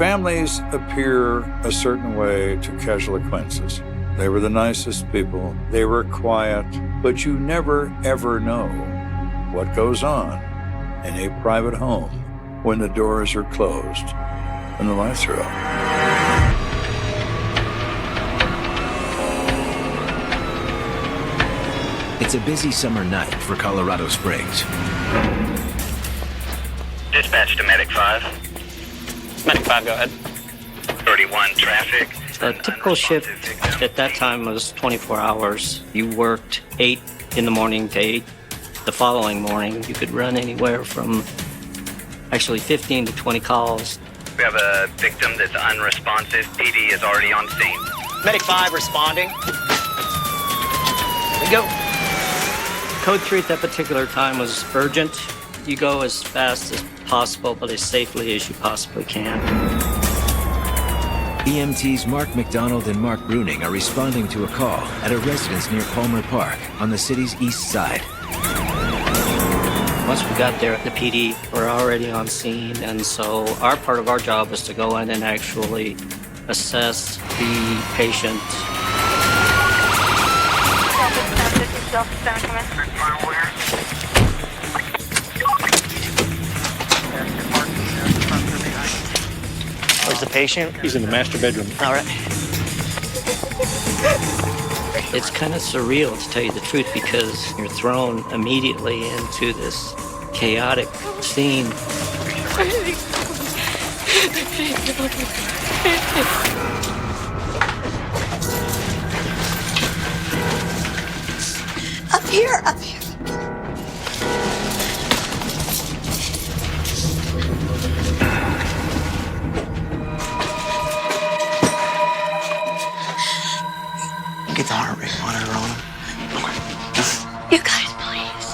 families appear a certain way to casual acquaintances. They were the nicest people. They were quiet, but you never, ever know what goes on in a private home when the doors are closed and the lights are out. It's a busy summer night for Colorado Springs. Dispatch to Medic 5. Medic 5, go ahead. 31 traffic. A typical shift at that time was 24 hours. You worked 8 in the morning to 8 the following morning. You could run anywhere from actually 15 to 20 calls. We have a victim that's unresponsive. PD is already on scene. Medic 5 responding. There we go. Code 3 at that particular time was urgent. You go as fast as possible, but as safely as you possibly can. EMTs Mark McDonald and Mark Bruning are responding to a call at a residence near Palmer Park on the city's east side. Once we got there, the PD were already on scene, and so our part of our job was to go in and actually assess the patient. Where's the patient? He's in the master bedroom. All right. It's kind of surreal, to tell you the truth, because you're thrown immediately into this chaotic scene. Up here. Get the heart rate monitor on him. You guys, please.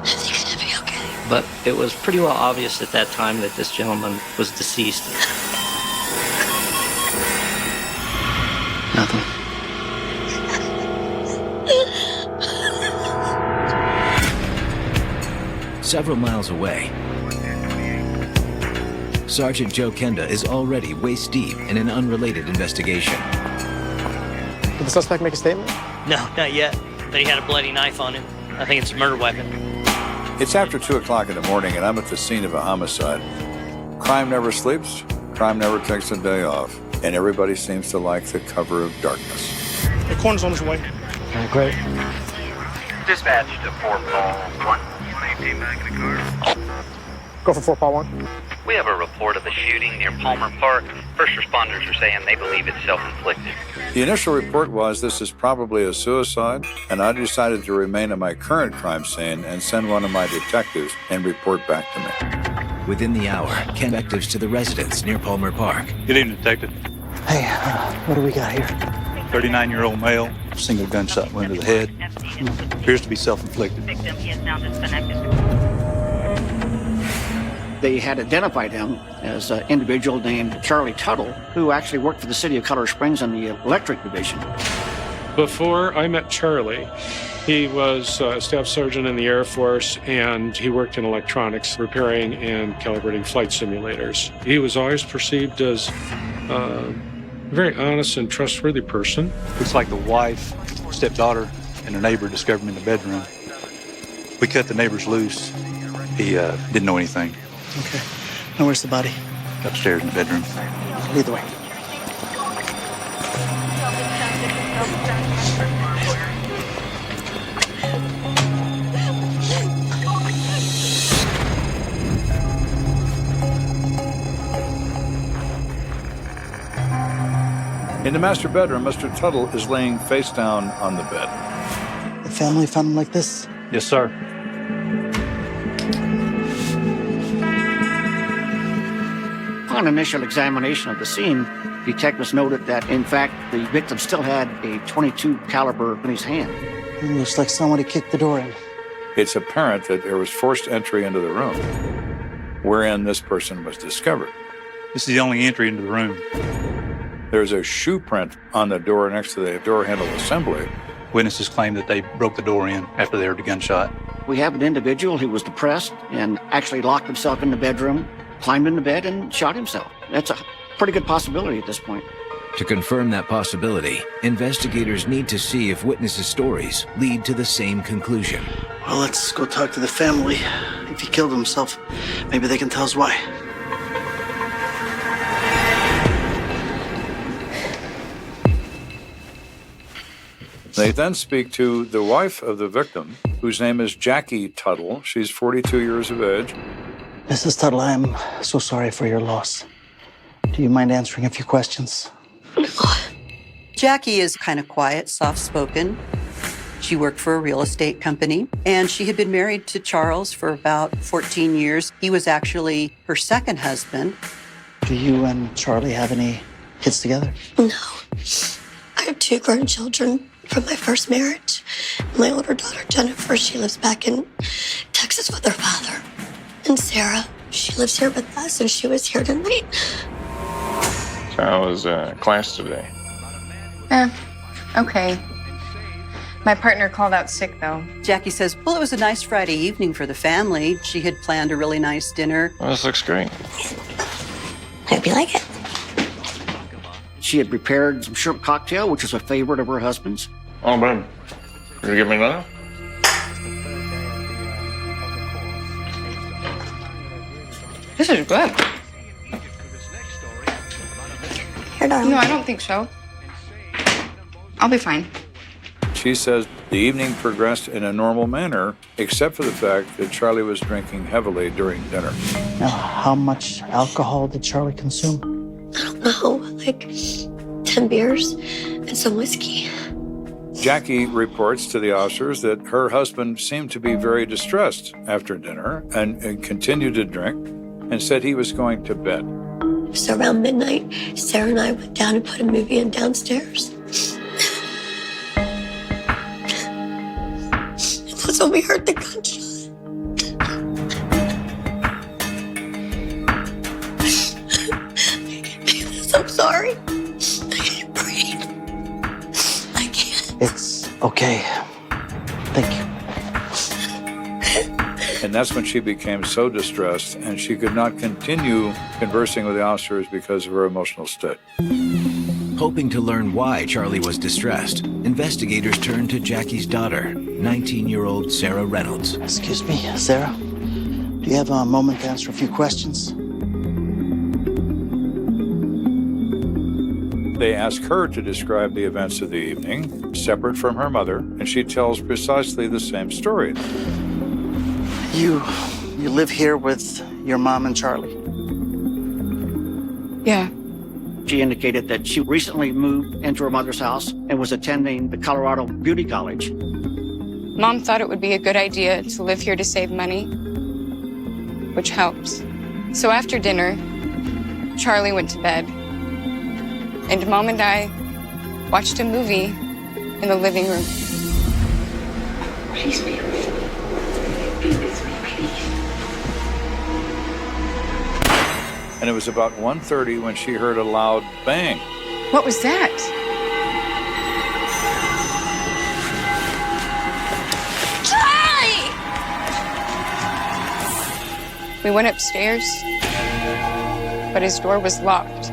Everything's gonna be okay. But it was pretty well obvious at that time that this gentleman was deceased. Nothing. Several miles away, Sergeant Joe Kenda is already waist deep in an unrelated investigation. Did the suspect make a statement? No, not yet. But he had a bloody knife on him. I think it's a murder weapon. It's after 2 o'clock in the morning, and I'm at the scene of a homicide. Crime never sleeps, crime never takes a day off, and everybody seems to like the cover of darkness. The coroner's on his way. Great. Dispatch to 4 Paul 1. 118 back in the car. Go for 4 Paul 1. We have a report of a shooting near Palmer Park. First responders are saying they believe it's self-inflicted. The initial report was this is probably a suicide, and I decided to remain at my current crime scene and send one of my detectives and report back to me. Within the hour, Ken detectives to the residence near Palmer Park. Good evening, Detective. Hey, what do we got here? 39-year-old male, single gunshot wound to the head. Appears to be self-inflicted. Victim is now disconnected. They had identified him as an individual named Charlie Tuttle, who actually worked for the city of Colorado Springs in the electric division. Before I met Charlie, he was a staff sergeant in the Air Force, and he worked in electronics, repairing and calibrating flight simulators. He was always perceived as a very honest and trustworthy person. Looks like the wife, stepdaughter, and her neighbor discovered him in the bedroom. We cut the neighbors loose. He didn't know anything. Okay. Now where's the body? Upstairs in the bedroom. Lead the way. In the master bedroom, Mr. Tuttle is laying face down on the bed. The family found him like this? Yes, sir. Upon initial examination of the scene, detectives noted that, in fact, the victim still had a .22 caliber in his hand. It looks like somebody kicked the door in. It's apparent that there was forced entry into the room, wherein this person was discovered. This is the only entry into the room. There's a shoe print on the door next to the door handle assembly. Witnesses claim that they broke the door in after they heard the gunshot. We have an individual who was depressed and actually locked himself in the bedroom, climbed into bed, and shot himself. That's a pretty good possibility at this point. To confirm that possibility, investigators need to see if witnesses' stories lead to the same conclusion. Well, let's go talk to the family. If he killed himself, maybe they can tell us why. They then speak to the wife of the victim, whose name is Jackie Tuttle. She's 42 years of age. Mrs. Tuttle, I am so sorry for your loss. Do you mind answering a few questions? Jackie is kind of quiet, soft-spoken. She worked for a real estate company, and she had been married to Charles for about 14 years. He was actually her second husband. Do you and Charlie have any kids together? No. I have 2 grandchildren from my first marriage. My older daughter, Jennifer, she lives back in Texas with her father. And Sarah, she lives here with us, and she was here tonight. So how was class today? Okay. My partner called out sick, though. Jackie says, well, it was a nice Friday evening for the family. She had planned a really nice dinner. Well, this looks great. Hope you like it. She had prepared some shrimp cocktail, which is a favorite of her husband's. Oh, babe. You give me another? This is good. Here, darling. No, I don't think so. I'll be fine. She says the evening progressed in a normal manner, except for the fact that Charlie was drinking heavily during dinner. Now, how much alcohol did Charlie consume? I don't know, like 10 beers and some whiskey. Jackie reports to the officers that her husband seemed to be very distressed after dinner and continued to drink and said he was going to bed. So around midnight, Sarah and I went down and put a movie in downstairs. It was when we heard the gunshot. I'm sorry. I can't breathe. I can't. It's okay. Thank you. And that's when she became so distressed and she could not continue conversing with the officers because of her emotional state. Hoping to learn why Charlie was distressed, investigators turned to Jackie's daughter, 19-year-old Sarah Reynolds. Excuse me, Sarah. Do you have a moment to answer a few questions? They ask her to describe the events of the evening, separate from her mother, and she tells precisely the same story. You live here with your mom and Charlie? Yeah. She indicated that she recently moved into her mother's house and was attending the Colorado Beauty College. Mom thought it would be a good idea to live here to save money, which helps. So after dinner, Charlie went to bed, and Mom and I watched a movie in the living room. Please be with me. Be with me, please. And it was about 1:30 when she heard a loud bang. What was that? Charlie! We went upstairs, but his door was locked.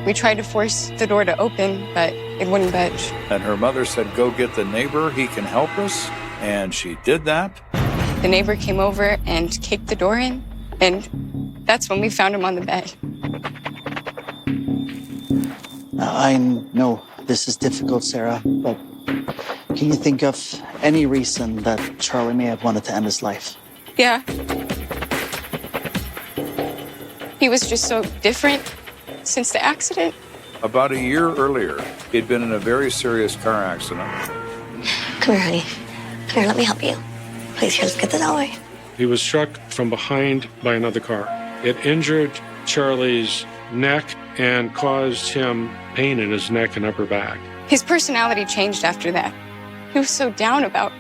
We tried to force the door to open, but it wouldn't budge. And her mother said, go get the neighbor, he can help us. And she did that. The neighbor came over and kicked the door in, and that's when we found him on the bed. Now, I know this is difficult, Sarah, but can you think of any reason that Charlie may have wanted to end his life? Yeah. He was just so different since the accident. About a year earlier, he'd been in a very serious car accident. Come here, honey. Come here, let me help you. Please, here, let's get this out of the way. He was struck from behind by another car. It injured Charlie's neck and caused him pain in his neck and upper back. His personality changed after that. He was so down about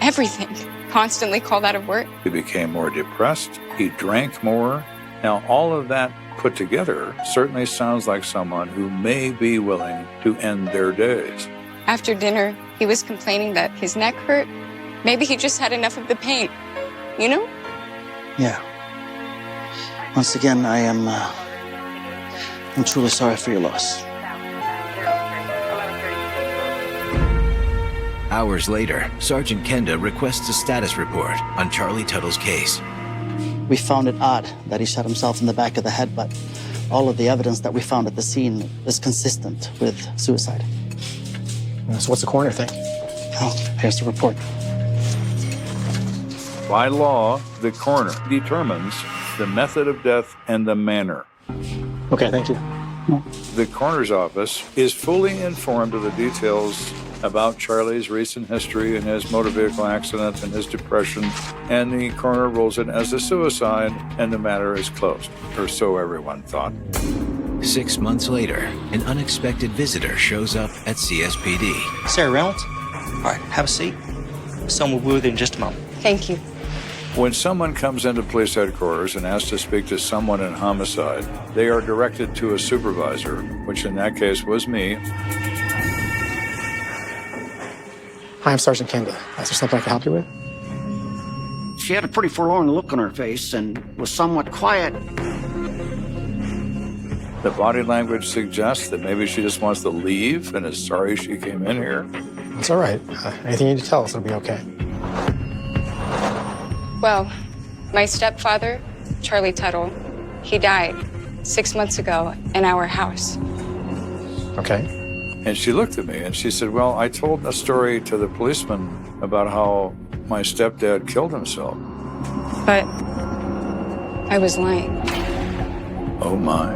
everything, constantly called out of work. He became more depressed. He drank more. Now, all of that put together certainly sounds like someone who may be willing to end their days. After dinner, he was complaining that his neck hurt Maybe he just had enough of the pain, you know? Yeah. Once again, I'm truly sorry for your loss. Hours later, Sergeant Kenda requests a status report on Charlie Tuttle's case. We found it odd that he shot himself in the back of the head, but all of the evidence that we found at the scene is consistent with suicide. So what's the coroner think? Oh, here's the report. By law, the coroner determines the method of death and the manner. Okay, thank you. The coroner's office is fully informed of the details about Charlie's recent history and his motor vehicle accident and his depression, and the coroner rules it as a suicide, and the matter is closed, or so everyone thought. 6 months later, an unexpected visitor shows up at CSPD. Sarah Reynolds? All right, have a seat. Someone will be with you in just a moment. Thank you. When someone comes into police headquarters and asks to speak to someone in homicide, they are directed to a supervisor, which in that case was me. Hi, I'm Sergeant Kenda. Is there something I can help you with? She had a pretty forlorn look on her face and was somewhat quiet. The body language suggests that maybe she just wants to leave and is sorry she came in here. It's all right. Anything you need to tell us, it'll be okay. Well, my stepfather, Charlie Tuttle, he died 6 months ago in our house. Okay. And she looked at me and she said, well, I told a story to the policeman about how my stepdad killed himself. But I was lying. Oh, my.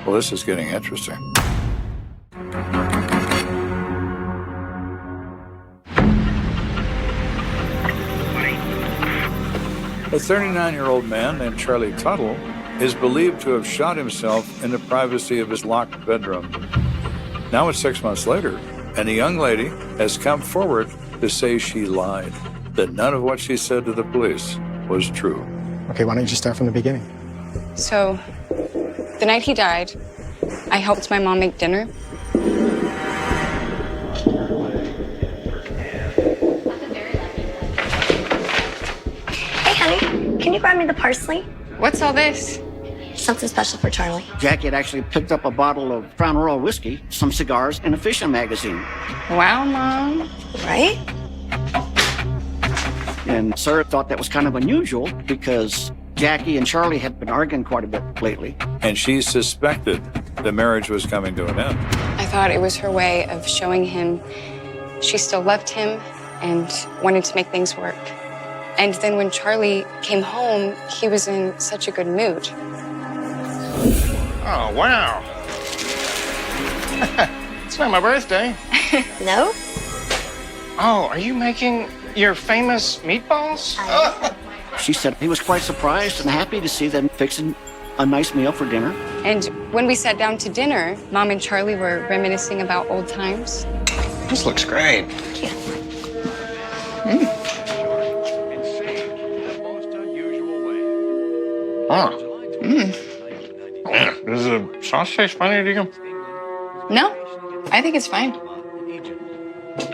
Well, this is getting interesting. A 39-year-old man named Charlie Tuttle is believed to have shot himself in the privacy of his locked bedroom. Now it's 6 months later, and a young lady has come forward to say she lied, that none of what she said to the police was true. Okay, why don't you just start from the beginning? So, the night he died, I helped my mom make dinner. Hey, honey, can you grab me the parsley? What's all this? Something special for Charlie. Jackie had actually picked up a bottle of Crown Royal whiskey, some cigars, and a fishing magazine. Wow, Mom. Right? And Sarah thought that was kind of unusual because Jackie and Charlie had been arguing quite a bit lately. And she suspected the marriage was coming to an end. I thought it was her way of showing him she still loved him and wanted to make things work. And then when Charlie came home, he was in such a good mood. Oh, wow. It's not my birthday. No? Oh, are you making your famous meatballs? She said he was quite surprised and happy to see them fixing a nice meal for dinner. And when we sat down to dinner, Mom and Charlie were reminiscing about old times. This looks great. Yeah. Oh. Yeah, does the sauce taste funny to you? No, I think it's fine.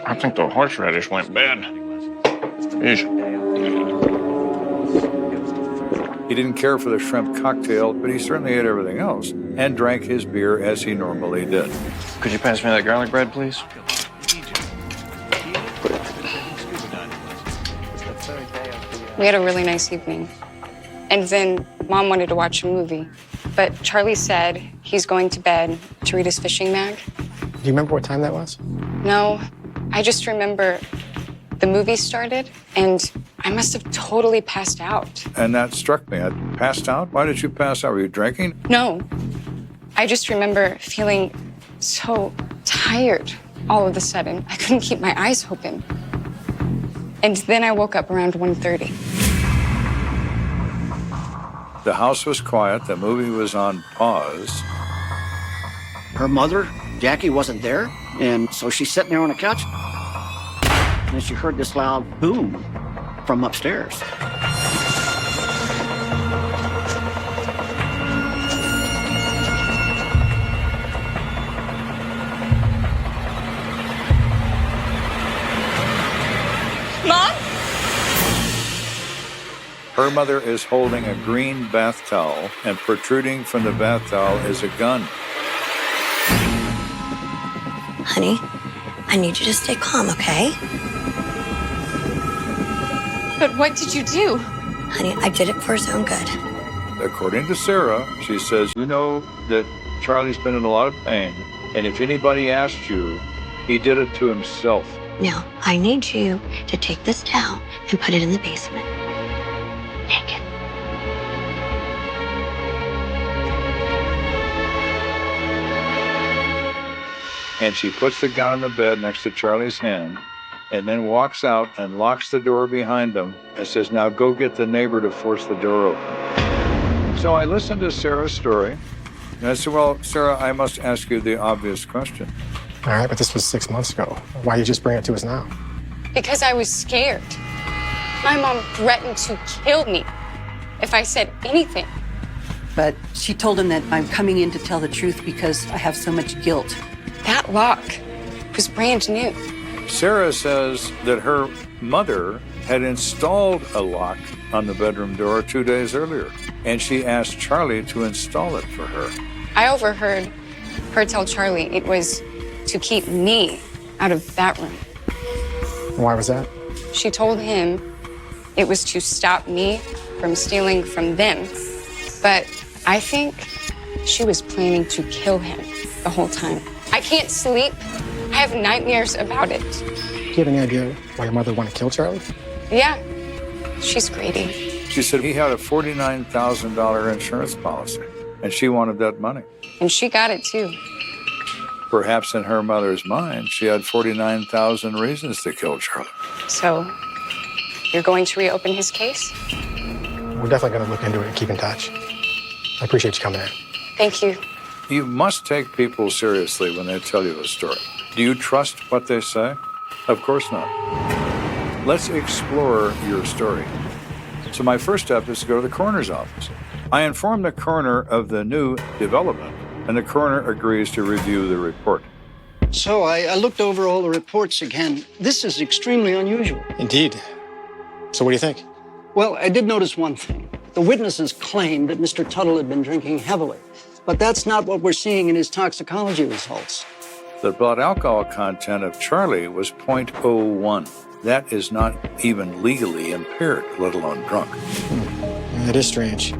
I think the horseradish went bad. Yeesh. He didn't care for the shrimp cocktail, but he certainly ate everything else and drank his beer as he normally did. Could you pass me that garlic bread, please? We had a really nice evening. And then Mom wanted to watch a movie. But Charlie said he's going to bed to read his fishing mag. Do you remember what time that was? No, I just remember the movie started and I must have totally passed out. And that struck me. I passed out? Why did you pass out? Were you drinking? No, I just remember feeling so tired all of a sudden. I couldn't keep my eyes open. And then I woke up around 1:30. The house was quiet. The movie was on pause. Her mother, Jackie, wasn't there, and so she's sitting there on the couch, and she heard this loud boom from upstairs. Her mother is holding a green bath towel, and protruding from the bath towel is a gun. Honey, I need you to stay calm, okay? But what did you do? Honey, I did it for his own good. According to Sarah, she says, you know that Charlie's been in a lot of pain, and if anybody asked you, he did it to himself. Now, I need you to take this towel and put it in the basement. Naked. And she puts the gun on the bed next to Charlie's hand, and then walks out and locks the door behind them and says, now go get the neighbor to force the door open. So I listened to Sarah's story, and I said, well, Sarah, I must ask you the obvious question. All right, but this was 6 months ago. Why you just bring it to us now? Because I was scared. My mom threatened to kill me if I said anything. But she told him that I'm coming in to tell the truth because I have so much guilt. That lock was brand new. Sarah says that her mother had installed a lock on the bedroom door 2 days earlier, and she asked Charlie to install it for her. I overheard her tell Charlie it was to keep me out of that room. Why was that? She told him it was to stop me from stealing from them. But I think she was planning to kill him the whole time. I can't sleep. I have nightmares about it. Do you have any idea why your mother wanted to kill Charlie? Yeah, she's greedy. She said he had a $49,000 insurance policy, and she wanted that money. And she got it too. Perhaps in her mother's mind, she had 49,000 reasons to kill Charlie. So, you're going to reopen his case? We're definitely going to look into it and keep in touch. I appreciate you coming in. Thank you. You must take people seriously when they tell you a story. Do you trust what they say? Of course not. Let's explore your story. So my first step is to go to the coroner's office. I inform the coroner of the new development, and the coroner agrees to review the report. So I looked over all the reports again. This is extremely unusual. Indeed. So what do you think? Well, I did notice one thing. The witnesses claimed that Mr. Tuttle had been drinking heavily, but that's not what we're seeing in his toxicology results. The blood alcohol content of Charlie was 0.01. That is not even legally impaired, let alone drunk. That is strange.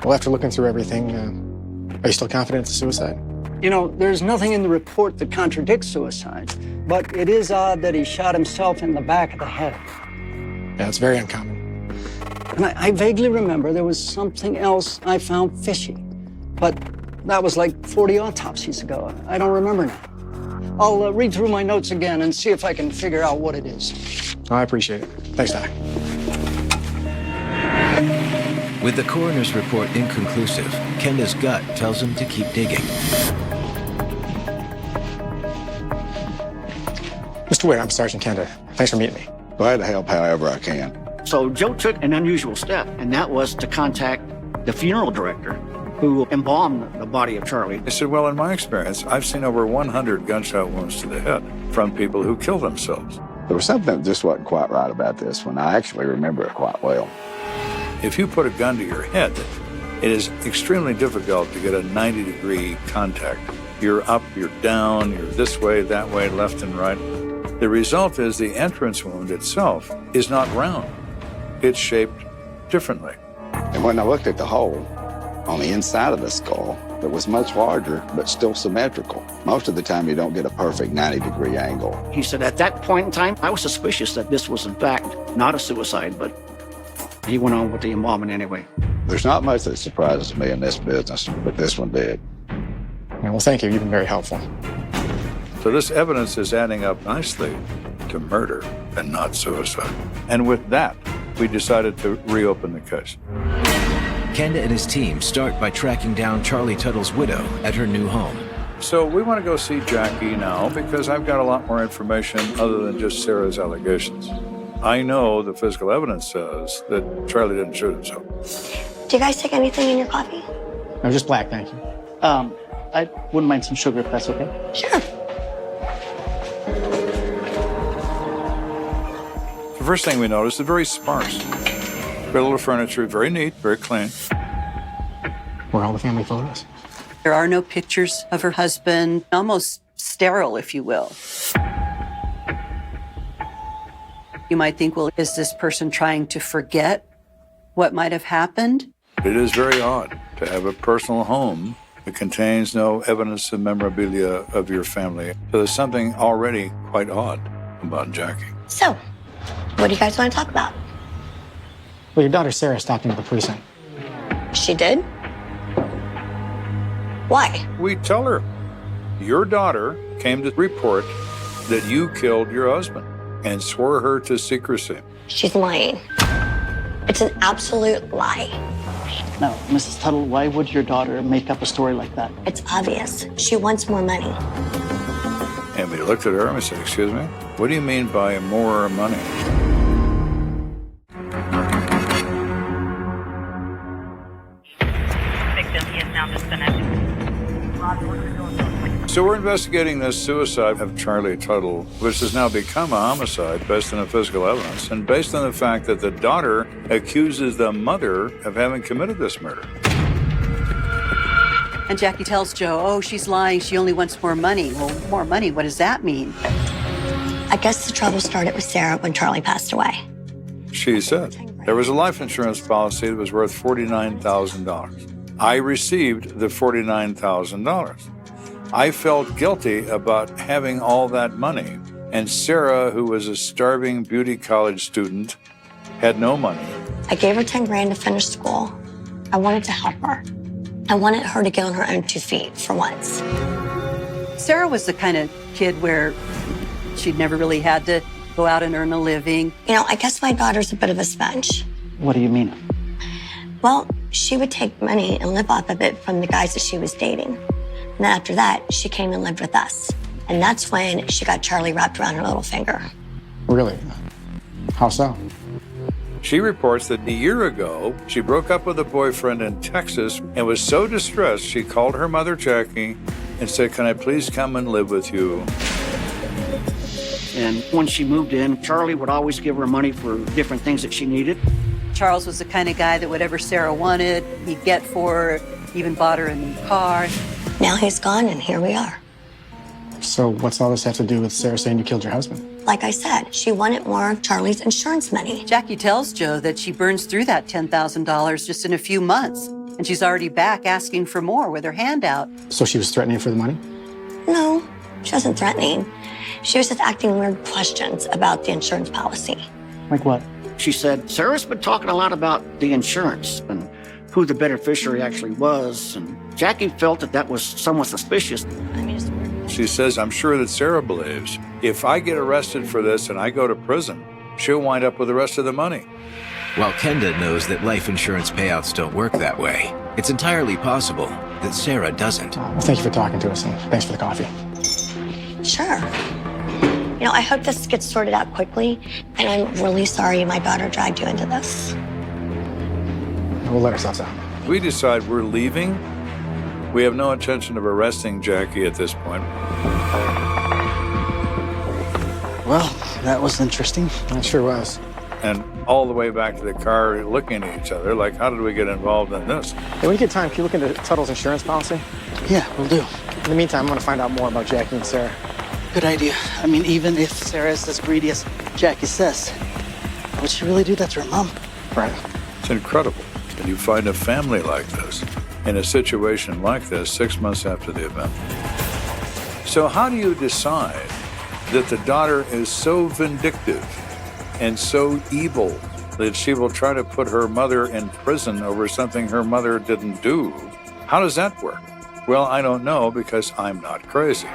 Well, after looking through everything, are you still confident it's a suicide? You know, there's nothing in the report that contradicts suicide, but it is odd that he shot himself in the back of the head. Yeah, it's very uncommon. And I vaguely remember there was something else I found fishy, but that was like 40 autopsies ago. I don't remember now. I'll read through my notes again and see if I can figure out what it is. I appreciate it. Thanks, Doc. With the coroner's report inconclusive, Kenda's gut tells him to keep digging. Mr. Witt, I'm Sergeant Kenda. Thanks for meeting me. Glad to help however I can. So Joe took an unusual step, and that was to contact the funeral director who embalmed the body of Charlie. I said, well, in my experience, I've seen over 100 gunshot wounds to the head from people who kill themselves. There was something that just wasn't quite right about this one. I actually remember it quite well. If you put a gun to your head, it is extremely difficult to get a 90-degree contact. You're up, you're down, you're this way, that way, left and right. The result is the entrance wound itself is not round. It's shaped differently. And when I looked at the hole on the inside of the skull, it was much larger, but still symmetrical. Most of the time, you don't get a perfect 90-degree angle. He said at that point in time, I was suspicious that this was in fact not a suicide, but he went on with the embalming anyway. There's not much that surprises me in this business, but this one did. Yeah, well, thank you. You've been very helpful. So this evidence is adding up nicely to murder and not suicide. And with that, we decided to reopen the case. Kenda and his team start by tracking down Charlie Tuttle's widow at her new home. So we want to go see Jackie now because I've got a lot more information other than just Sarah's allegations. I know the physical evidence says that Charlie didn't shoot himself. Do you guys take anything in your coffee? No, just black, thank you. I wouldn't mind some sugar if that's okay. Sure. The first thing we noticed is very sparse. Very little furniture, very neat, very clean. Where are all the family photos? There are no pictures of her husband, almost sterile, if you will. You might think, well, is this person trying to forget what might have happened? It is very odd to have a personal home that contains no evidence of memorabilia of your family. So there's something already quite odd about Jackie. So, what do you guys want to talk about? Well, your daughter Sarah stopped into the precinct. She did? Why? We tell her, your daughter came to report that you killed your husband and swore her to secrecy. She's lying. It's an absolute lie. Now, Mrs. Tuttle, why would your daughter make up a story like that? It's obvious. She wants more money. And we looked at her and we said, excuse me, what do you mean by more money? So we're investigating this suicide of Charlie Tuttle, which has now become a homicide based on the physical evidence and based on the fact that the daughter accuses the mother of having committed this murder. And Jackie tells Joe, oh, she's lying. She only wants more money. Well, more money, what does that mean? I guess the trouble started with Sarah when Charlie passed away. She said there was a life insurance policy that was worth $49,000. I received the $49,000. I felt guilty about having all that money. And Sarah, who was a starving beauty college student, had no money. I gave her 10 grand to finish school. I wanted to help her. I wanted her to get on her own 2 feet for once. Sarah was the kind of kid where she'd never really had to go out and earn a living. You know, I guess my daughter's a bit of a sponge. What do you mean? Well, she would take money and live off of it from the guys that she was dating. And then after that, she came and lived with us. And that's when she got Charlie wrapped around her little finger. Really? How so? She reports that a year ago, she broke up with a boyfriend in Texas and was so distressed, she called her mother, Jackie, and said, can I please come and live with you? And when she moved in, Charlie would always give her money for different things that she needed. Charles was the kind of guy that whatever Sarah wanted, he'd get for her, even bought her a new car. Now he's gone, and here we are. So what's all this have to do with Sarah saying you killed your husband? Like I said, she wanted more of Charlie's insurance money. Jackie tells Joe that she burns through that $10,000 just in a few months. And she's already back asking for more with her hand out. So she was threatening for the money? No, she wasn't threatening. She was just asking weird questions about the insurance policy. Like what? She said, Sarah's been talking a lot about the insurance and who the beneficiary actually was. And Jackie felt that was somewhat suspicious. She says, I'm sure that Sarah believes if I get arrested for this and I go to prison, she'll wind up with the rest of the money. While Kenda knows that life insurance payouts don't work that way, it's entirely possible that Sarah doesn't. Well, thank you for talking to us, and thanks for the coffee. Sure. You know, I hope this gets sorted out quickly, and I'm really sorry my daughter dragged you into this. We'll let ourselves out. We decide we're leaving. We have no intention of arresting Jackie at this point. Well, that was interesting. It sure was. And all the way back to the car looking at each other, like, how did we get involved in this? Hey, when you get time, can you look into Tuttle's insurance policy? Yeah, we'll do. In the meantime, I'm going to find out more about Jackie and Sarah. Good idea. I mean, even if Sarah's as greedy as Jackie says, would she really do that to her mom? Right. It's incredible that you find a family like this in a situation like this 6 months after the event. So how do you decide that the daughter is so vindictive and so evil that she will try to put her mother in prison over something her mother didn't do? How does that work? Well, I don't know, because I'm not crazy.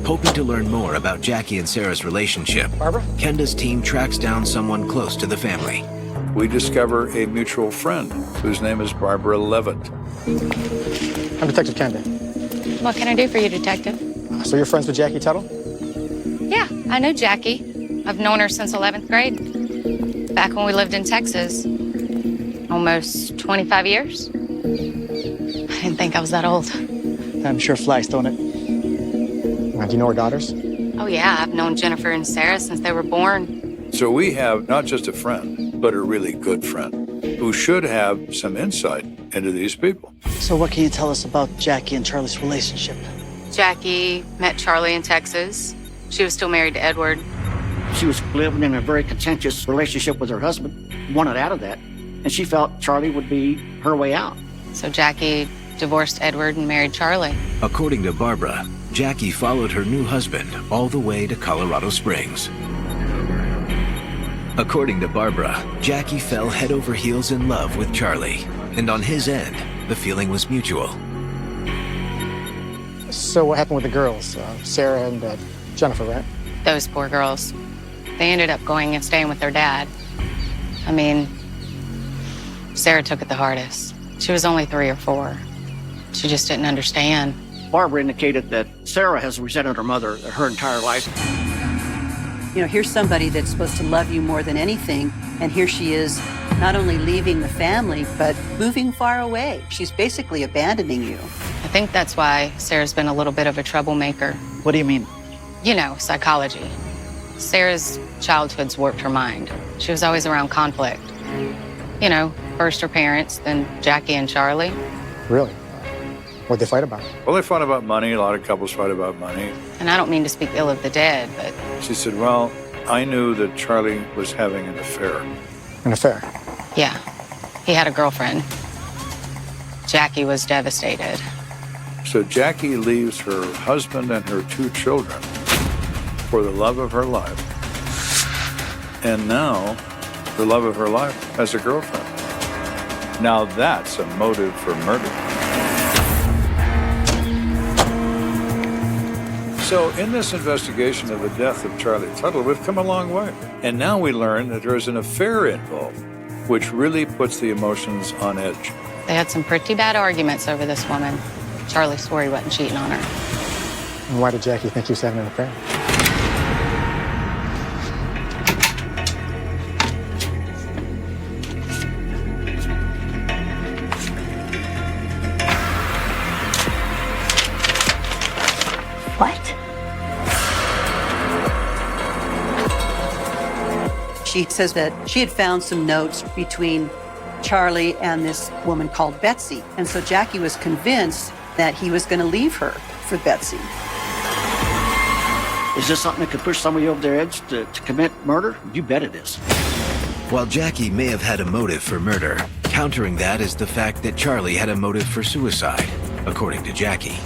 Hoping to learn more about Jackie and Sarah's relationship, Barbara? Kenda's team tracks down someone close to the family. We discover a mutual friend whose name is Barbara Levitt. I'm Detective Kenda. What can I do for you, Detective? So you're friends with Jackie Tuttle? Yeah, I know Jackie. I've known her since 11th grade. Back when we lived in Texas. Almost 25 years. I didn't think I was that old. I'm sure flies, don't it? Do you know her daughters? Oh, yeah, I've known Jennifer and Sarah since they were born. So we have not just a friend, but a really good friend who should have some insight into these people. So what can you tell us about Jackie and Charlie's relationship? Jackie met Charlie in Texas. She was still married to Edward. She was living in a very contentious relationship with her husband, wanted out of that, and she felt Charlie would be her way out. So Jackie divorced Edward and married Charlie. According to Barbara, Jackie followed her new husband all the way to Colorado Springs. According to Barbara, Jackie fell head over heels in love with Charlie, and on his end, the feeling was mutual. So what happened with the girls? Sarah and Jennifer, right? Those poor girls. They ended up going and staying with their dad. I mean, Sarah took it the hardest. She was only 3 or 4. She just didn't understand. Barbara indicated that Sarah has resented her mother her entire life. You know, here's somebody that's supposed to love you more than anything, and here she is not only leaving the family, but moving far away. She's basically abandoning you. I think that's why Sarah's been a little bit of a troublemaker. What do you mean? You know, psychology. Sarah's childhood's warped her mind. She was always around conflict. You know, first her parents, then Jackie and Charlie. Really? What'd they fight about? Well, they fought about money. A lot of couples fight about money. And I don't mean to speak ill of the dead, but... She said, well, I knew that Charlie was having an affair. An affair? Yeah, he had a girlfriend. Jackie was devastated. So Jackie leaves her husband and her 2 children for the love of her life. And now, the love of her life has a girlfriend. Now that's a motive for murder. So in this investigation of the death of Charlie Tuttle, we've come a long way. And now we learn that there's an affair involved, which really puts the emotions on edge. They had some pretty bad arguments over this woman. Charlie swore he wasn't cheating on her. And why did Jackie think he was having an affair? What? She says that she had found some notes between Charlie and this woman called Betsy. And so Jackie was convinced that he was going to leave her for Betsy. Is this something that could push somebody over their edge to commit murder? You bet it is. While Jackie may have had a motive for murder, countering that is the fact that Charlie had a motive for suicide, according to Jackie.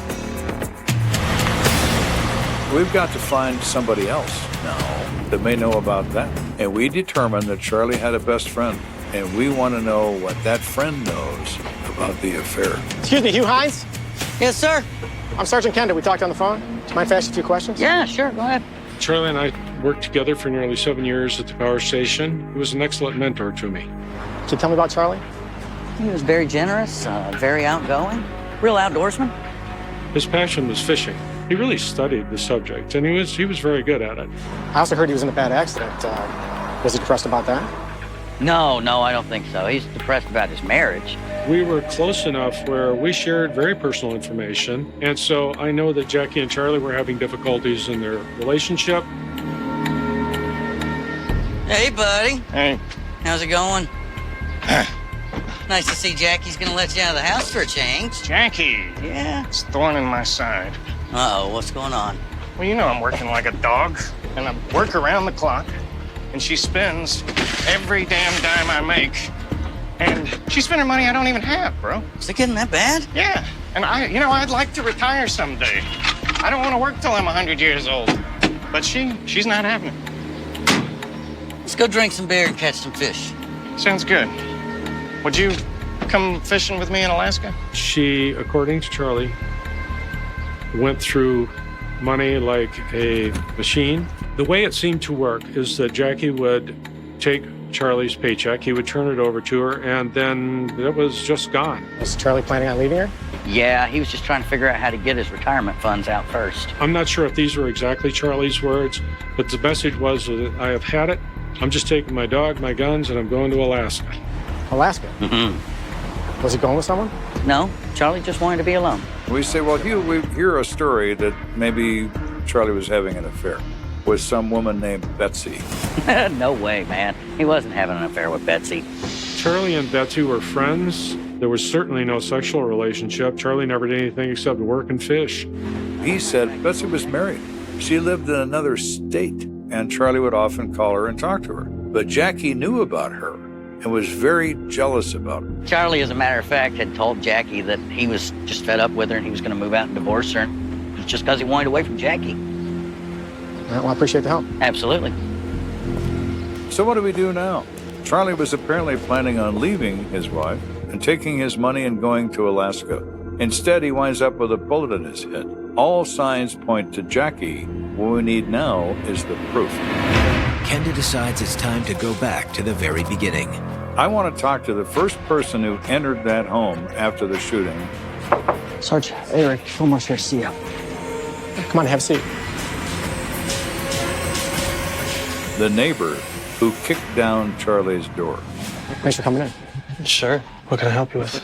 We've got to find somebody else now that may know about that. And we determined that Charlie had a best friend, and we want to know what that friend knows about the affair. Excuse me, Hugh Hines? Yes, sir. I'm Sergeant Kenda. We talked on the phone. Do you mind if I ask you a few questions? Yeah, sure. Go ahead. Charlie and I worked together for nearly 7 years at the power station. He was an excellent mentor to me. Can you tell me about Charlie? He was very generous, very outgoing, real outdoorsman. His passion was fishing. He really studied the subject, and he was very good at it. I also heard he was in a bad accident. Was he depressed about that? No, I don't think so. He's depressed about his marriage. We were close enough where we shared very personal information, and so I know that Jackie and Charlie were having difficulties in their relationship. Hey, buddy. Hey. How's it going? Nice to see Jackie's gonna let you out of the house for a change. Jackie. Yeah? It's a thorn in my side. Uh-oh, what's going on? Well, you know I'm working like a dog, and I work around the clock, and she spends every damn dime I make. And she's spending money I don't even have, bro. Is it getting that bad? Yeah. And I'd like to retire someday. I don't want to work till I'm 100 years old. But she's not having it. Let's go drink some beer and catch some fish. Sounds good. Would you come fishing with me in Alaska? She, according to Charlie, went through money like a machine. The way it seemed to work is that Jackie would take Charlie's paycheck, he would turn it over to her, and then it was just gone. Was Charlie planning on leaving her? Yeah, he was just trying to figure out how to get his retirement funds out first. I'm not sure if these were exactly Charlie's words, but the message was that I have had it. I'm just taking my dog, my guns, and I'm going to Alaska. Alaska? Mm-hmm. Was he going with someone? No, Charlie just wanted to be alone. We say, well, Hugh, we hear a story that maybe Charlie was having an affair with some woman named Betsy. No way, man. He wasn't having an affair with Betsy. Charlie and Betsy were friends. There was certainly no sexual relationship. Charlie never did anything except work and fish. He said Betsy was married. She lived in another state, and Charlie would often call her and talk to her. But Jackie knew about her and was very jealous about her. Charlie, as a matter of fact, had told Jackie that he was just fed up with her and he was going to move out and divorce her. And it was just because he wanted away from Jackie. Well, I appreciate the help. Absolutely. So what do we do now? Charlie was apparently planning on leaving his wife and taking his money and going to Alaska. Instead, he winds up with a bullet in his head. All signs point to Jackie. What we need now is the proof. Kenda decides it's time to go back to the very beginning. I want to talk to the first person who entered that home after the shooting. Sarge, Eric Fillmore's here to see you. Come on, have a seat. The neighbor who kicked down Charlie's door. Thanks for coming in. Sure. What can I help you with?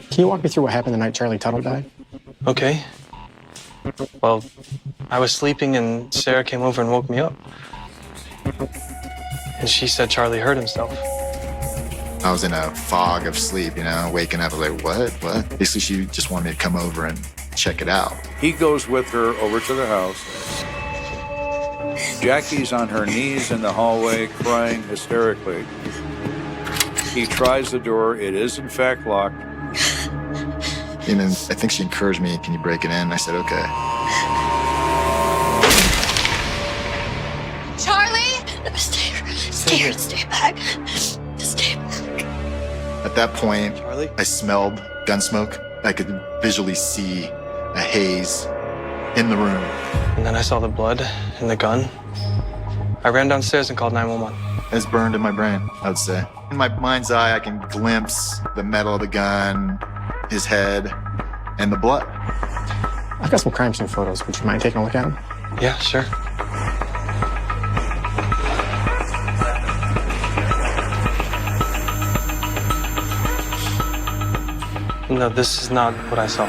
Can you walk me through what happened the night Charlie Tuttle died? Okay. Well, I was sleeping and Sarah came over and woke me up. And she said Charlie hurt himself. I was in a fog of sleep, waking up like, what? Basically, she just wanted me to come over and check it out. He goes with her over to the house. Jackie's on her knees in the hallway, crying hysterically. He tries the door. It is, in fact, locked. And then I think she encouraged me, can you break it in? I said, okay. Charlie? No, stay here. Stay back. Stay back. At that point, I smelled gun smoke. I could visually see a haze in the room. And then I saw the blood and the gun. I ran downstairs and called 911. It's burned in my brain, I would say. In my mind's eye, I can glimpse the metal of the gun, his head, and the blood. I've got some crime scene photos. Would you mind taking a look at them? Yeah, sure. No, this is not what I saw.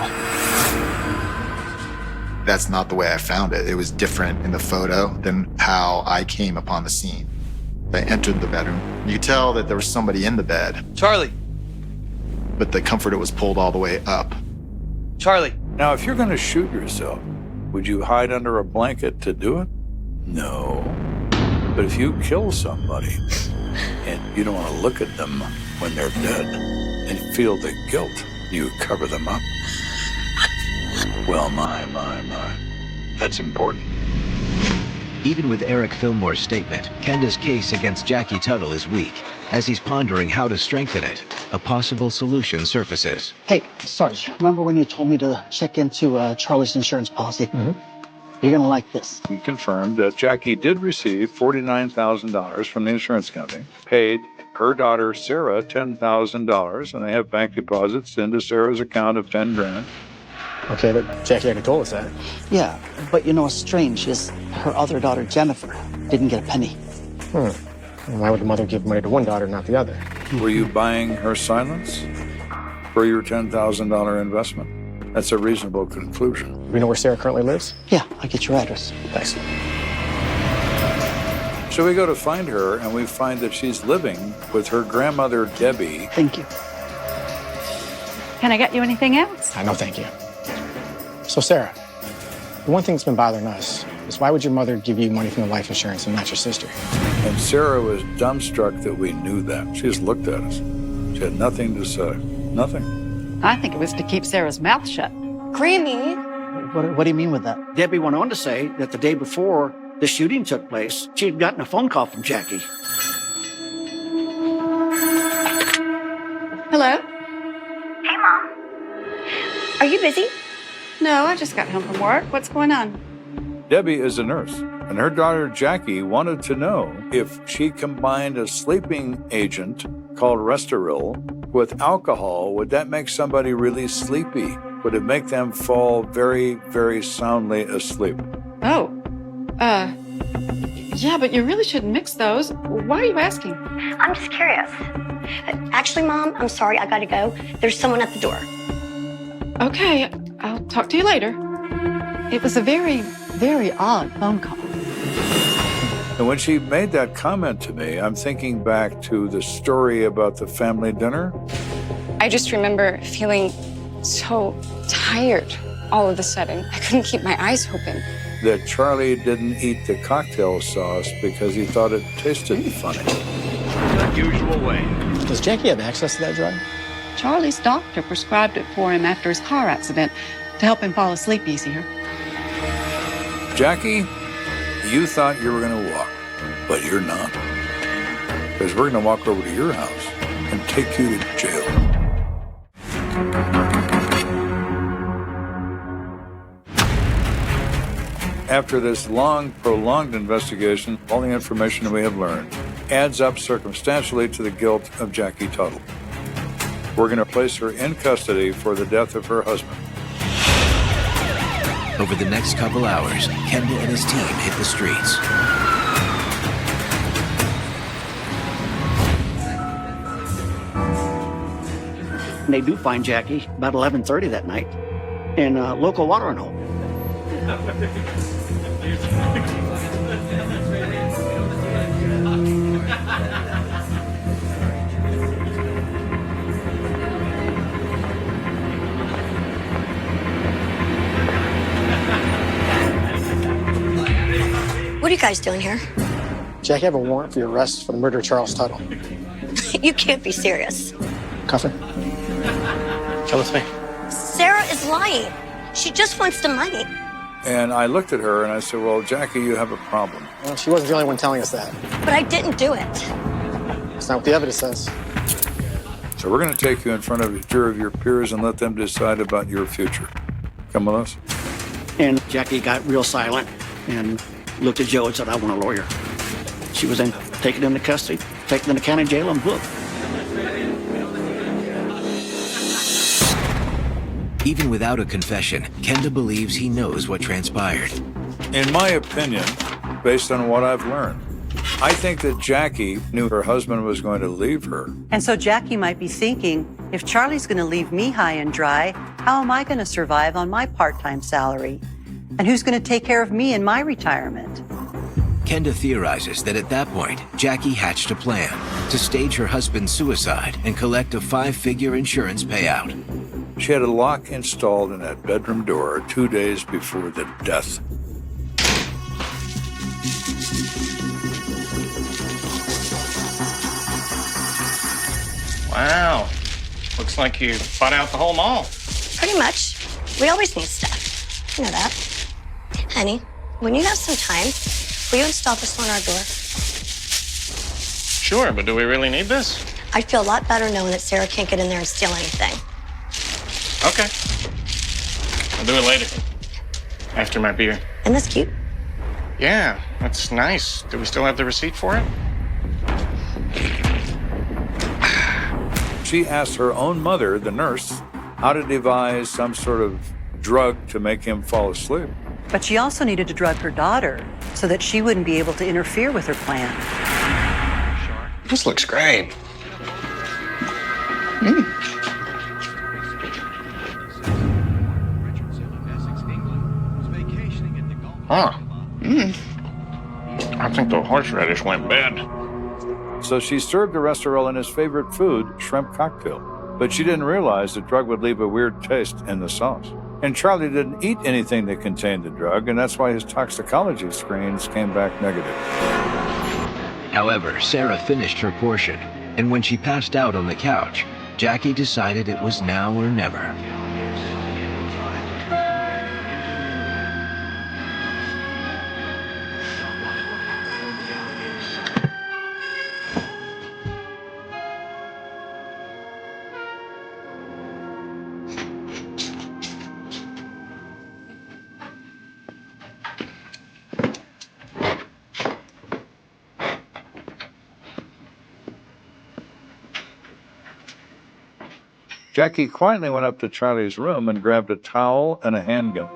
That's not the way I found it. It was different in the photo than how I came upon the scene. I entered the bedroom. You could tell that there was somebody in the bed. Charlie! But the comforter was pulled all the way up. Charlie! Now, if you're going to shoot yourself, would you hide under a blanket to do it? No. But if you kill somebody and you don't want to look at them when they're dead and feel the guilt, you cover them up. Well, my. That's important. Even with Eric Fillmore's statement, Kenda's case against Jackie Tuttle is weak. As he's pondering how to strengthen it, a possible solution surfaces. Hey, Sarge, remember when you told me to check into Charlie's insurance policy? Mm-hmm. You're gonna like this. He confirmed that Jackie did receive $49,000 from the insurance company, paid her daughter Sarah $10,000, and they have bank deposits into Sarah's account of $10,000. Okay, but Jackie already told us that. Yeah, but what's strange is her other daughter, Jennifer, didn't get a penny. Why would the mother give money to one daughter, not the other? Were you buying her silence for your $10,000 investment? That's a reasonable conclusion. Do we know where Sarah currently lives? Yeah, I'll get your address. Thanks. So we go to find her, and we find that she's living with her grandmother, Debbie. Thank you. Can I get you anything else? No, thank you. So, Sarah, the one thing that's been bothering us is why would your mother give you money from the life insurance and not your sister? And Sarah was dumbstruck that we knew that. She just looked at us. She had nothing to say. Nothing. I think it was to keep Sarah's mouth shut. Grammy. What do you mean with that? Debbie went on to say that the day before the shooting took place, she had gotten a phone call from Jackie. Hello? Hey, Mom. Are you busy? No, I just got home from work. What's going on? Debbie is a nurse, and her daughter Jackie wanted to know if she combined a sleeping agent called Restoril with alcohol, would that make somebody really sleepy? Would it make them fall very, very soundly asleep? Oh. Yeah, but you really shouldn't mix those. Why are you asking? I'm just curious. Actually, Mom, I'm sorry, I gotta go. There's someone at the door. Okay, I'll talk to you later. It was a very, very odd phone call. And when she made that comment to me, I'm thinking back to the story about the family dinner. I just remember feeling so tired all of a sudden. I couldn't keep my eyes open. That Charlie didn't eat the cocktail sauce because he thought it tasted funny. Unusual way. Does Jackie have access to that drug? Charlie's doctor prescribed it for him after his car accident to help him fall asleep easier. Jackie, you thought you were going to walk, but you're not. Because we're going to walk over to your house and take you to jail. After this long, prolonged investigation, all the information we have learned adds up circumstantially to the guilt of Jackie Tuttle. We're going to place her in custody for the death of her husband. Over the next couple hours, Kenda and his team hit the streets. And they do find Jackie about 11:30 that night in a local watering hole. What are you guys doing here? Jackie, I have a warrant for your arrest for the murder of Charles Tuttle. You can't be serious. Cuff her. Come with me. Sarah is lying. She just wants the money. And I looked at her and I said, well, Jackie, you have a problem. Well, she wasn't the only one telling us that. But I didn't do it. That's not what the evidence says. So we're going to take you in front of a jury of your peers and let them decide about your future. Come with us. And Jackie got real silent and looked at Joe and said, I want a lawyer. She was then taken into custody, taken into county jail and booked. Even without a confession, Kenda believes he knows what transpired. In my opinion, based on what I've learned, I think that Jackie knew her husband was going to leave her. And so Jackie might be thinking, if Charlie's going to leave me high and dry, how am I going to survive on my part-time salary? And who's going to take care of me in my retirement? Kenda theorizes that at that point, Jackie hatched a plan to stage her husband's suicide and collect a 5-figure insurance payout. She had a lock installed in that bedroom door 2 days before the death. Wow. Looks like you bought out the whole mall. Pretty much. We always need stuff. You know that. Honey, when you have some time, will you install this on our door? Sure, but do we really need this? I'd feel a lot better knowing that Sarah can't get in there and steal anything. Okay. I'll do it later. After my beer. Isn't this cute? Yeah, that's nice. Do we still have the receipt for it? She asked her own mother, the nurse, how to devise some sort of drug to make him fall asleep. But she also needed to drug her daughter so that she wouldn't be able to interfere with her plan. This looks great. Huh. I think the horseradish went bad. So she served the restaurant his favorite food, shrimp cocktail. But she didn't realize the drug would leave a weird taste in the sauce. And Charlie didn't eat anything that contained the drug, and that's why his toxicology screens came back negative. However, Sarah finished her portion, and when she passed out on the couch, Jackie decided it was now or never. Jackie quietly went up to Charlie's room and grabbed a towel and a handgun.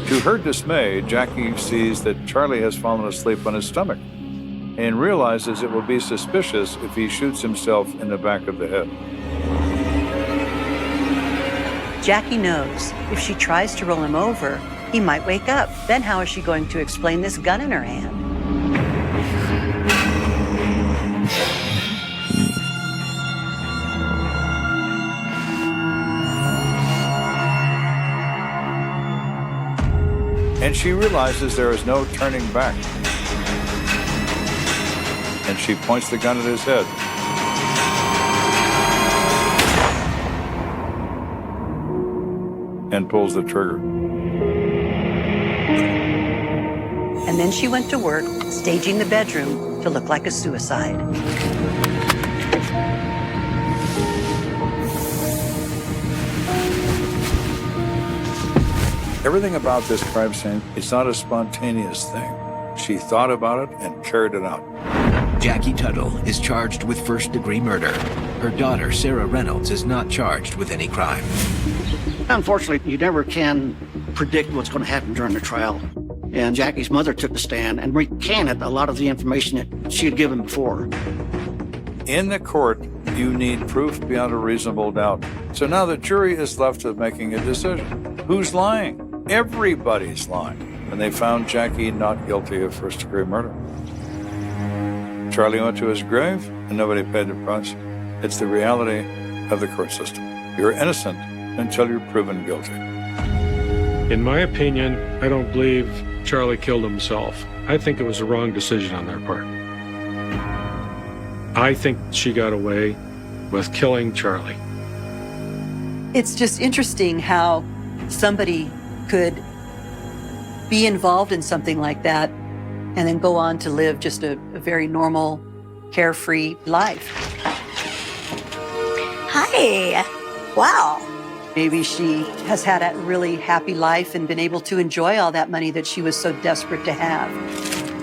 To her dismay, Jackie sees that Charlie has fallen asleep on his stomach. and realizes it will be suspicious if he shoots himself in the back of the head. Jackie knows if she tries to roll him over, he might wake up. Then how is she going to explain this gun in her hand? And she realizes there is no turning back. And she points the gun at his head. And pulls the trigger. And then she went to work, staging the bedroom to look like a suicide. Everything about this crime scene is not a spontaneous thing. She thought about it and carried it out. Jackie Tuttle is charged with first-degree murder. Her daughter, Sarah Reynolds, is not charged with any crime. Unfortunately, you never can predict what's going to happen during the trial. And Jackie's mother took the stand and recanted a lot of the information that she had given before. In the court, you need proof beyond a reasonable doubt. So now the jury is left with making a decision. Who's lying? Everybody's lying. And they found Jackie not guilty of first-degree murder. Charlie went to his grave, and nobody paid the price. It's the reality of the court system. You're innocent until you're proven guilty. In my opinion, I don't believe Charlie killed himself. I think it was a wrong decision on their part. I think she got away with killing Charlie. It's just interesting how somebody could be involved in something like that and then go on to live just a very normal, carefree life. Hi. Wow. Maybe she has had a really happy life and been able to enjoy all that money that she was so desperate to have.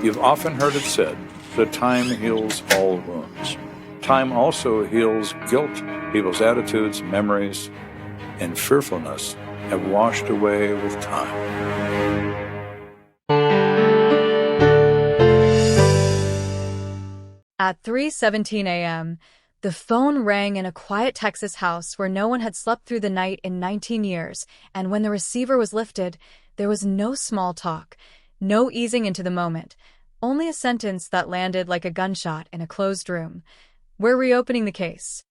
You've often heard it said that time heals all wounds. Time also heals guilt. People's attitudes, memories, and fearfulness have washed away with time. At 3:17 a.m., the phone rang in a quiet Texas house where no one had slept through the night in 19 years, and when the receiver was lifted, there was no small talk, no easing into the moment, only a sentence that landed like a gunshot in a closed room. We're reopening the case.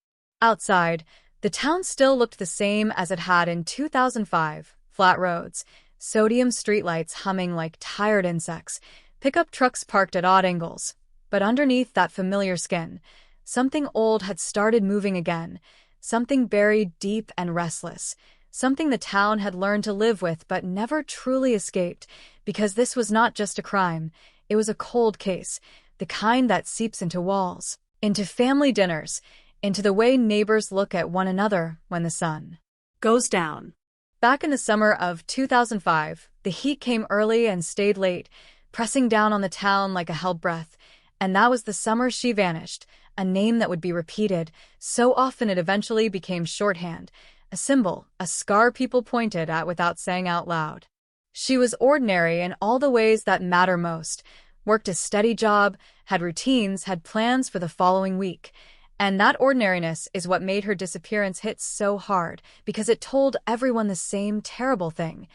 Outside, the town still looked the same as it had in 2005. Flat roads, sodium streetlights humming like tired insects, pickup trucks parked at odd angles. But underneath that familiar skin, something old had started moving again, something buried deep and restless, something the town had learned to live with but never truly escaped, because this was not just a crime, it was a cold case, the kind that seeps into walls, into family dinners, into the way neighbors look at one another when the sun goes down. Back in the summer of 2005, the heat came early and stayed late, pressing down on the town like a held breath, and that was the summer she vanished, a name that would be repeated so often it eventually became shorthand, a symbol, a scar people pointed at without saying out loud. She was ordinary in all the ways that matter most, worked a steady job, had routines, had plans for the following week. And that ordinariness is what made her disappearance hit so hard, because it told everyone the same terrible thing.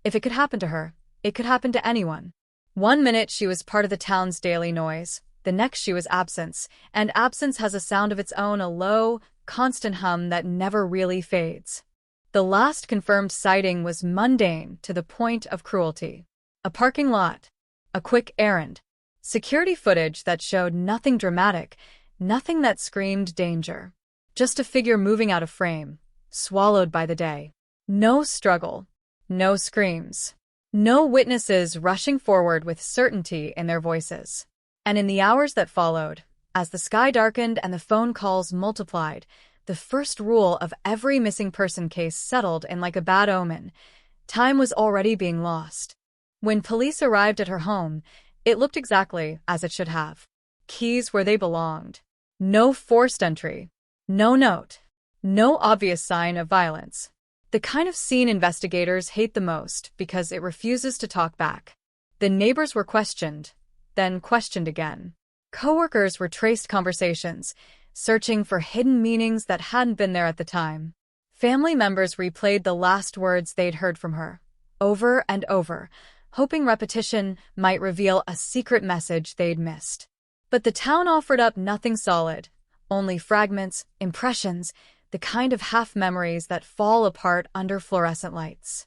If it could happen to her, it could happen to anyone. 1 minute she was part of the town's daily noise, the next she was absence, and absence has a sound of its own, a low, constant hum that never really fades. The last confirmed sighting was mundane to the point of cruelty. A parking lot, a quick errand, security footage that showed nothing dramatic, nothing that screamed danger. Just a figure moving out of frame, swallowed by the day. No struggle, no screams, no witnesses rushing forward with certainty in their voices. And in the hours that followed, as the sky darkened and the phone calls multiplied, the first rule of every missing person case settled in like a bad omen. Time was already being lost. When police arrived at her home, it looked exactly as it should have. Keys where they belonged. No forced entry. No note. No obvious sign of violence. The kind of scene investigators hate the most because it refuses to talk back. The neighbors were questioned, then questioned again. Coworkers retraced conversations, searching for hidden meanings that hadn't been there at the time. Family members replayed the last words they'd heard from her, over and over, hoping repetition might reveal a secret message they'd missed. But the town offered up nothing solid, only fragments, impressions, the kind of half-memories that fall apart under fluorescent lights.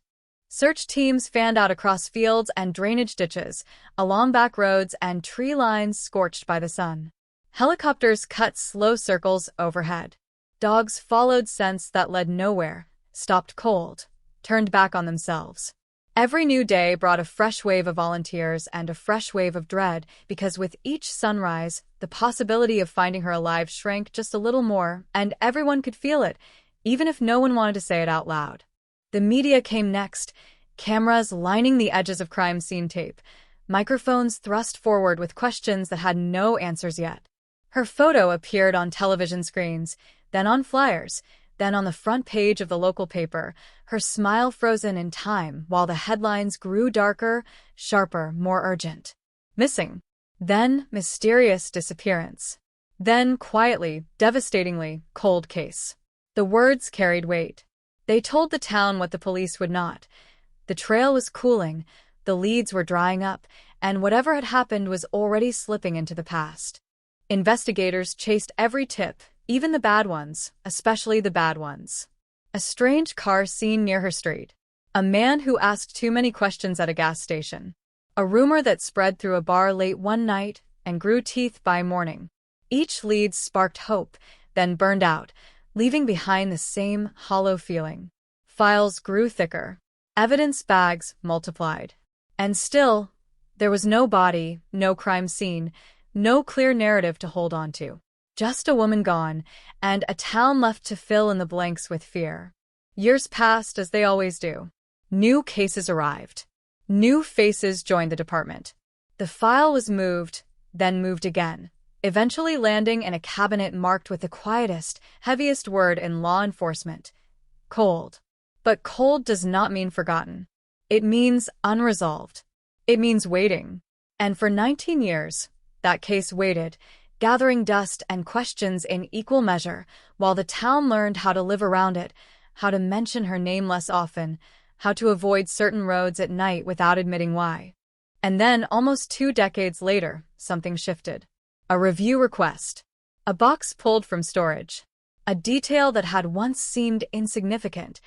Search teams fanned out across fields and drainage ditches, along back roads and tree lines scorched by the sun. Helicopters cut slow circles overhead. Dogs followed scents that led nowhere, stopped cold, turned back on themselves. Every new day brought a fresh wave of volunteers and a fresh wave of dread, because with each sunrise, the possibility of finding her alive shrank just a little more, and everyone could feel it, even if no one wanted to say it out loud. The media came next, cameras lining the edges of crime scene tape, microphones thrust forward with questions that had no answers yet. Her photo appeared on television screens, then on flyers, then on the front page of the local paper, her smile frozen in time while the headlines grew darker, sharper, more urgent. Missing. Then mysterious disappearance. Then quietly, devastatingly, cold case. The words carried weight. They told the town what the police would not. The trail was cooling, the leads were drying up, and whatever had happened was already slipping into the past. Investigators chased every tip, even the bad ones, especially the bad ones. A strange car seen near her street. A man who asked too many questions at a gas station. A rumor that spread through a bar late one night and grew teeth by morning. Each lead sparked hope, then burned out, leaving behind the same hollow feeling. Files grew thicker. Evidence bags multiplied. And still, there was no body, no crime scene, no clear narrative to hold on to. Just a woman gone, and a town left to fill in the blanks with fear. Years passed as they always do. New cases arrived. New faces joined the department. The file was moved, then moved again, eventually landing in a cabinet marked with the quietest, heaviest word in law enforcement: cold. But cold does not mean forgotten. It means unresolved. It means waiting. And for 19 years, that case waited, gathering dust and questions in equal measure, while the town learned how to live around it, how to mention her name less often, how to avoid certain roads at night without admitting why. And then, almost 2 decades later, something shifted. A review request. A box pulled from storage. A detail that had once seemed insignificant,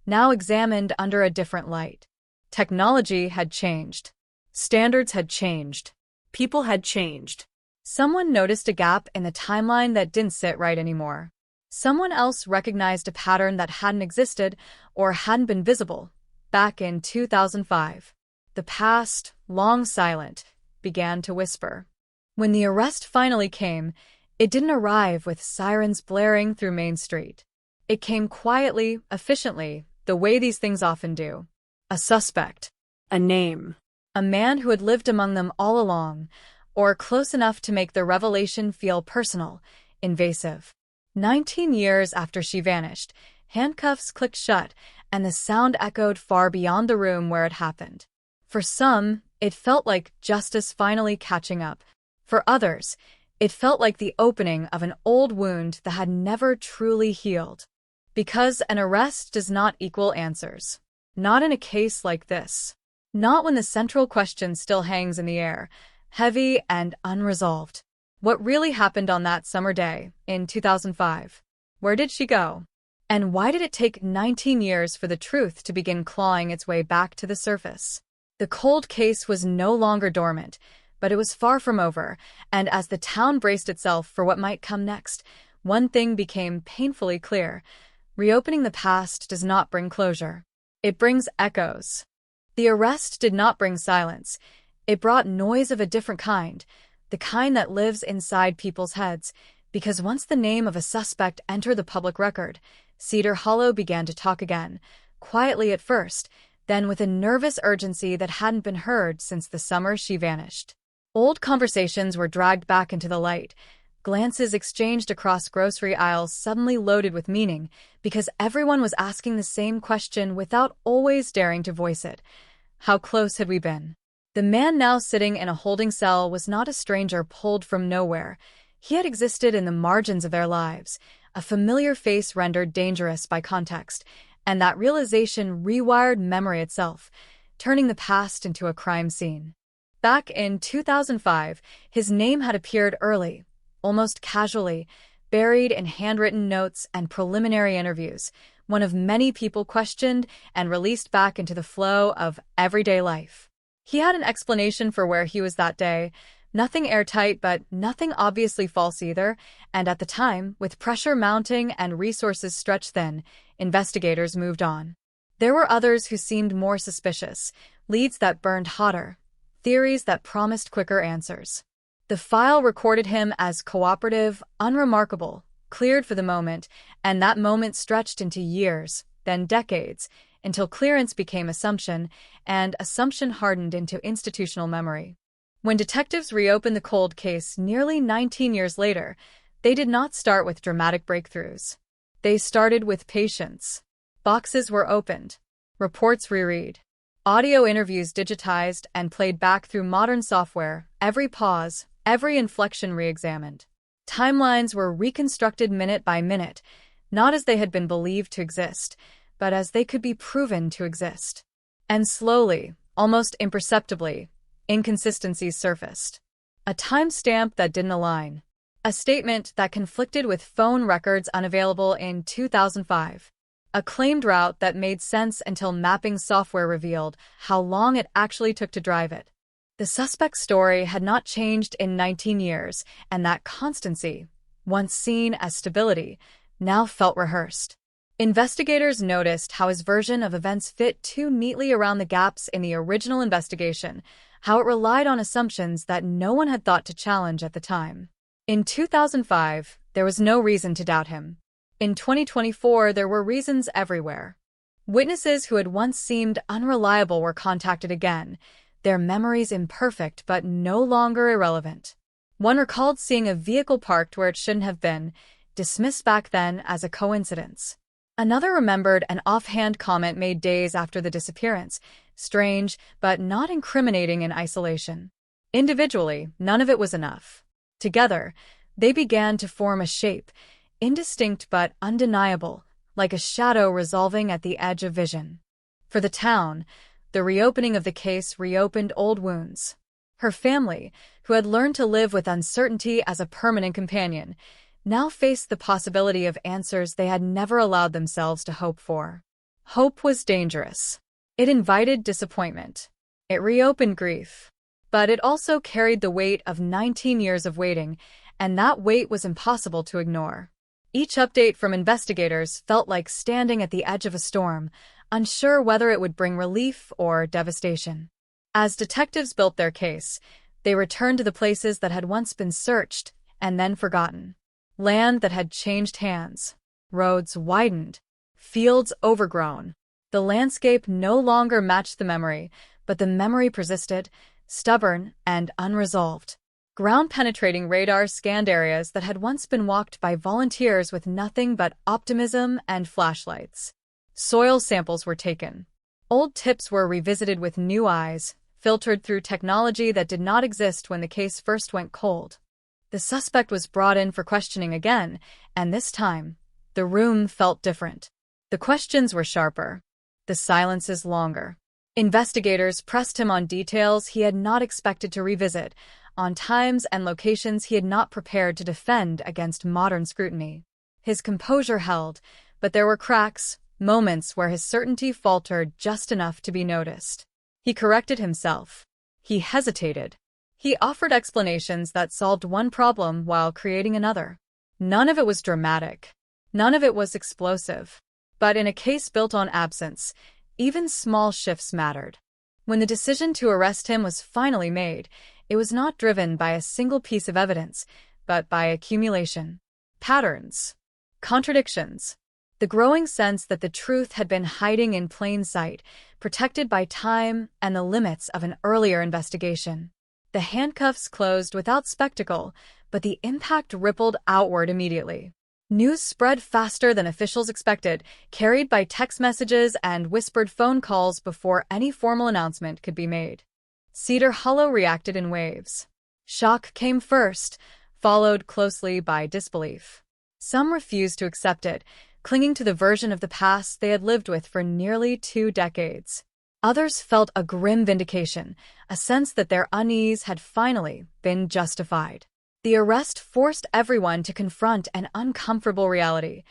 now examined under a different light. Technology had changed. Standards had changed. People had changed. Someone noticed a gap in the timeline that didn't sit right anymore. Someone else recognized a pattern that hadn't existed or hadn't been visible. Back in 2005, the past, long silent, began to whisper. When the arrest finally came, it didn't arrive with sirens blaring through Main Street. It came quietly, efficiently, the way these things often do. A suspect. A name. A man who had lived among them all along, or close enough to make the revelation feel personal, invasive. 19 years after she vanished, handcuffs clicked shut, and the sound echoed far beyond the room where it happened. For some, it felt like justice finally catching up. For others, it felt like the opening of an old wound that had never truly healed. Because an arrest does not equal answers. Not in a case like this. Not when the central question still hangs in the air, heavy and unresolved. What really happened on that summer day in 2005? Where did she go? And why did it take 19 years for the truth to begin clawing its way back to the surface? The cold case was no longer dormant, but it was far from over, and as the town braced itself for what might come next, one thing became painfully clear. Reopening the past does not bring closure. It brings echoes. The arrest did not bring silence. It brought noise of a different kind, the kind that lives inside people's heads, because once the name of a suspect entered the public record, Cedar Hollow began to talk again, quietly at first, then with a nervous urgency that hadn't been heard since the summer she vanished. Old conversations were dragged back into the light, glances exchanged across grocery aisles suddenly loaded with meaning, because everyone was asking the same question without always daring to voice it. How close had we been? The man now sitting in a holding cell was not a stranger pulled from nowhere. He had existed in the margins of their lives, a familiar face rendered dangerous by context, and that realization rewired memory itself, turning the past into a crime scene. Back in 2005, his name had appeared early, almost casually, buried in handwritten notes and preliminary interviews, one of many people questioned and released back into the flow of everyday life. He had an explanation for where he was that day, nothing airtight but nothing obviously false either, and at the time, with pressure mounting and resources stretched thin, investigators moved on. There were others who seemed more suspicious, leads that burned hotter, theories that promised quicker answers. The file recorded him as cooperative, unremarkable, cleared for the moment, and that moment stretched into years, then decades, until clearance became assumption, and assumption hardened into institutional memory. When detectives reopened the cold case nearly 19 years later, they did not start with dramatic breakthroughs. They started with patience. Boxes were opened, reports reread, audio interviews digitized and played back through modern software, every pause, every inflection re-examined. Timelines were reconstructed minute by minute, not as they had been believed to exist, but as they could be proven to exist. And slowly, almost imperceptibly, inconsistencies surfaced. A timestamp that didn't align. A statement that conflicted with phone records unavailable in 2005. A claimed route that made sense until mapping software revealed how long it actually took to drive it. The suspect's story had not changed in 19 years, and that constancy, once seen as stability, now felt rehearsed. Investigators noticed how his version of events fit too neatly around the gaps in the original investigation, how it relied on assumptions that no one had thought to challenge at the time. In 2005, there was no reason to doubt him. In 2024, there were reasons everywhere. Witnesses who had once seemed unreliable were contacted again, their memories imperfect but no longer irrelevant. One recalled seeing a vehicle parked where it shouldn't have been, dismissed back then as a coincidence. Another remembered an offhand comment made days after the disappearance, strange but not incriminating in isolation. Individually, none of it was enough. Together, they began to form a shape, indistinct but undeniable, like a shadow resolving at the edge of vision. For the town, the reopening of the case reopened old wounds. Her family, who had learned to live with uncertainty as a permanent companion, now faced the possibility of answers they had never allowed themselves to hope for. Hope was dangerous. It invited disappointment. It reopened grief. But it also carried the weight of 19 years of waiting, and that weight was impossible to ignore. Each update from investigators felt like standing at the edge of a storm, unsure whether it would bring relief or devastation. As detectives built their case, they returned to the places that had once been searched and then forgotten. Land that had changed hands, roads widened, fields overgrown. The landscape no longer matched the memory, but the memory persisted, stubborn and unresolved. Ground-penetrating radar scanned areas that had once been walked by volunteers with nothing but optimism and flashlights. Soil samples were taken. Old tips were revisited with new eyes, filtered through technology that did not exist when the case first went cold. The suspect was brought in for questioning again, and this time, the room felt different. The questions were sharper, the silences longer. Investigators pressed him on details he had not expected to revisit, on times and locations he had not prepared to defend against modern scrutiny. His composure held, but there were cracks, moments where his certainty faltered just enough to be noticed. He corrected himself. He hesitated. He offered explanations that solved one problem while creating another. None of it was dramatic. None of it was explosive. But in a case built on absence, even small shifts mattered. When the decision to arrest him was finally made, it was not driven by a single piece of evidence, but by accumulation. Patterns. Contradictions. The growing sense that the truth had been hiding in plain sight, protected by time and the limits of an earlier investigation. The handcuffs closed without spectacle, but the impact rippled outward immediately. News spread faster than officials expected, carried by text messages and whispered phone calls before any formal announcement could be made. Cedar Hollow reacted in waves. Shock came first, followed closely by disbelief. Some refused to accept it, clinging to the version of the past they had lived with for nearly 2 decades. Others felt a grim vindication, a sense that their unease had finally been justified. The arrest forced everyone to confront an uncomfortable reality.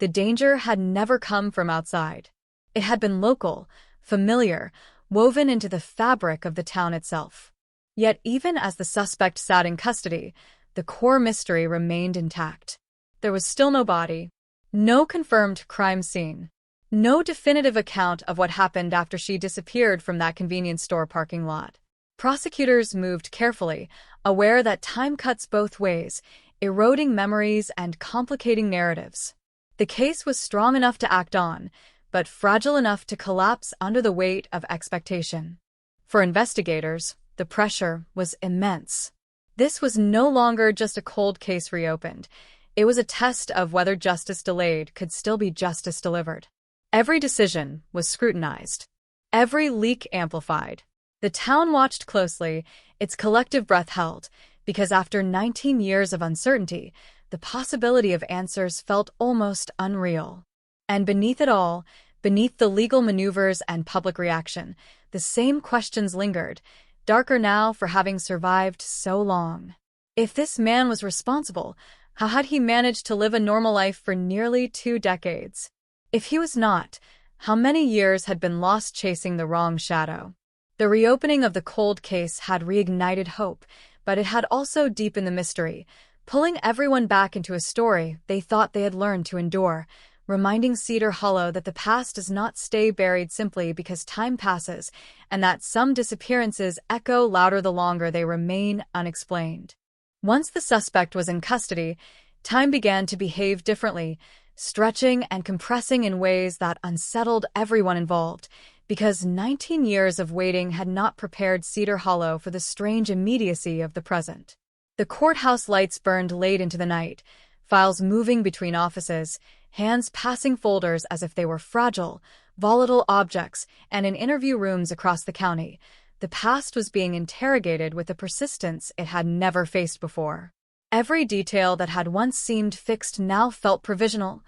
The danger had never come from outside. It had been local, familiar, woven into the fabric of the town itself. Yet even as the suspect sat in custody, the core mystery remained intact. There was still no body, no confirmed crime scene, no definitive account of what happened after she disappeared from that convenience store parking lot. Prosecutors moved carefully, aware that time cuts both ways, eroding memories and complicating narratives. The case was strong enough to act on, but fragile enough to collapse under the weight of expectation. For investigators, the pressure was immense. This was no longer just a cold case reopened. It was a test of whether justice delayed could still be justice delivered. Every decision was scrutinized. Every leak amplified. The town watched closely, its collective breath held, because after 19 years of uncertainty, the possibility of answers felt almost unreal. And beneath it all, beneath the legal maneuvers and public reaction, the same questions lingered, darker now for having survived so long. If this man was responsible, how had he managed to live a normal life for nearly 2 decades? If he was not, how many years had been lost chasing the wrong shadow? The reopening of the cold case had reignited hope, but it had also deepened the mystery, pulling everyone back into a story they thought they had learned to endure, reminding Cedar Hollow that the past does not stay buried simply because time passes, and that some disappearances echo louder the longer they remain unexplained. Once the suspect was in custody, time began to behave differently, stretching and compressing in ways that unsettled everyone involved, because 19 years of waiting had not prepared Cedar Hollow for the strange immediacy of the present. The courthouse lights burned late into the night, files moving between offices, hands passing folders as if they were fragile, volatile objects, and in interview rooms across the county, the past was being interrogated with a persistence it had never faced before. Every detail that had once seemed fixed now felt provisional,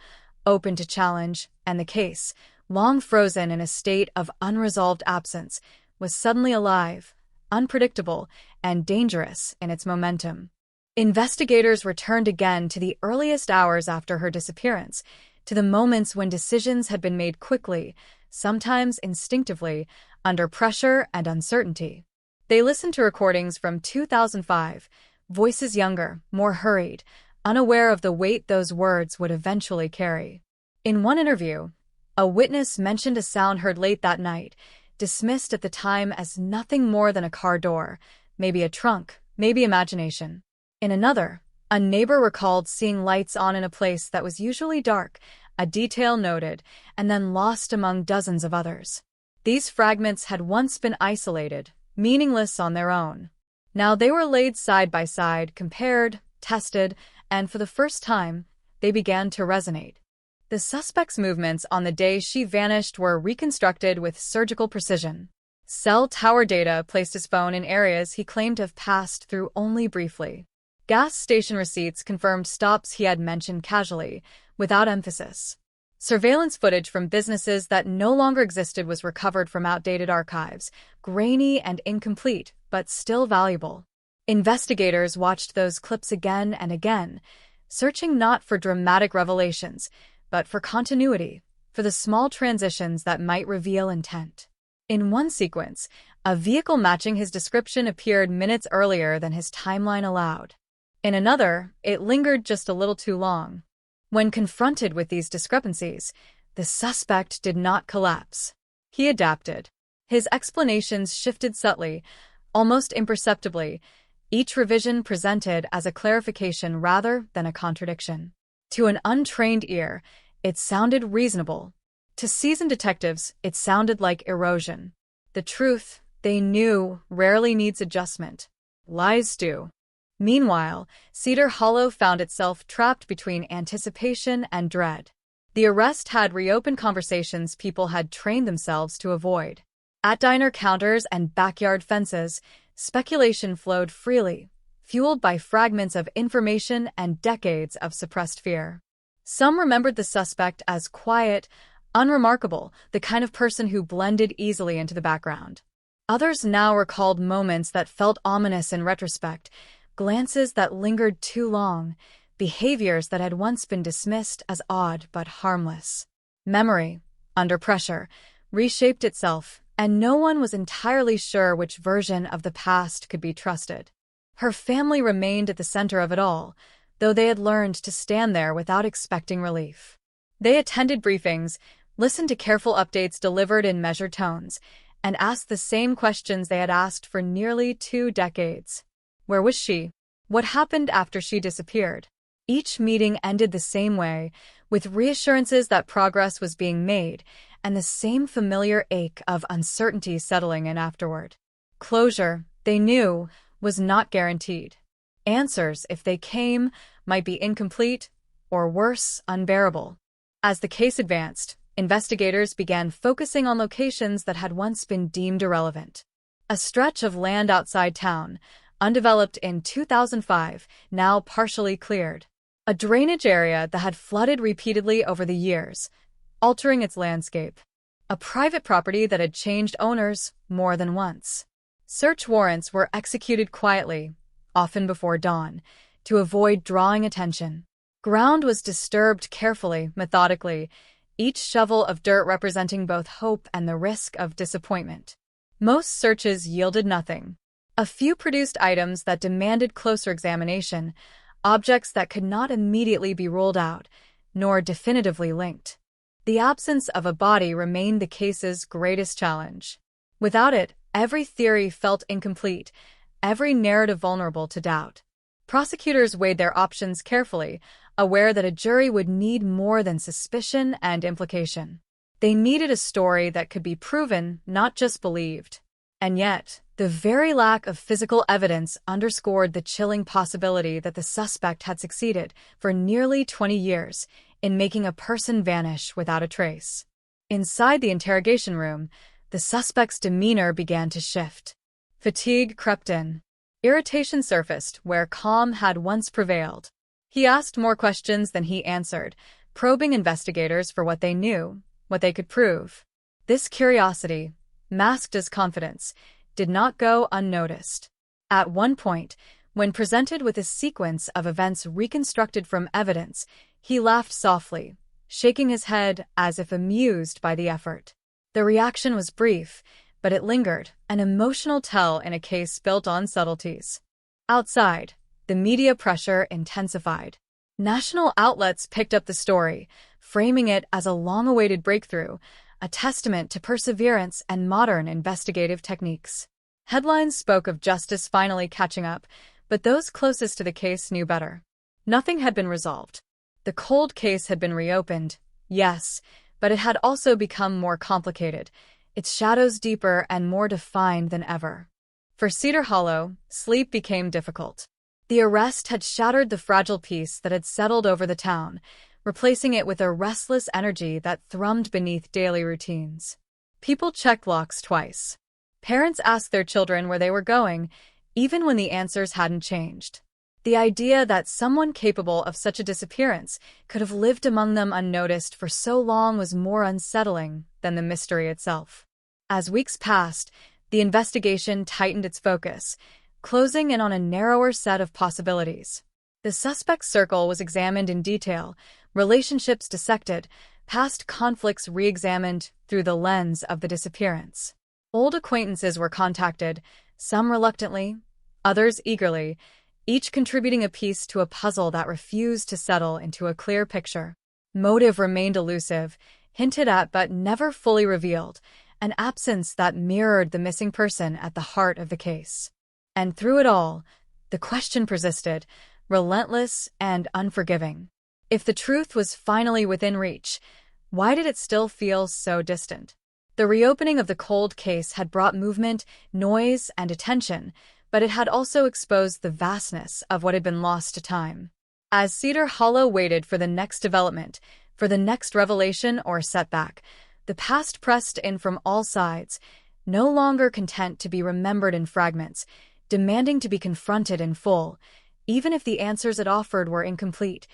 open to challenge, and the case, long frozen in a state of unresolved absence, was suddenly alive, unpredictable, and dangerous in its momentum. Investigators returned again to the earliest hours after her disappearance, to the moments when decisions had been made quickly, sometimes instinctively, under pressure and uncertainty. They listened to recordings from 2005, voices younger, more hurried, unaware of the weight those words would eventually carry. In one interview, a witness mentioned a sound heard late that night, dismissed at the time as nothing more than a car door, maybe a trunk, maybe imagination. In another, a neighbor recalled seeing lights on in a place that was usually dark, a detail noted, and then lost among dozens of others. These fragments had once been isolated, meaningless on their own. Now they were laid side by side, compared, tested, and for the first time, they began to resonate. The suspect's movements on the day she vanished were reconstructed with surgical precision. Cell tower data placed his phone in areas he claimed to have passed through only briefly. Gas station receipts confirmed stops he had mentioned casually, without emphasis. Surveillance footage from businesses that no longer existed was recovered from outdated archives, grainy and incomplete, but still valuable. Investigators watched those clips again and again, searching not for dramatic revelations, but for continuity, for the small transitions that might reveal intent. In one sequence, a vehicle matching his description appeared minutes earlier than his timeline allowed. In another, it lingered just a little too long. When confronted with these discrepancies, the suspect did not collapse. He adapted. His explanations shifted subtly, almost imperceptibly, each revision presented as a clarification rather than a contradiction. To an untrained ear, it sounded reasonable. To seasoned detectives, it sounded like erosion. The truth, they knew, rarely needs adjustment. Lies do. Meanwhile, Cedar Hollow found itself trapped between anticipation and dread. The arrest had reopened conversations people had trained themselves to avoid. At diner counters and backyard fences, speculation flowed freely, fueled by fragments of information and decades of suppressed fear. Some remembered the suspect as quiet, unremarkable, the kind of person who blended easily into the background. Others now recalled moments that felt ominous in retrospect, glances that lingered too long, behaviors that had once been dismissed as odd but harmless. Memory, under pressure, reshaped itself, and no one was entirely sure which version of the past could be trusted. Her family remained at the center of it all, though they had learned to stand there without expecting relief. They attended briefings, listened to careful updates delivered in measured tones, and asked the same questions they had asked for nearly 2 decades. Where was she? What happened after she disappeared? Each meeting ended the same way, with reassurances that progress was being made, and the same familiar ache of uncertainty settling in afterward. Closure, they knew, was not guaranteed. Answers, if they came, might be incomplete, or worse, unbearable. As the case advanced, investigators began focusing on locations that had once been deemed irrelevant. A stretch of land outside town, undeveloped in 2005, now partially cleared. A drainage area that had flooded repeatedly over the years, altering its landscape. A private property that had changed owners more than once. Search warrants were executed quietly, often before dawn, to avoid drawing attention. Ground was disturbed carefully, methodically, each shovel of dirt representing both hope and the risk of disappointment. Most searches yielded nothing. A few produced items that demanded closer examination, objects that could not immediately be ruled out, nor definitively linked. The absence of a body remained the case's greatest challenge. Without it, every theory felt incomplete, every narrative vulnerable to doubt. Prosecutors weighed their options carefully, aware that a jury would need more than suspicion and implication. They needed a story that could be proven, not just believed. And yet, the very lack of physical evidence underscored the chilling possibility that the suspect had succeeded, for nearly 20 years, in making a person vanish without a trace. Inside the interrogation room, the suspect's demeanor began to shift. Fatigue crept in. Irritation surfaced where calm had once prevailed. He asked more questions than he answered, probing investigators for what they knew, what they could prove. This curiosity, masked as confidence, did not go unnoticed. At one point, when presented with a sequence of events reconstructed from evidence, he laughed softly, shaking his head as if amused by the effort. The reaction was brief, but it lingered, an emotional tell in a case built on subtleties. Outside, the media pressure intensified. National outlets picked up the story, framing it as a long-awaited breakthrough, a testament to perseverance and modern investigative techniques. Headlines spoke of justice finally catching up, but those closest to the case knew better. Nothing had been resolved. The cold case had been reopened, yes, but it had also become more complicated, its shadows deeper and more defined than ever. For Cedar Hollow, sleep became difficult. The arrest had shattered the fragile peace that had settled over the town, replacing it with a restless energy that thrummed beneath daily routines. People checked locks twice. Parents asked their children where they were going, even when the answers hadn't changed. The idea that someone capable of such a disappearance could have lived among them unnoticed for so long was more unsettling than the mystery itself. As weeks passed, the investigation tightened its focus, closing in on a narrower set of possibilities. The suspect's circle was examined in detail, relationships dissected, past conflicts re-examined through the lens of the disappearance. Old acquaintances were contacted, some reluctantly, others eagerly, each contributing a piece to a puzzle that refused to settle into a clear picture. Motive remained elusive, hinted at but never fully revealed, an absence that mirrored the missing person at the heart of the case. And through it all, the question persisted, relentless and unforgiving. If the truth was finally within reach, why did it still feel so distant? The reopening of the cold case had brought movement, noise, and attention, but it had also exposed the vastness of what had been lost to time. As Cedar Hollow waited for the next development, for the next revelation or setback, the past pressed in from all sides, no longer content to be remembered in fragments, demanding to be confronted in full, even if the answers it offered were incomplete,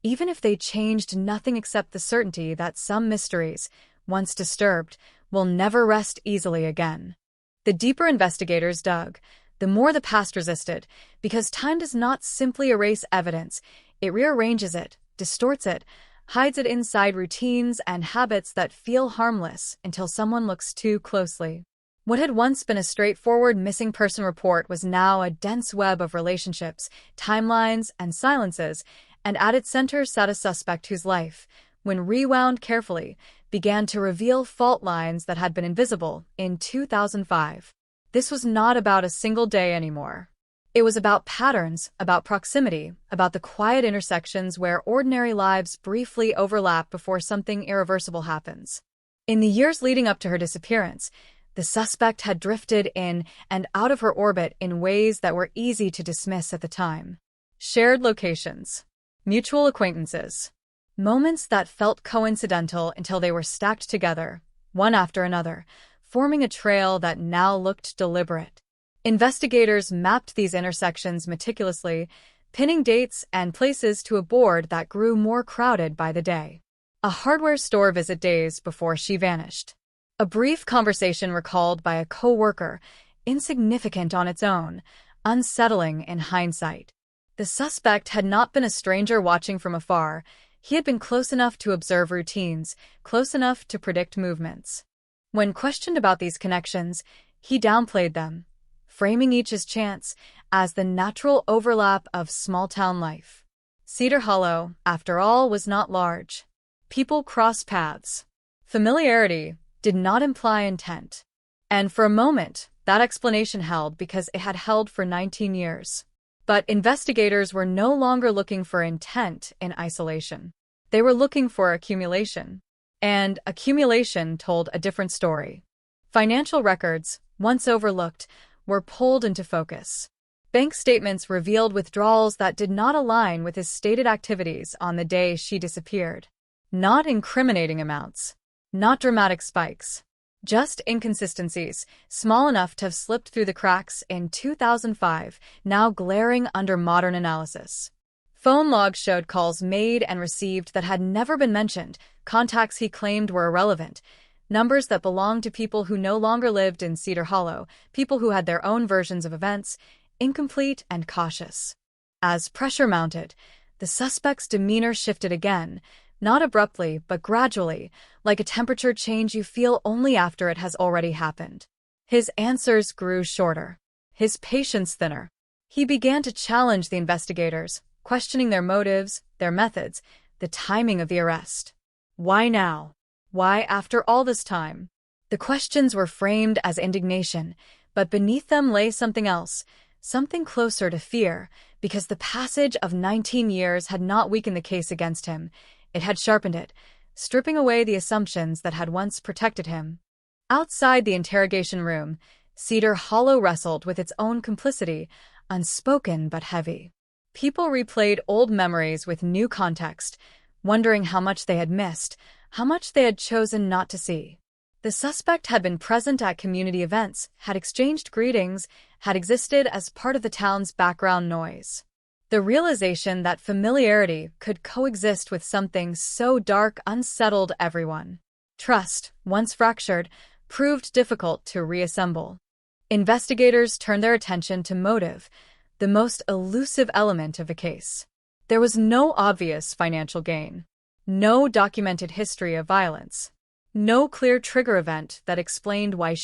even if they changed nothing except the certainty that some mysteries, once disturbed, will never rest easily again. The deeper investigators dug, the more the past resisted, because time does not simply erase evidence, it rearranges it, distorts it, hides it inside routines and habits that feel harmless until someone looks too closely. What had once been a straightforward missing person report was now a dense web of relationships, timelines, and silences, and at its center sat a suspect whose life, when rewound carefully, began to reveal fault lines that had been invisible in 2005. This was not about a single day anymore. It was about patterns, about proximity, about the quiet intersections where ordinary lives briefly overlap before something irreversible happens. In the years leading up to her disappearance, the suspect had drifted in and out of her orbit in ways that were easy to dismiss at the time. Shared locations, mutual acquaintances, moments that felt coincidental until they were stacked together, one after another, forming a trail that now looked deliberate. Investigators mapped these intersections meticulously, pinning dates and places to a board that grew more crowded by the day. A hardware store visit days before she vanished. A brief conversation recalled by a co-worker, insignificant on its own, unsettling in hindsight. The suspect had not been a stranger watching from afar. He had been close enough to observe routines, close enough to predict movements. When questioned about these connections, he downplayed them, framing each as chance, as the natural overlap of small-town life. Cedar Hollow, after all, was not large. People crossed paths. Familiarity did not imply intent. And for a moment, that explanation held because it had held for 19 years. But investigators were no longer looking for intent in isolation. They were looking for accumulation. And accumulation told a different story. Financial records, once overlooked, were pulled into focus. Bank statements revealed withdrawals that did not align with his stated activities on the day she disappeared. Not incriminating amounts. Not dramatic spikes. Just inconsistencies, small enough to have slipped through the cracks in 2005, now glaring under modern analysis. Phone logs showed calls made and received that had never been mentioned, contacts he claimed were irrelevant, numbers that belonged to people who no longer lived in Cedar Hollow, people who had their own versions of events, incomplete and cautious. As pressure mounted, the suspect's demeanor shifted again, not abruptly, but gradually, like a temperature change you feel only after it has already happened. His answers grew shorter, his patience thinner. He began to challenge the investigators, questioning their motives, their methods, the timing of the arrest. Why now? Why after all this time? The questions were framed as indignation, but beneath them lay something else, something closer to fear, because the passage of 19 years had not weakened the case against him. It had sharpened it, stripping away the assumptions that had once protected him. Outside the interrogation room, Cedar Hollow wrestled with its own complicity, unspoken but heavy. People replayed old memories with new context, wondering how much they had missed, how much they had chosen not to see. The suspect had been present at community events, had exchanged greetings, had existed as part of the town's background noise. The realization that familiarity could coexist with something so dark unsettled everyone. Trust, once fractured, proved difficult to reassemble. Investigators turned their attention to motive, the most elusive element of a case. There was no obvious financial gain, no documented history of violence, no clear trigger event that explained why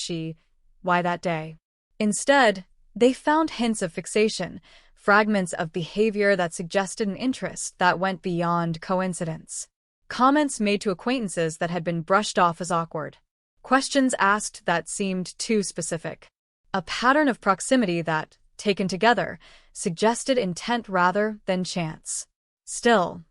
that day. Instead, they found hints of fixation, fragments of behavior that suggested an interest that went beyond coincidence. Comments made to acquaintances that had been brushed off as awkward. Questions asked that seemed too specific. A pattern of proximity that, taken together, suggested intent rather than chance. Still,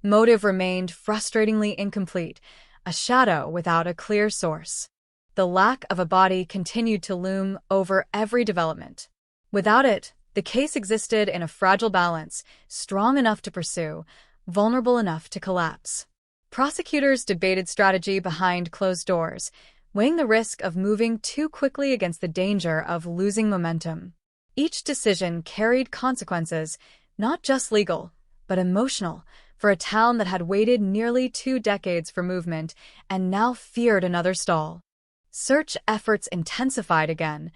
motive remained frustratingly incomplete, a shadow without a clear source. The lack of a body continued to loom over every development. Without it, the case existed in a fragile balance, strong enough to pursue, vulnerable enough to collapse. Prosecutors debated strategy behind closed doors, weighing the risk of moving too quickly against the danger of losing momentum. Each decision carried consequences, not just legal, but emotional, for a town that had waited nearly 2 decades for movement and now feared another stall. Search efforts intensified again,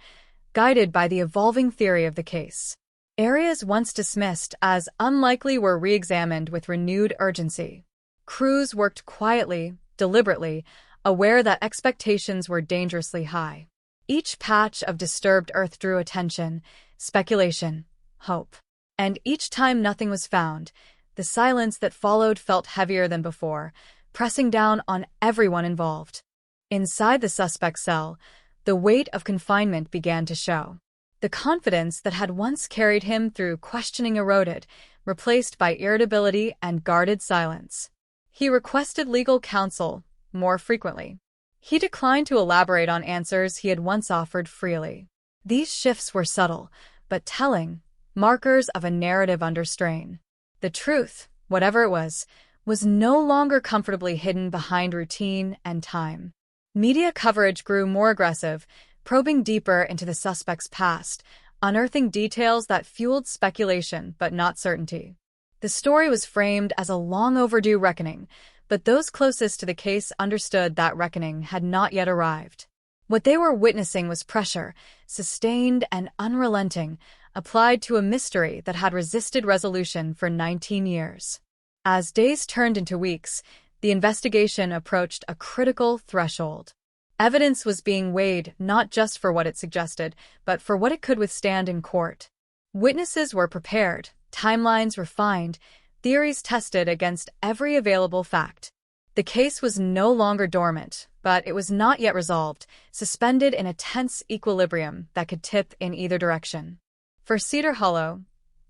guided by the evolving theory of the case. Areas once dismissed as unlikely were re-examined with renewed urgency. Crews worked quietly, deliberately, aware that expectations were dangerously high. Each patch of disturbed earth drew attention, speculation, hope. And each time nothing was found, the silence that followed felt heavier than before, pressing down on everyone involved. Inside the suspect's cell, the weight of confinement began to show. The confidence that had once carried him through questioning eroded, replaced by irritability and guarded silence. He requested legal counsel more frequently. He declined to elaborate on answers he had once offered freely. These shifts were subtle, but telling, markers of a narrative under strain. The truth, whatever it was no longer comfortably hidden behind routine and time. Media coverage grew more aggressive, probing deeper into the suspect's past, unearthing details that fueled speculation but not certainty. The story was framed as a long-overdue reckoning, but those closest to the case understood that reckoning had not yet arrived. What they were witnessing was pressure, sustained and unrelenting, applied to a mystery that had resisted resolution for 19 years. As days turned into weeks, the investigation approached a critical threshold. Evidence was being weighed not just for what it suggested, but for what it could withstand in court. Witnesses were prepared, timelines refined, theories tested against every available fact. The case was no longer dormant, but it was not yet resolved, suspended in a tense equilibrium that could tip in either direction. For Cedar Hollow,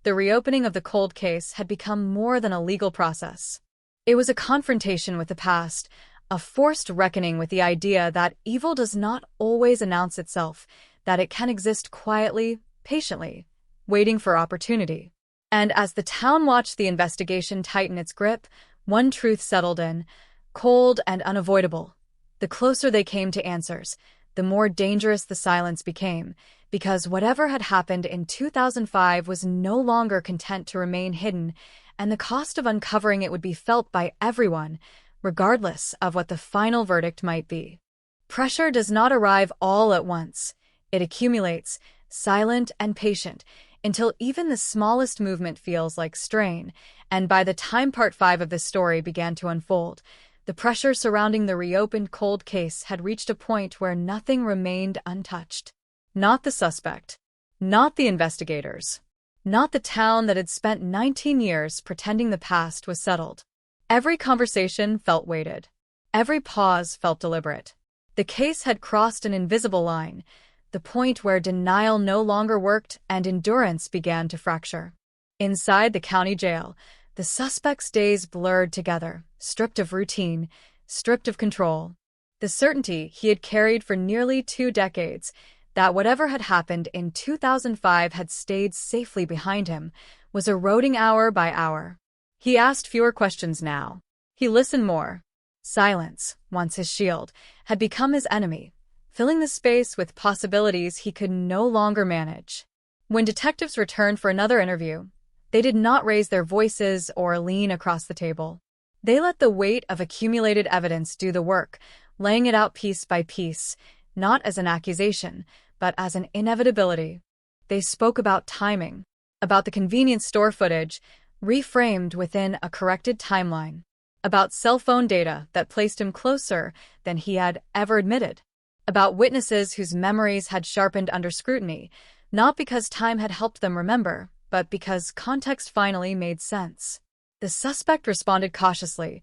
the reopening of the cold case had become more than a legal process. It was a confrontation with the past, a forced reckoning with the idea that evil does not always announce itself, that it can exist quietly, patiently, waiting for opportunity. And as the town watched the investigation tighten its grip, one truth settled in, cold and unavoidable. The closer they came to answers, the more dangerous the silence became, because whatever had happened in 2005 was no longer content to remain hidden, and the cost of uncovering it would be felt by everyone, regardless of what the final verdict might be. Pressure does not arrive all at once. It accumulates, silent and patient, until even the smallest movement feels like strain, and by the time Part 5 of this story began to unfold, the pressure surrounding the reopened cold case had reached a point where nothing remained untouched. Not the suspect, not the investigators, not the town that had spent 19 years pretending the past was settled. Every conversation felt weighted. Every pause felt deliberate. The case had crossed an invisible line, the point where denial no longer worked and endurance began to fracture. Inside the county jail, the suspect's days blurred together, stripped of routine, stripped of control. The certainty he had carried for nearly 2 decades, that whatever had happened in 2005 had stayed safely behind him, was eroding hour by hour. He asked fewer questions now. He listened more. Silence, once his shield, had become his enemy, filling the space with possibilities he could no longer manage. When detectives returned for another interview, they did not raise their voices or lean across the table. They let the weight of accumulated evidence do the work, laying it out piece by piece, not as an accusation, but as an inevitability. They spoke about timing, about the convenience store footage, reframed within a corrected timeline, about cell phone data that placed him closer than he had ever admitted, about witnesses whose memories had sharpened under scrutiny, not because time had helped them remember, but because context finally made sense. The suspect responded cautiously,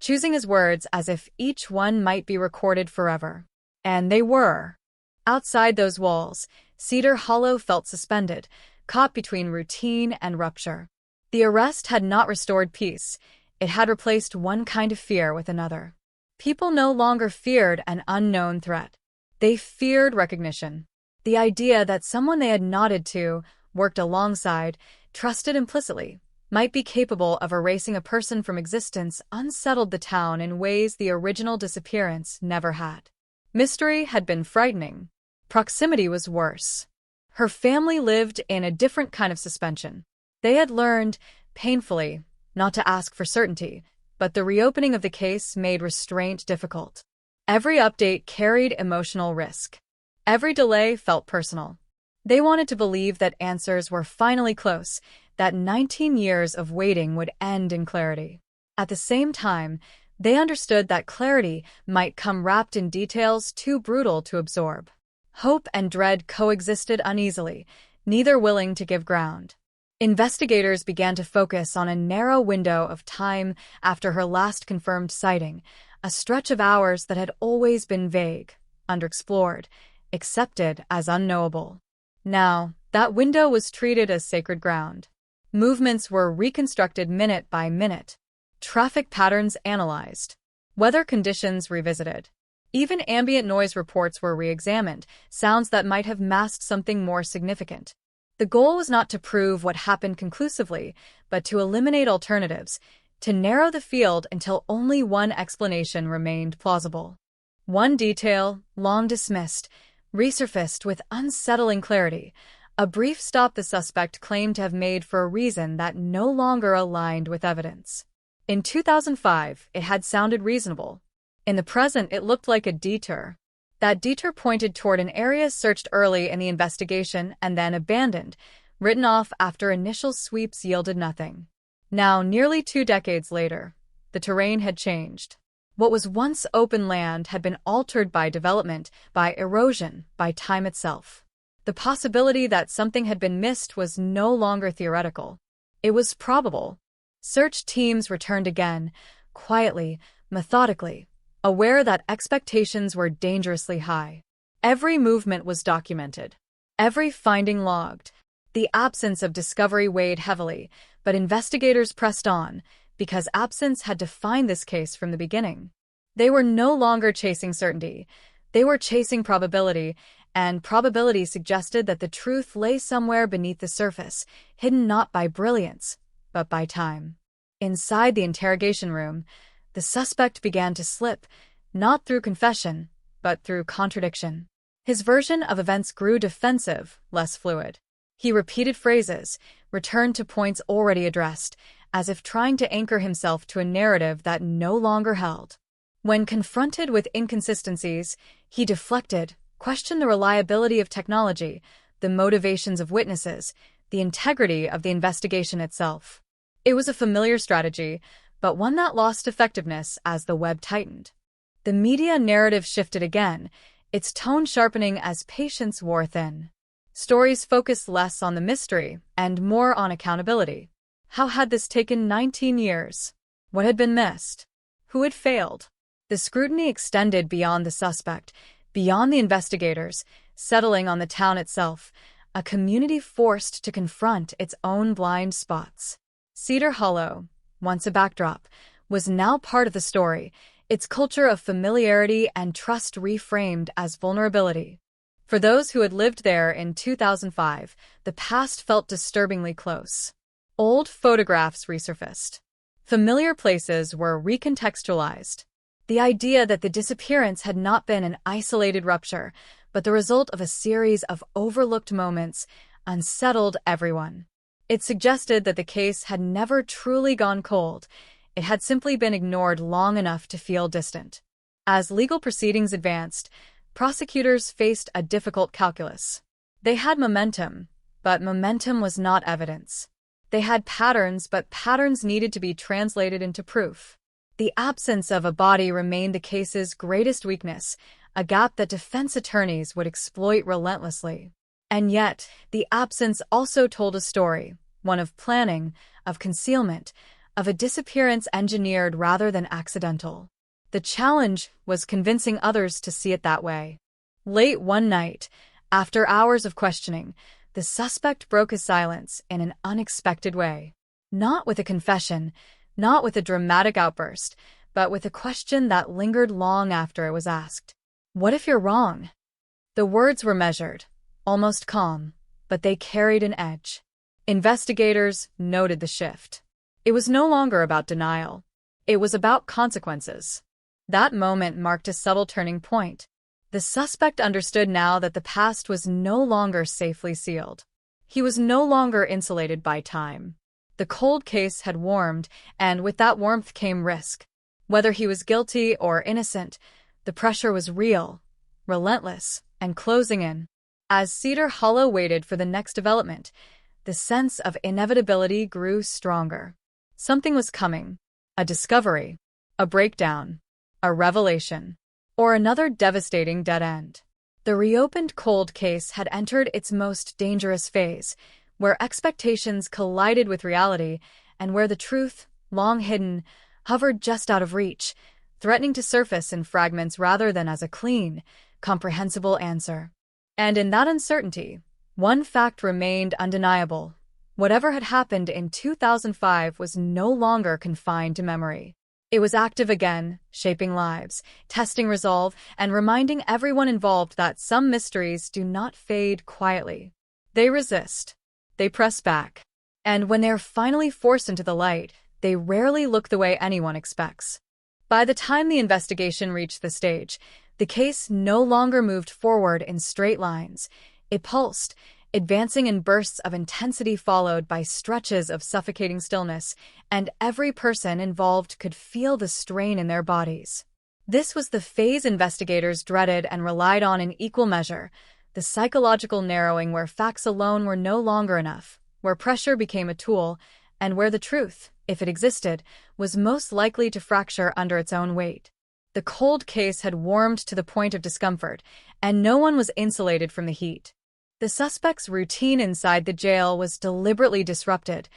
choosing his words as if each one might be recorded forever. And they were. Outside those walls, Cedar Hollow felt suspended, caught between routine and rupture. The arrest had not restored peace. It had replaced one kind of fear with another. People no longer feared an unknown threat. They feared recognition. The idea that someone they had nodded to, worked alongside, trusted implicitly, might be capable of erasing a person from existence unsettled the town in ways the original disappearance never had. Mystery had been frightening. Proximity was worse. Her family lived in a different kind of suspension. They had learned, painfully, not to ask for certainty, but the reopening of the case made restraint difficult. Every update carried emotional risk. Every delay felt personal. They wanted to believe that answers were finally close, that 19 years of waiting would end in clarity. At the same time, they understood that clarity might come wrapped in details too brutal to absorb. Hope and dread coexisted uneasily, neither willing to give ground. Investigators began to focus on a narrow window of time after her last confirmed sighting, a stretch of hours that had always been vague, underexplored, accepted as unknowable. Now, that window was treated as sacred ground. Movements were reconstructed minute by minute. Traffic patterns analyzed. Weather conditions revisited. Even ambient noise reports were re-examined, sounds that might have masked something more significant. The goal was not to prove what happened conclusively, but to eliminate alternatives, to narrow the field until only one explanation remained plausible. One detail, long dismissed, resurfaced with unsettling clarity, a brief stop the suspect claimed to have made for a reason that no longer aligned with evidence. In 2005, it had sounded reasonable. In the present, it looked like a detour. That detour pointed toward an area searched early in the investigation and then abandoned, written off after initial sweeps yielded nothing. Now, nearly 2 decades later, the terrain had changed. What was once open land had been altered by development, by erosion, by time itself. The possibility that something had been missed was no longer theoretical. It was probable. Search teams returned again, quietly, methodically, aware that expectations were dangerously high. Every movement was documented. Every finding logged. The absence of discovery weighed heavily, but investigators pressed on, because absence had defined this case from the beginning. They were no longer chasing certainty. They were chasing probability, and probability suggested that the truth lay somewhere beneath the surface, hidden not by brilliance, but by time. Inside the interrogation room, the suspect began to slip, not through confession, but through contradiction. His version of events grew defensive, less fluid. He repeated phrases, returned to points already addressed, as if trying to anchor himself to a narrative that no longer held. When confronted with inconsistencies, he deflected, questioned the reliability of technology, the motivations of witnesses, the integrity of the investigation itself. It was a familiar strategy, but one that lost effectiveness as the web tightened. The media narrative shifted again, its tone sharpening as patience wore thin. Stories focused less on the mystery and more on accountability. How had this taken 19 years? What had been missed? Who had failed? The scrutiny extended beyond the suspect, beyond the investigators, settling on the town itself, a community forced to confront its own blind spots. Cedar Hollow, once a backdrop, was now part of the story, its culture of familiarity and trust reframed as vulnerability. For those who had lived there in 2005, the past felt disturbingly close. Old photographs resurfaced. Familiar places were recontextualized. The idea that the disappearance had not been an isolated rupture, but the result of a series of overlooked moments, unsettled everyone. It suggested that the case had never truly gone cold. It had simply been ignored long enough to feel distant. As legal proceedings advanced, prosecutors faced a difficult calculus. They had momentum, but momentum was not evidence. They had patterns, but patterns needed to be translated into proof. The absence of a body remained the case's greatest weakness, a gap that defense attorneys would exploit relentlessly. And yet, the absence also told a story, one of planning, of concealment, of a disappearance engineered rather than accidental. The challenge was convincing others to see it that way. Late one night, after hours of questioning, the suspect broke his silence in an unexpected way. Not with a confession, not with a dramatic outburst, but with a question that lingered long after it was asked. "What if you're wrong?" The words were measured, almost calm, but they carried an edge. Investigators noted the shift. It was no longer about denial. It was about consequences. That moment marked a subtle turning point. The suspect understood now that the past was no longer safely sealed. He was no longer insulated by time. The cold case had warmed, and with that warmth came risk. Whether he was guilty or innocent, the pressure was real, relentless, and closing in. As Cedar Hollow waited for the next development, the sense of inevitability grew stronger. Something was coming. A discovery, a breakdown, a revelation, or another devastating dead end. The reopened cold case had entered its most dangerous phase, where expectations collided with reality and where the truth, long hidden, hovered just out of reach, threatening to surface in fragments rather than as a clean, comprehensible answer. And in that uncertainty, one fact remained undeniable. Whatever had happened in 2005 was no longer confined to memory. It was active again, shaping lives, testing resolve, and reminding everyone involved that some mysteries do not fade quietly. They resist. They press back. And when they're finally forced into the light, they rarely look the way anyone expects. By the time the investigation reached the stage, the case no longer moved forward in straight lines. It pulsed, advancing in bursts of intensity followed by stretches of suffocating stillness, and every person involved could feel the strain in their bodies. This was the phase investigators dreaded and relied on in equal measure, the psychological narrowing where facts alone were no longer enough, where pressure became a tool, and where the truth, if it existed, was most likely to fracture under its own weight. The cold case had warmed to the point of discomfort, and no one was insulated from the heat. The suspect's routine inside the jail was deliberately disrupted,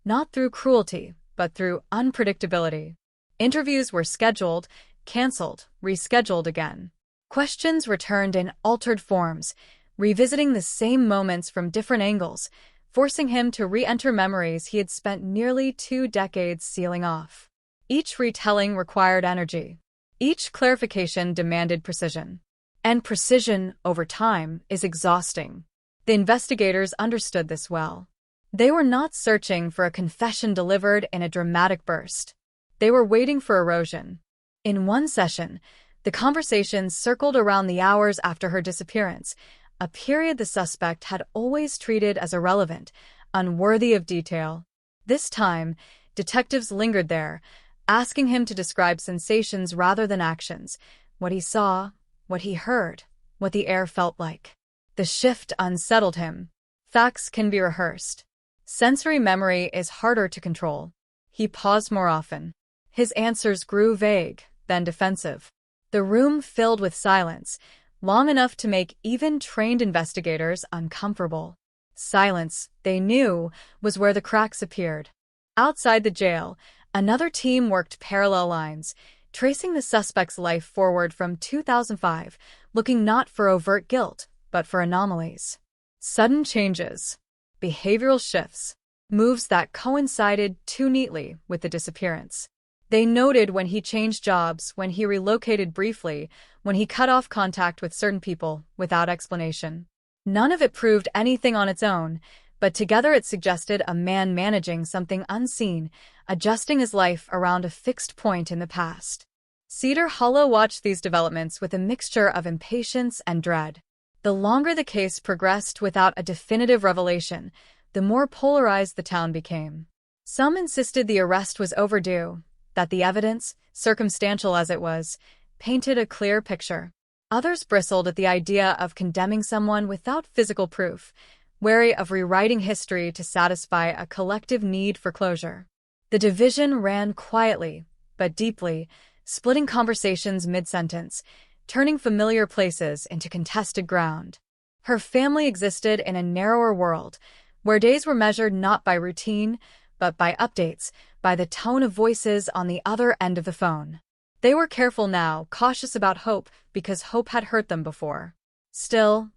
not through cruelty, but through unpredictability. Interviews were scheduled, canceled, rescheduled again. Questions returned in altered forms, revisiting the same moments from different angles, forcing him to re-enter memories he had spent nearly 2 decades sealing off. Each retelling required energy. Each clarification demanded precision. And precision, over time, is exhausting. The investigators understood this well. They were not searching for a confession delivered in a dramatic burst. They were waiting for erosion. In one session, the conversation circled around the hours after her disappearance, a period the suspect had always treated as irrelevant, unworthy of detail. This time, detectives lingered there, asking him to describe sensations rather than actions, what he saw, what he heard, what the air felt like. The shift unsettled him. Facts can be rehearsed. Sensory memory is harder to control. He paused more often. His answers grew vague, then defensive. The room filled with silence, long enough to make even trained investigators uncomfortable. Silence, they knew, was where the cracks appeared. Outside the jail, another team worked parallel lines, tracing the suspect's life forward from 2005, looking not for overt guilt, but for anomalies. Sudden changes, behavioral shifts, moves that coincided too neatly with the disappearance. They noted when he changed jobs, when he relocated briefly, when he cut off contact with certain people without explanation. None of it proved anything on its own, but together it suggested a man managing something unseen, adjusting his life around a fixed point in the past. Cedar Hollow watched these developments with a mixture of impatience and dread. The longer the case progressed without a definitive revelation, the more polarized the town became. Some insisted the arrest was overdue, that the evidence, circumstantial as it was, painted a clear picture. Others bristled at the idea of condemning someone without physical proof, wary of rewriting history to satisfy a collective need for closure. The division ran quietly, but deeply, splitting conversations mid-sentence, turning familiar places into contested ground. Her family existed in a narrower world, where days were measured not by routine, but by updates, by the tone of voices on the other end of the phone. They were careful now, cautious about hope, because hope had hurt them before. Still,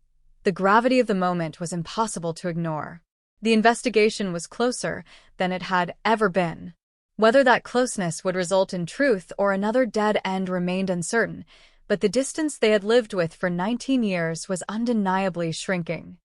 the gravity of the moment was impossible to ignore. The investigation was closer than it had ever been. Whether that closeness would result in truth or another dead end remained uncertain, but the distance they had lived with for 19 years was undeniably shrinking.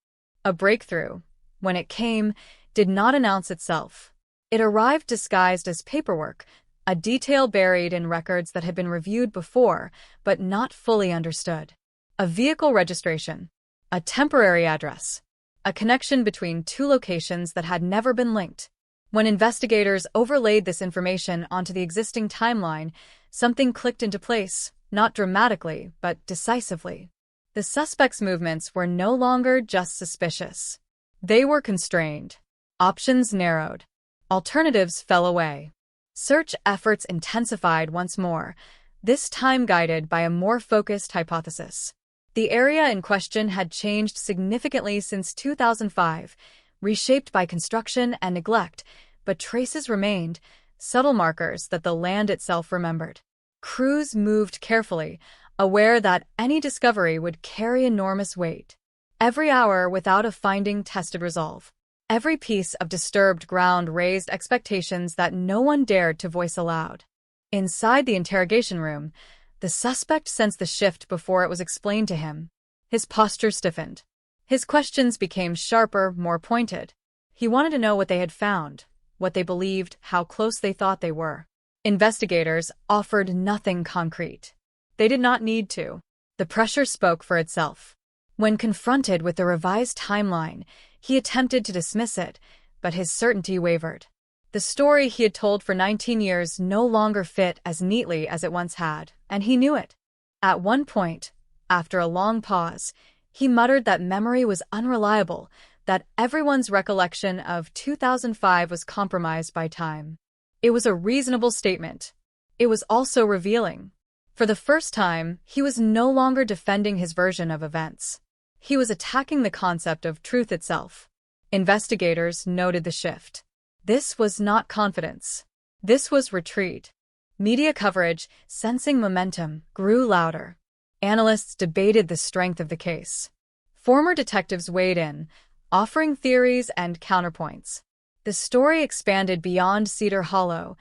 A breakthrough, when it came, did not announce itself. It arrived disguised as paperwork, a detail buried in records that had been reviewed before, but not fully understood. A vehicle registration, a temporary address, a connection between two locations that had never been linked. When investigators overlaid this information onto the existing timeline, something clicked into place, not dramatically, but decisively. The suspect's movements were no longer just suspicious. They were constrained. Options narrowed. Alternatives fell away. Search efforts intensified once more, this time guided by a more focused hypothesis. The area in question had changed significantly since 2005, reshaped by construction and neglect, but traces remained, subtle markers that the land itself remembered. Crews moved carefully, aware that any discovery would carry enormous weight. Every hour without a finding tested resolve. Every piece of disturbed ground raised expectations that no one dared to voice aloud. Inside the interrogation room, the suspect sensed the shift before it was explained to him. His posture stiffened. His questions became sharper, more pointed. He wanted to know what they had found, what they believed, how close they thought they were. Investigators offered nothing concrete. They did not need to. The pressure spoke for itself. When confronted with the revised timeline, he attempted to dismiss it, but his certainty wavered. The story he had told for 19 years no longer fit as neatly as it once had, and he knew it. At one point, after a long pause, he muttered that memory was unreliable, that everyone's recollection of 2005 was compromised by time. It was a reasonable statement. It was also revealing. For the first time, he was no longer defending his version of events. He was attacking the concept of truth itself. Investigators noted the shift. This was not confidence. This was retreat. Media coverage, sensing momentum, grew louder. Analysts debated the strength of the case. Former detectives weighed in, offering theories and counterpoints. The story expanded beyond Cedar Hollow,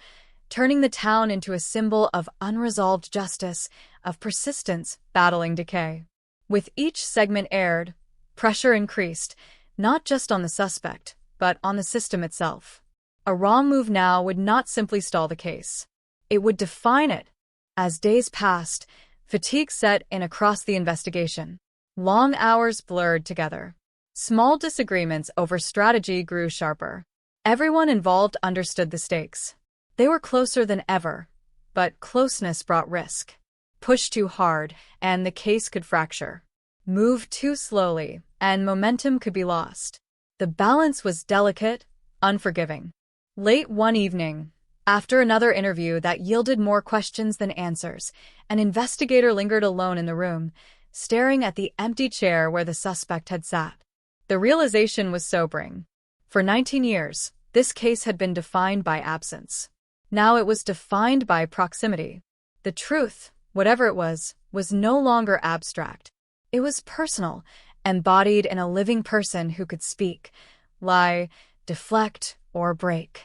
turning the town into a symbol of unresolved justice, of persistence battling decay. With each segment aired, pressure increased, not just on the suspect, but on the system itself. A wrong move now would not simply stall the case. It would define it. As days passed, fatigue set in across the investigation. Long hours blurred together. Small disagreements over strategy grew sharper. Everyone involved understood the stakes. They were closer than ever, but closeness brought risk. Push too hard, and the case could fracture. Move too slowly, and momentum could be lost. The balance was delicate, unforgiving. Late one evening, after another interview that yielded more questions than answers, an investigator lingered alone in the room, staring at the empty chair where the suspect had sat. The realization was sobering. For 19 years, this case had been defined by absence. Now it was defined by proximity. The truth, whatever it was no longer abstract. It was personal, embodied in a living person who could speak, lie, deflect, or break.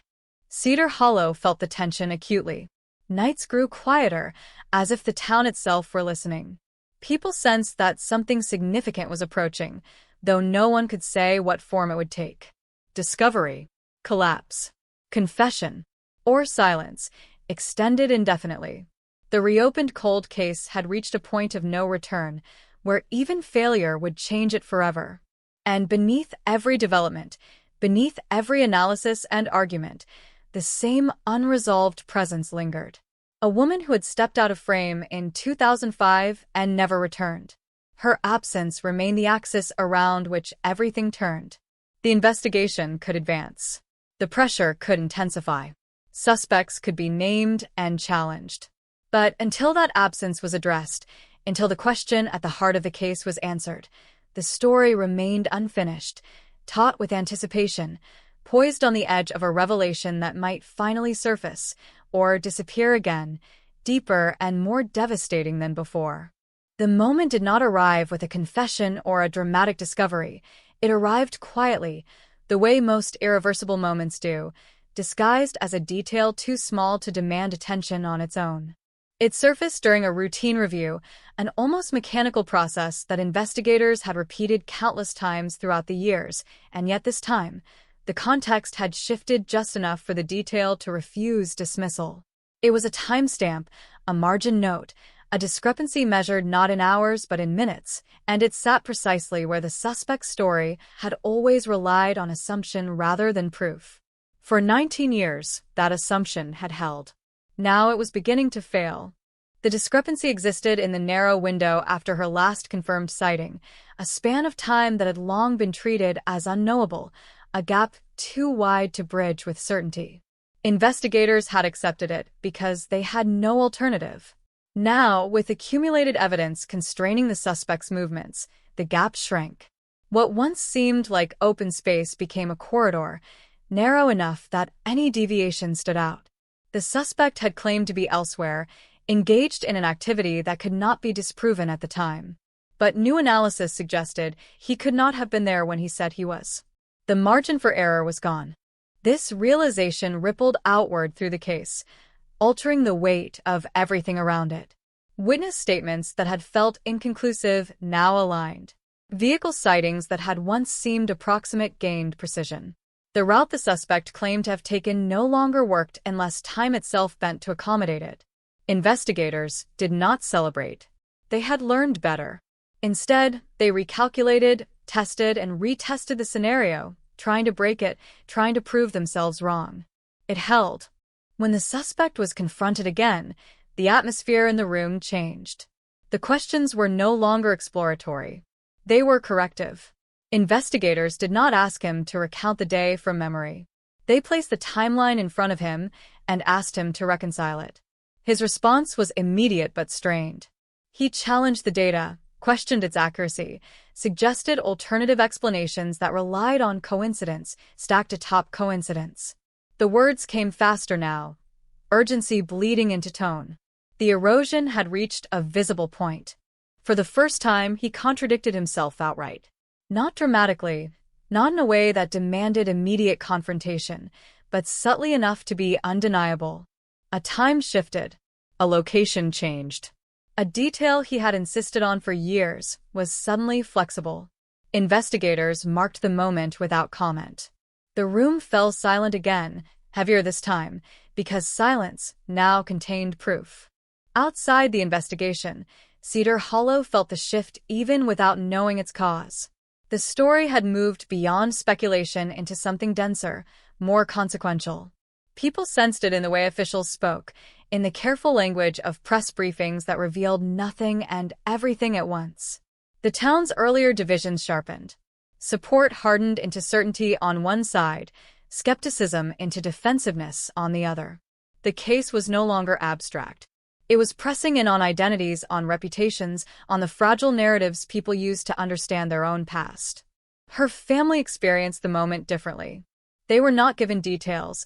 Cedar Hollow felt the tension acutely. Nights grew quieter, as if the town itself were listening. People sensed that something significant was approaching, though no one could say what form it would take. Discovery, collapse, confession, or silence, extended indefinitely. The reopened cold case had reached a point of no return, where even failure would change it forever. And beneath every development, beneath every analysis and argument, the same unresolved presence lingered. A woman who had stepped out of frame in 2005 and never returned. Her absence remained the axis around which everything turned. The investigation could advance. The pressure could intensify. Suspects could be named and challenged. But until that absence was addressed, until the question at the heart of the case was answered, the story remained unfinished, taut with anticipation, poised on the edge of a revelation that might finally surface, or disappear again, deeper and more devastating than before. The moment did not arrive with a confession or a dramatic discovery. It arrived quietly, the way most irreversible moments do, disguised as a detail too small to demand attention on its own. It surfaced during a routine review, an almost mechanical process that investigators had repeated countless times throughout the years, and yet this time, the context had shifted just enough for the detail to refuse dismissal. It was a timestamp, a margin note, a discrepancy measured not in hours but in minutes, and it sat precisely where the suspect's story had always relied on assumption rather than proof. For 19 years, that assumption had held. Now it was beginning to fail. The discrepancy existed in the narrow window after her last confirmed sighting, a span of time that had long been treated as unknowable, a gap too wide to bridge with certainty. Investigators had accepted it because they had no alternative. Now, with accumulated evidence constraining the suspect's movements, the gap shrank. What once seemed like open space became a corridor, narrow enough that any deviation stood out. The suspect had claimed to be elsewhere, engaged in an activity that could not be disproven at the time. But new analysis suggested he could not have been there when he said he was. The margin for error was gone. This realization rippled outward through the case, altering the weight of everything around it. Witness statements that had felt inconclusive now aligned. Vehicle sightings that had once seemed approximate gained precision. The route the suspect claimed to have taken no longer worked unless time itself bent to accommodate it. Investigators did not celebrate. They had learned better. Instead, they recalculated, tested, and retested the scenario, trying to break it, trying to prove themselves wrong. It held. When the suspect was confronted again, the atmosphere in the room changed. The questions were no longer exploratory. They were corrective. Investigators did not ask him to recount the day from memory. They placed the timeline in front of him and asked him to reconcile it. His response was immediate but strained. He challenged the data, questioned its accuracy, suggested alternative explanations that relied on coincidence stacked atop coincidence. The words came faster now, urgency bleeding into tone. The erosion had reached a visible point. For the first time, he contradicted himself outright. Not dramatically, not in a way that demanded immediate confrontation, but subtly enough to be undeniable. A time shifted. A location changed. A detail he had insisted on for years was suddenly flexible. Investigators marked the moment without comment. The room fell silent again, heavier this time, because silence now contained proof. Outside the investigation, Cedar Hollow felt the shift even without knowing its cause. The story had moved beyond speculation into something denser, more consequential. People sensed it in the way officials spoke, in the careful language of press briefings that revealed nothing and everything at once. The town's earlier divisions sharpened. Support hardened into certainty on one side, skepticism into defensiveness on the other. The case was no longer abstract. It was pressing in on identities, on reputations, on the fragile narratives people used to understand their own past. Her family experienced the moment differently. They were not given details,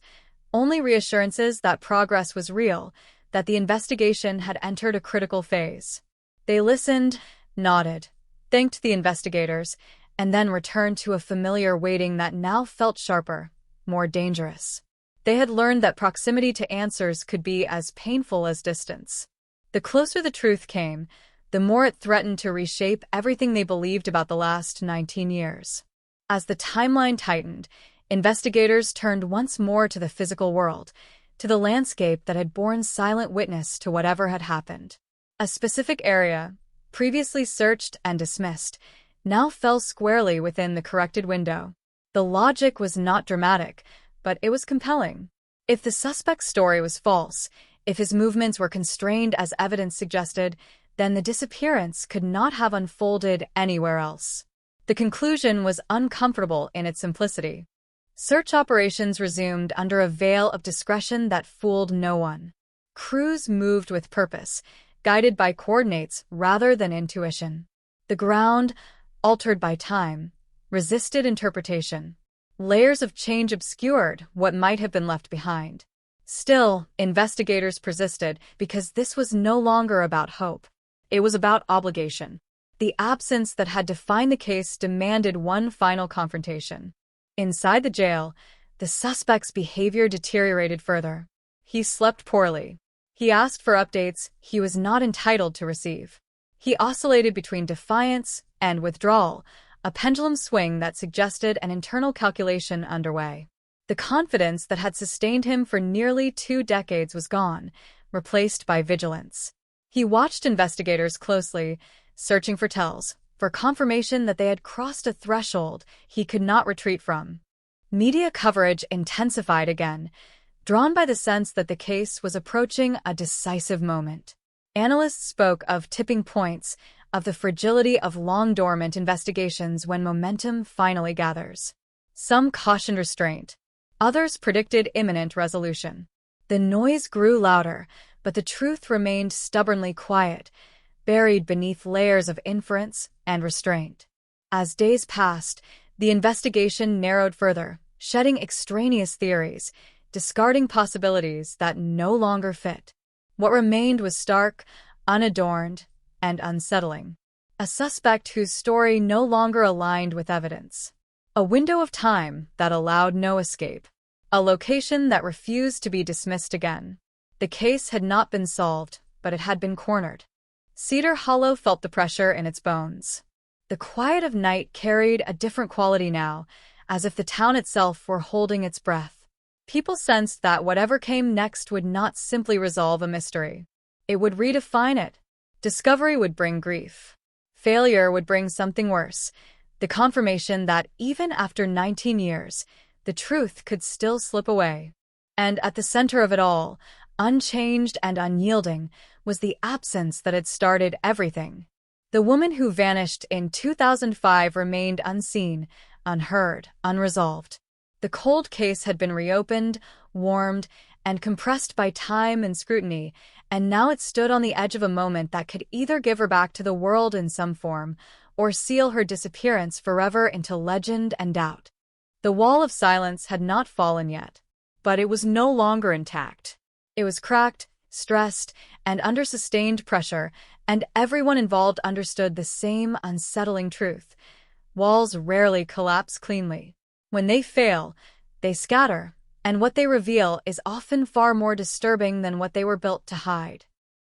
only reassurances that progress was real, that the investigation had entered a critical phase. They listened, nodded, thanked the investigators, and then returned to a familiar waiting that now felt sharper, more dangerous. They had learned that proximity to answers could be as painful as distance. The closer the truth came, the more it threatened to reshape everything they believed about the last 19 years. As the timeline tightened, investigators turned once more to the physical world, to the landscape that had borne silent witness to whatever had happened. A specific area, previously searched and dismissed, now fell squarely within the corrected window. The logic was not dramatic, but it was compelling. If the suspect's story was false, if his movements were constrained as evidence suggested, then the disappearance could not have unfolded anywhere else. The conclusion was uncomfortable in its simplicity. Search operations resumed under a veil of discretion that fooled no one. Crews moved with purpose, guided by coordinates rather than intuition. The ground, altered by time, resisted interpretation. Layers of change obscured what might have been left behind. Still, investigators persisted because this was no longer about hope. It was about obligation. The absence that had defined the case demanded one final confrontation. Inside the jail, the suspect's behavior deteriorated further. He slept poorly. He asked for updates he was not entitled to receive. He oscillated between defiance and withdrawal, a pendulum swing that suggested an internal calculation underway. The confidence that had sustained him for nearly 2 decades was gone, replaced by vigilance. He watched investigators closely, searching for tells, for confirmation that they had crossed a threshold he could not retreat from. Media coverage intensified again, drawn by the sense that the case was approaching a decisive moment. Analysts spoke of tipping points, of the fragility of long-dormant investigations when momentum finally gathers. Some cautioned restraint. Others predicted imminent resolution. The noise grew louder, but the truth remained stubbornly quiet, buried beneath layers of inference and restraint. As days passed, the investigation narrowed further, shedding extraneous theories, discarding possibilities that no longer fit. What remained was stark, unadorned, and unsettling. A suspect whose story no longer aligned with evidence. A window of time that allowed no escape. A location that refused to be dismissed again. The case had not been solved, but it had been cornered. Cedar Hollow felt the pressure in its bones. The quiet of night carried a different quality now, as if the town itself were holding its breath. People sensed that whatever came next would not simply resolve a mystery. It would redefine it. Discovery would bring grief. Failure would bring something worse, the confirmation that even after 19 years, the truth could still slip away. And at the center of it all, unchanged and unyielding, was the absence that had started everything. The woman who vanished in 2005 remained unseen, unheard, unresolved. The cold case had been reopened, warmed, and compressed by time and scrutiny, and now it stood on the edge of a moment that could either give her back to the world in some form, or seal her disappearance forever into legend and doubt. The wall of silence had not fallen yet, but it was no longer intact. It was cracked, stressed, and under sustained pressure, and everyone involved understood the same unsettling truth. Walls rarely collapse cleanly. When they fail, they scatter, and what they reveal is often far more disturbing than what they were built to hide.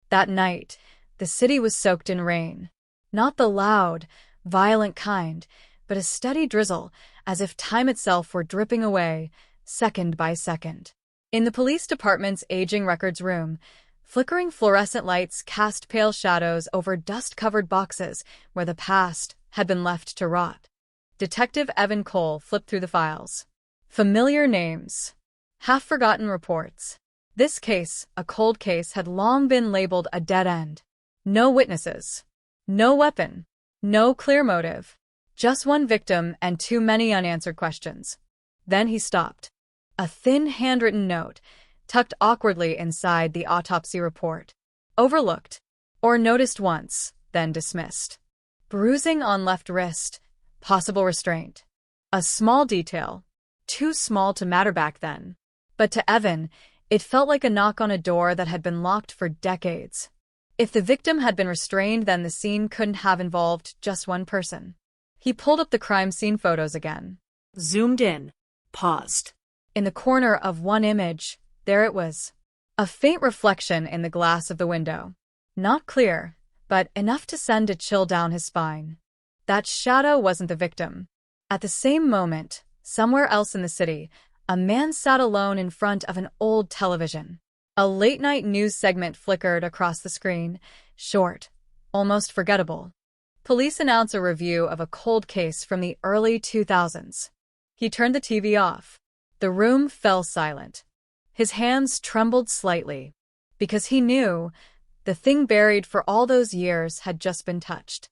That night, the city was soaked in rain. Not the loud, violent kind, but a steady drizzle, as if time itself were dripping away, second by second. In the police department's aging records room, flickering fluorescent lights cast pale shadows over dust-covered boxes where the past had been left to rot. Detective Evan Cole flipped through the files. Familiar names. Half-forgotten reports. This case, a cold case, had long been labeled a dead end. No witnesses. No weapon. No clear motive. Just one victim and too many unanswered questions. Then he stopped. A thin handwritten note, tucked awkwardly inside the autopsy report. Overlooked. Or noticed once, then dismissed. Bruising on left wrist. Possible restraint. A small detail. Too small to matter back then. But to Evan, it felt like a knock on a door that had been locked for decades. If the victim had been restrained, then the scene couldn't have involved just one person. He pulled up the crime scene photos again. Zoomed in. Paused. In the corner of one image, there it was. A faint reflection in the glass of the window. Not clear, but enough to send a chill down his spine. That shadow wasn't the victim. At the same moment, somewhere else in the city, a man sat alone in front of an old television. A late-night news segment flickered across the screen, short, almost forgettable. Police announce a review of a cold case from the early 2000s. He turned the TV off. The room fell silent. His hands trembled slightly, because he knew the thing buried for all those years had just been touched.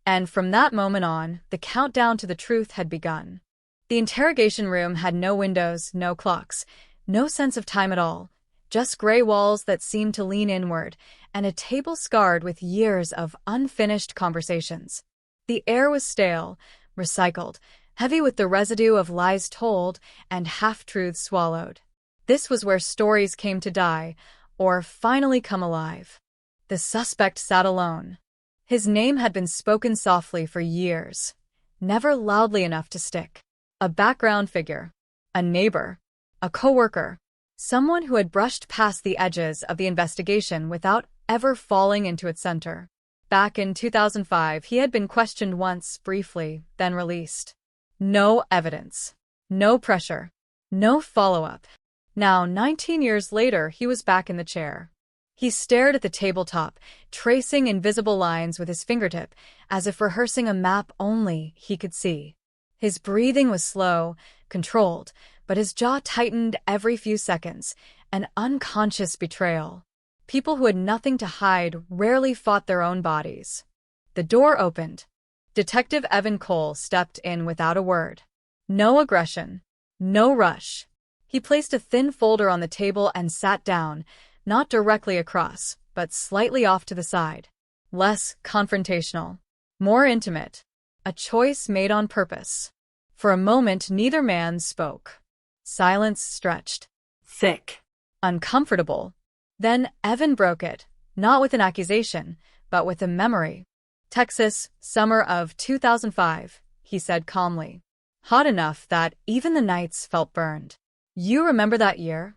And from that moment on, the countdown to the truth had begun. The interrogation room had no windows, no clocks, no sense of time at all, just gray walls that seemed to lean inward, and a table scarred with years of unfinished conversations. The air was stale, recycled, heavy with the residue of lies told and half-truths swallowed. This was where stories came to die, or finally come alive. The suspect sat alone. His name had been spoken softly for years, never loudly enough to stick. A background figure, a neighbor, a coworker, someone who had brushed past the edges of the investigation without ever falling into its center. Back in 2005, he had been questioned once, briefly, then released. No evidence, no pressure, no follow-up. Now, 19 years later, he was back in the chair. He stared at the tabletop, tracing invisible lines with his fingertip, as if rehearsing a map only he could see. His breathing was slow, controlled, but his jaw tightened every few seconds, an unconscious betrayal. People who had nothing to hide rarely fought their own bodies. The door opened. Detective Evan Cole stepped in without a word. No aggression. No rush. He placed a thin folder on the table and sat down, not directly across, but slightly off to the side. Less confrontational. More intimate. A choice made on purpose. For a moment, neither man spoke. Silence stretched. Thick. Uncomfortable. Then Evan broke it, not with an accusation, but with a memory. Texas, summer of 2005, he said calmly. Hot enough that even the nights felt burned. You remember that year?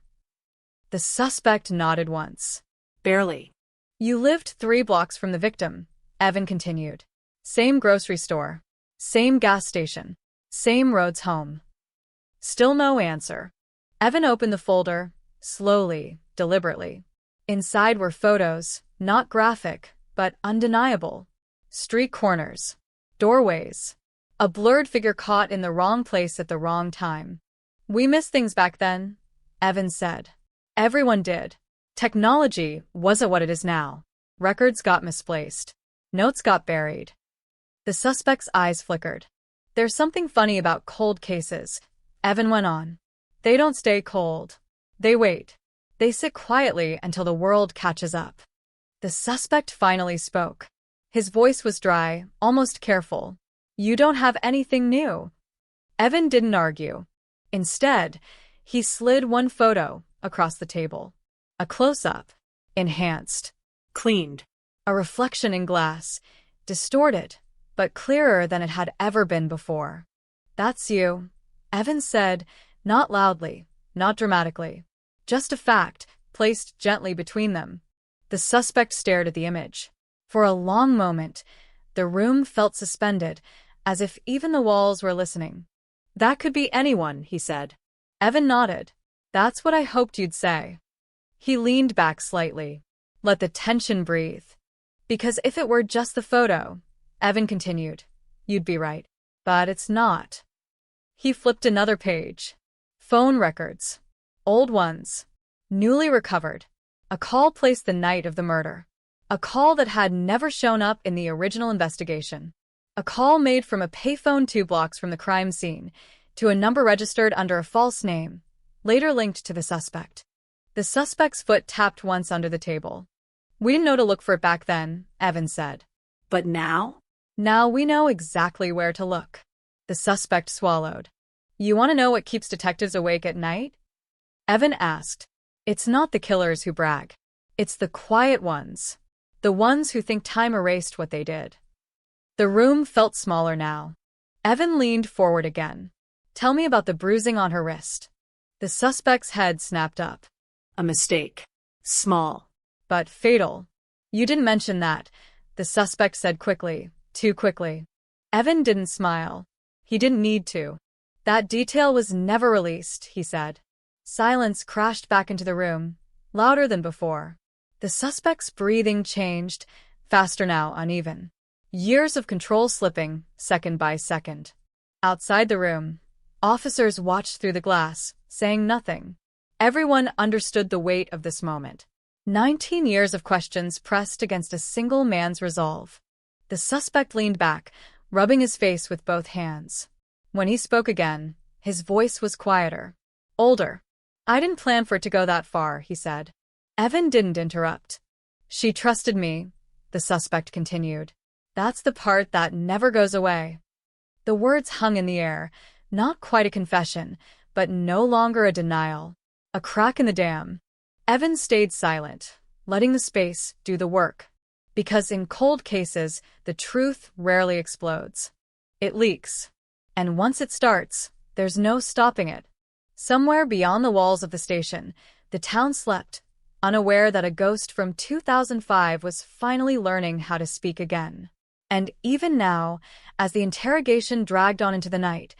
The suspect nodded once. Barely. You lived 3 blocks from the victim, Evan continued. Same grocery store. Same gas station. Same roads home. Still no answer. Evan opened the folder, slowly, deliberately. Inside were photos, not graphic, but undeniable. Street corners. Doorways. A blurred figure caught in the wrong place at the wrong time. We missed things back then, Evan said. Everyone did. Technology wasn't what it is now. Records got misplaced. Notes got buried. The suspect's eyes flickered. There's something funny about cold cases, Evan went on. They don't stay cold. They wait. They sit quietly until the world catches up. The suspect finally spoke. His voice was dry, almost careful. You don't have anything new. Evan didn't argue. Instead, he slid one photo across the table. A close-up. Enhanced. Cleaned. A reflection in glass. Distorted, but clearer than it had ever been before. That's you, Evan said, not loudly, not dramatically. Just a fact, placed gently between them. The suspect stared at the image. For a long moment, the room felt suspended, as if even the walls were listening. That could be anyone, he said. Evan nodded. That's what I hoped you'd say. He leaned back slightly. Let the tension breathe. Because if it were just the photo, Evan continued, you'd be right. But it's not. He flipped another page. Phone records. Old ones. Newly recovered. A call placed the night of the murder. A call that had never shown up in the original investigation. A call made from a payphone 2 blocks from the crime scene to a number registered under a false name, later linked to the suspect. The suspect's foot tapped once under the table. We didn't know to look for it back then, Evan said. But now? Now we know exactly where to look. The suspect swallowed. You want to know what keeps detectives awake at night? Evan asked. It's not the killers who brag. It's the quiet ones. The ones who think time erased what they did. The room felt smaller now. Evan leaned forward again. Tell me about the bruising on her wrist. The suspect's head snapped up. A mistake. Small. But fatal. You didn't mention that, the suspect said quickly, too quickly. Evan didn't smile. He didn't need to. That detail was never released, he said. Silence crashed back into the room, louder than before. The suspect's breathing changed, faster now, uneven. Years of control slipping, second by second. Outside the room, officers watched through the glass, saying nothing. Everyone understood the weight of this moment. 19 years of questions pressed against a single man's resolve. The suspect leaned back, rubbing his face with both hands. When he spoke again, his voice was quieter. Older. I didn't plan for it to go that far, he said. Evan didn't interrupt. She trusted me, the suspect continued. That's the part that never goes away. The words hung in the air, not quite a confession, but no longer a denial. A crack in the dam. Evan stayed silent, letting the space do the work. Because in cold cases, the truth rarely explodes. It leaks. And once it starts, there's no stopping it. Somewhere beyond the walls of the station, the town slept, unaware that a ghost from 2005 was finally learning how to speak again. And even now, as the interrogation dragged on into the night,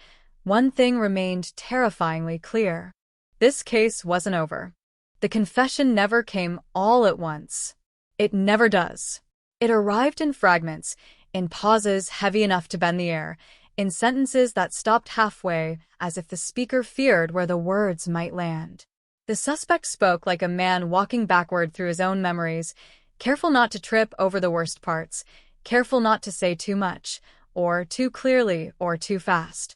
one thing remained terrifyingly clear. This case wasn't over. The confession never came all at once. It never does. It arrived in fragments, in pauses heavy enough to bend the air, in sentences that stopped halfway, as if the speaker feared where the words might land. The suspect spoke like a man walking backward through his own memories, careful not to trip over the worst parts, careful not to say too much, or too clearly, or too fast.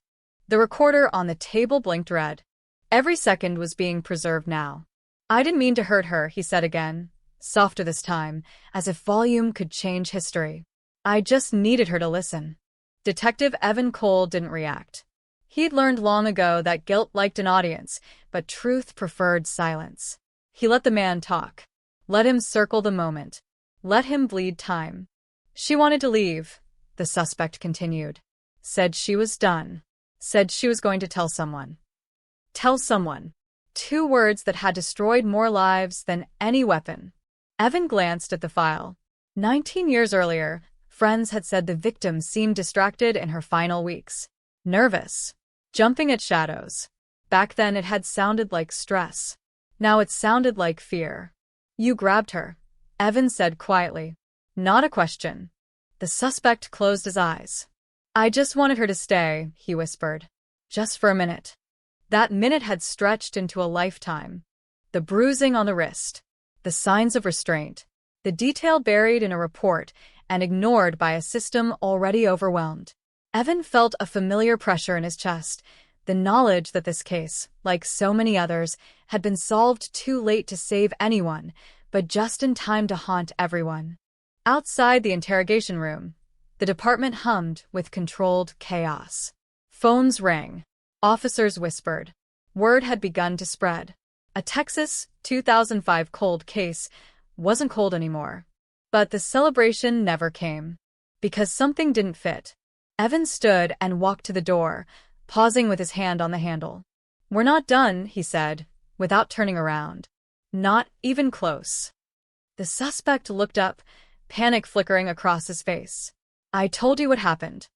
The recorder on the table blinked red. Every second was being preserved now. "I didn't mean to hurt her," he said again, softer this time, as if volume could change history. "I just needed her to listen." Detective Evan Cole didn't react. He'd learned long ago that guilt liked an audience, but truth preferred silence. He let the man talk. Let him circle the moment. Let him bleed time. "She wanted to leave," the suspect continued. "Said she was done. Said she was going to tell someone." Tell someone. 2 words that had destroyed more lives than any weapon. Evan glanced at the file. 19 years earlier, friends had said the victim seemed distracted in her final weeks. Nervous. Jumping at shadows. Back then it had sounded like stress. Now it sounded like fear. "You grabbed her," Evan said quietly. Not a question. The suspect closed his eyes. "I just wanted her to stay," he whispered. "Just for a minute." That minute had stretched into a lifetime. The bruising on the wrist. The signs of restraint. The detail buried in a report and ignored by a system already overwhelmed. Evan felt a familiar pressure in his chest, the knowledge that this case, like so many others, had been solved too late to save anyone, but just in time to haunt everyone. Outside the interrogation room, the department hummed with controlled chaos. Phones rang. Officers whispered. Word had begun to spread. A Texas 2005 cold case wasn't cold anymore. But the celebration never came. Because something didn't fit. Evan stood and walked to the door, pausing with his hand on the handle. "We're not done," he said, without turning around. "Not even close." The suspect looked up, panic flickering across his face. "I told you what happened."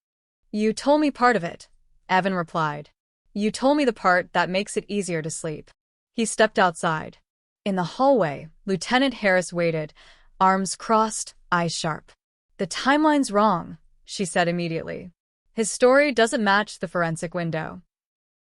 "You told me part of it," Evan replied. "You told me the part that makes it easier to sleep." He stepped outside. In the hallway, Lieutenant Harris waited, arms crossed, eyes sharp. "The timeline's wrong," she said immediately. "His story doesn't match the forensic window."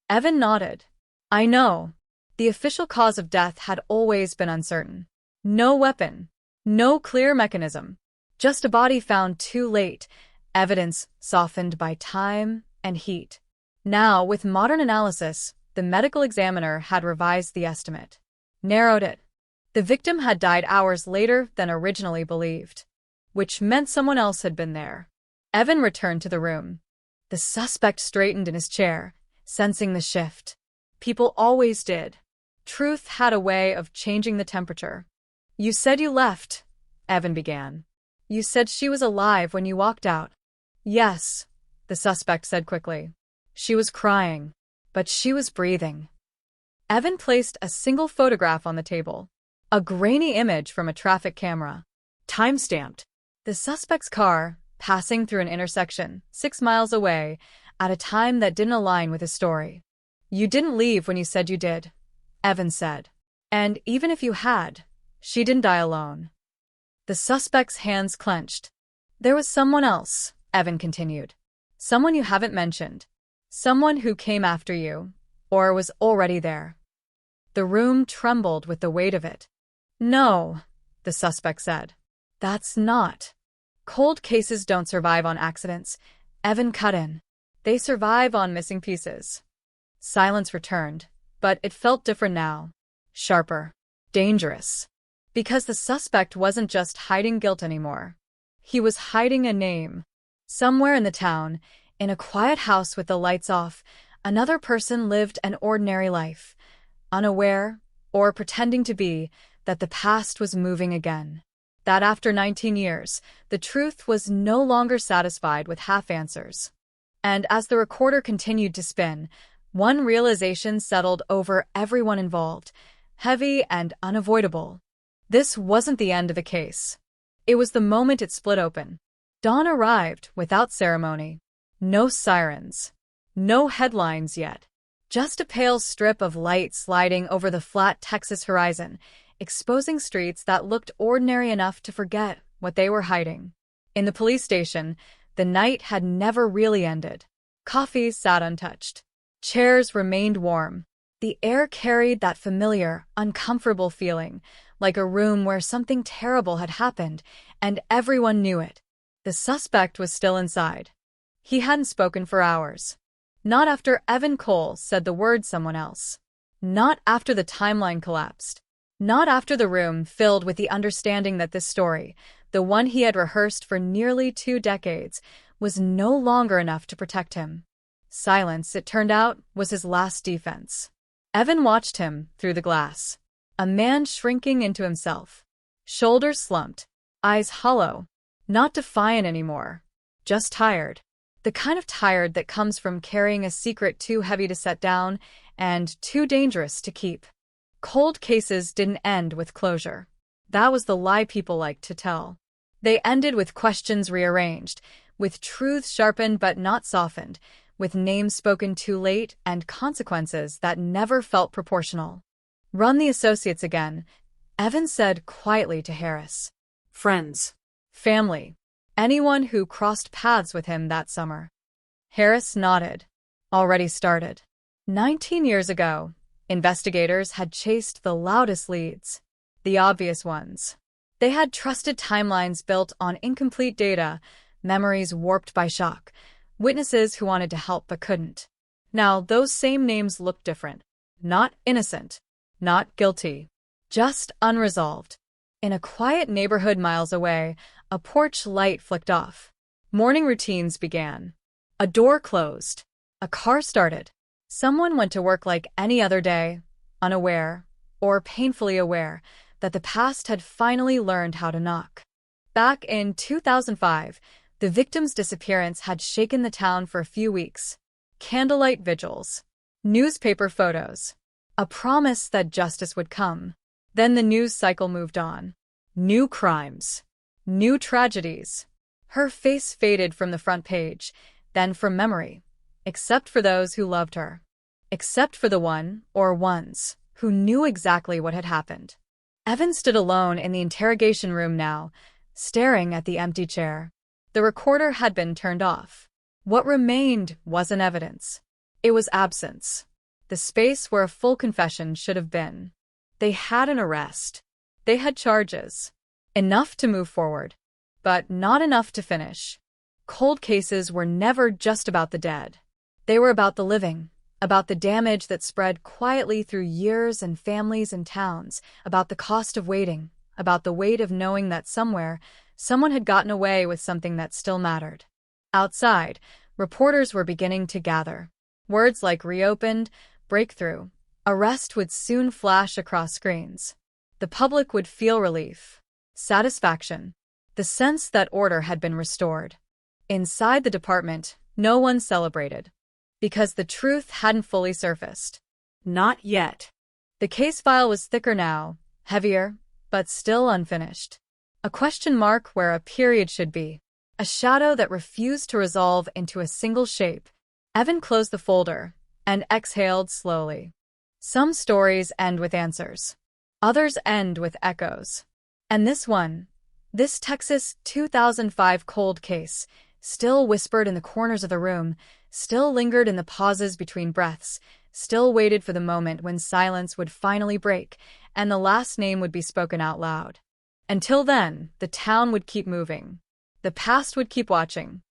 Evan nodded. "I know. The official cause of death had always been uncertain. No weapon. No clear mechanism. Just a body found too late, evidence softened by time and heat. Now, with modern analysis, the medical examiner had revised the estimate. Narrowed it. The victim had died hours later than originally believed. Which meant someone else had been there. Evan returned to the room. The suspect straightened in his chair, sensing the shift. People always did. Truth had a way of changing the temperature. "You said you left," Evan began. "You said she was alive when you walked out." "Yes," the suspect said quickly. "She was crying, but she was breathing." Evan placed a single photograph on the table. A grainy image from a traffic camera. Time-stamped. The suspect's car, passing through an intersection 6 miles away, at a time that didn't align with his story. "You didn't leave when you said you did," Evan said. "And even if you had, she didn't die alone." The suspect's hands clenched. "There was someone else," Evan continued. "Someone you haven't mentioned. Someone who came after you, or was already there." The room trembled with the weight of it. "No," the suspect said. "That's not. Cold cases don't survive on accidents," Evan cut in. "They survive on missing pieces." Silence returned, but it felt different now. Sharper. Dangerous. Because the suspect wasn't just hiding guilt anymore. He was hiding a name. Somewhere in the town, in a quiet house with the lights off, another person lived an ordinary life, unaware, or pretending to be, that the past was moving again. That after 19 years, the truth was no longer satisfied with half answers. And as the recorder continued to spin, one realization settled over everyone involved, heavy and unavoidable. This wasn't the end of the case. It was the moment it split open. Dawn arrived without ceremony. No sirens. No headlines yet. Just a pale strip of light sliding over the flat Texas horizon, exposing streets that looked ordinary enough to forget what they were hiding. In the police station, the night had never really ended. Coffee sat untouched. Chairs remained warm. The air carried that familiar, uncomfortable feeling, like a room where something terrible had happened, and everyone knew it. The suspect was still inside. He hadn't spoken for hours. Not after Evan Cole said the word someone else. Not after the timeline collapsed. Not after the room filled with the understanding that this story, the one he had rehearsed for nearly 2 decades, was no longer enough to protect him. Silence, it turned out, was his last defense. Evan watched him through the glass. A man shrinking into himself. Shoulders slumped, eyes hollow. Not defiant anymore. Just tired. The kind of tired that comes from carrying a secret too heavy to set down and too dangerous to keep. Cold cases didn't end with closure. That was the lie people liked to tell. They ended with questions rearranged, with truths sharpened but not softened, with names spoken too late and consequences that never felt proportional. "Run the associates again," Evan said quietly to Harris. Friends. Family. Anyone who crossed paths with him that summer. Harris nodded. Already started. 19 years ago, investigators had chased the loudest leads. The obvious ones. They had trusted timelines built on incomplete data, memories warped by shock, witnesses who wanted to help but couldn't. Now, those same names looked different. Not innocent. Not guilty. Just unresolved. In a quiet neighborhood miles away, a porch light flicked off. Morning routines began. A door closed. A car started. Someone went to work like any other day, unaware, or painfully aware, that the past had finally learned how to knock. Back in 2005, the victim's disappearance had shaken the town for a few weeks. Candlelight vigils. Newspaper photos. A promise that justice would come. Then the news cycle moved on. New crimes. New tragedies. Her face faded from the front page, then from memory. Except for those who loved her. Except for the one, or ones, who knew exactly what had happened. Evan stood alone in the interrogation room now, staring at the empty chair. The recorder had been turned off. What remained wasn't evidence. It was absence. The space where a full confession should have been. They had an arrest. They had charges. Enough to move forward. But not enough to finish. Cold cases were never just about the dead. They were about the living. About the damage that spread quietly through years and families and towns. About the cost of waiting. About the weight of knowing that somewhere, someone had gotten away with something that still mattered. Outside, reporters were beginning to gather. Words like reopened, breakthrough, arrest would soon flash across screens. The public would feel relief, satisfaction, the sense that order had been restored. Inside the department, no one celebrated. Because the truth hadn't fully surfaced. Not yet. The case file was thicker now, heavier, but still unfinished. A question mark where a period should be. A shadow that refused to resolve into a single shape. Evan closed the folder and exhaled slowly. Some stories end with answers. Others end with echoes. And this one, this Texas 2005 cold case, still whispered in the corners of the room, still lingered in the pauses between breaths, still waited for the moment when silence would finally break and the last name would be spoken out loud. Until then, the town would keep moving. The past would keep watching.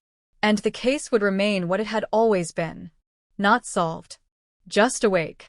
And the case would remain what it had always been. Not solved. Just awake.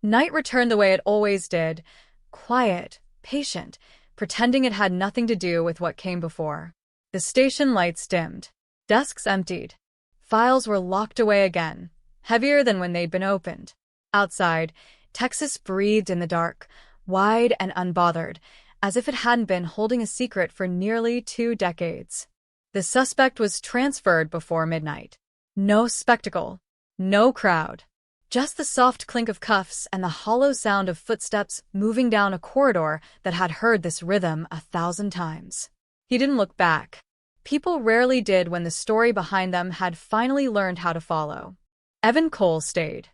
Night returned the way it always did. Quiet, patient, pretending it had nothing to do with what came before. The station lights dimmed. Desks emptied. Files were locked away again, heavier than when they'd been opened. Outside, Texas breathed in the dark, wide and unbothered, as if it hadn't been holding a secret for nearly 2 decades. The suspect was transferred before midnight. No spectacle. No crowd. Just the soft clink of cuffs and the hollow sound of footsteps moving down a corridor that had heard this rhythm 1,000 times. He didn't look back. People rarely did when the story behind them had finally learned how to follow. Evan Cole stayed.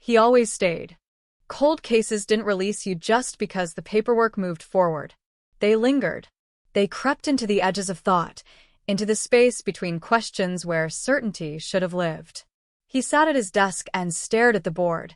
He always stayed. Cold cases didn't release you just because the paperwork moved forward. They lingered. They crept into the edges of thought, into the space between questions where certainty should have lived. He sat at his desk and stared at the board.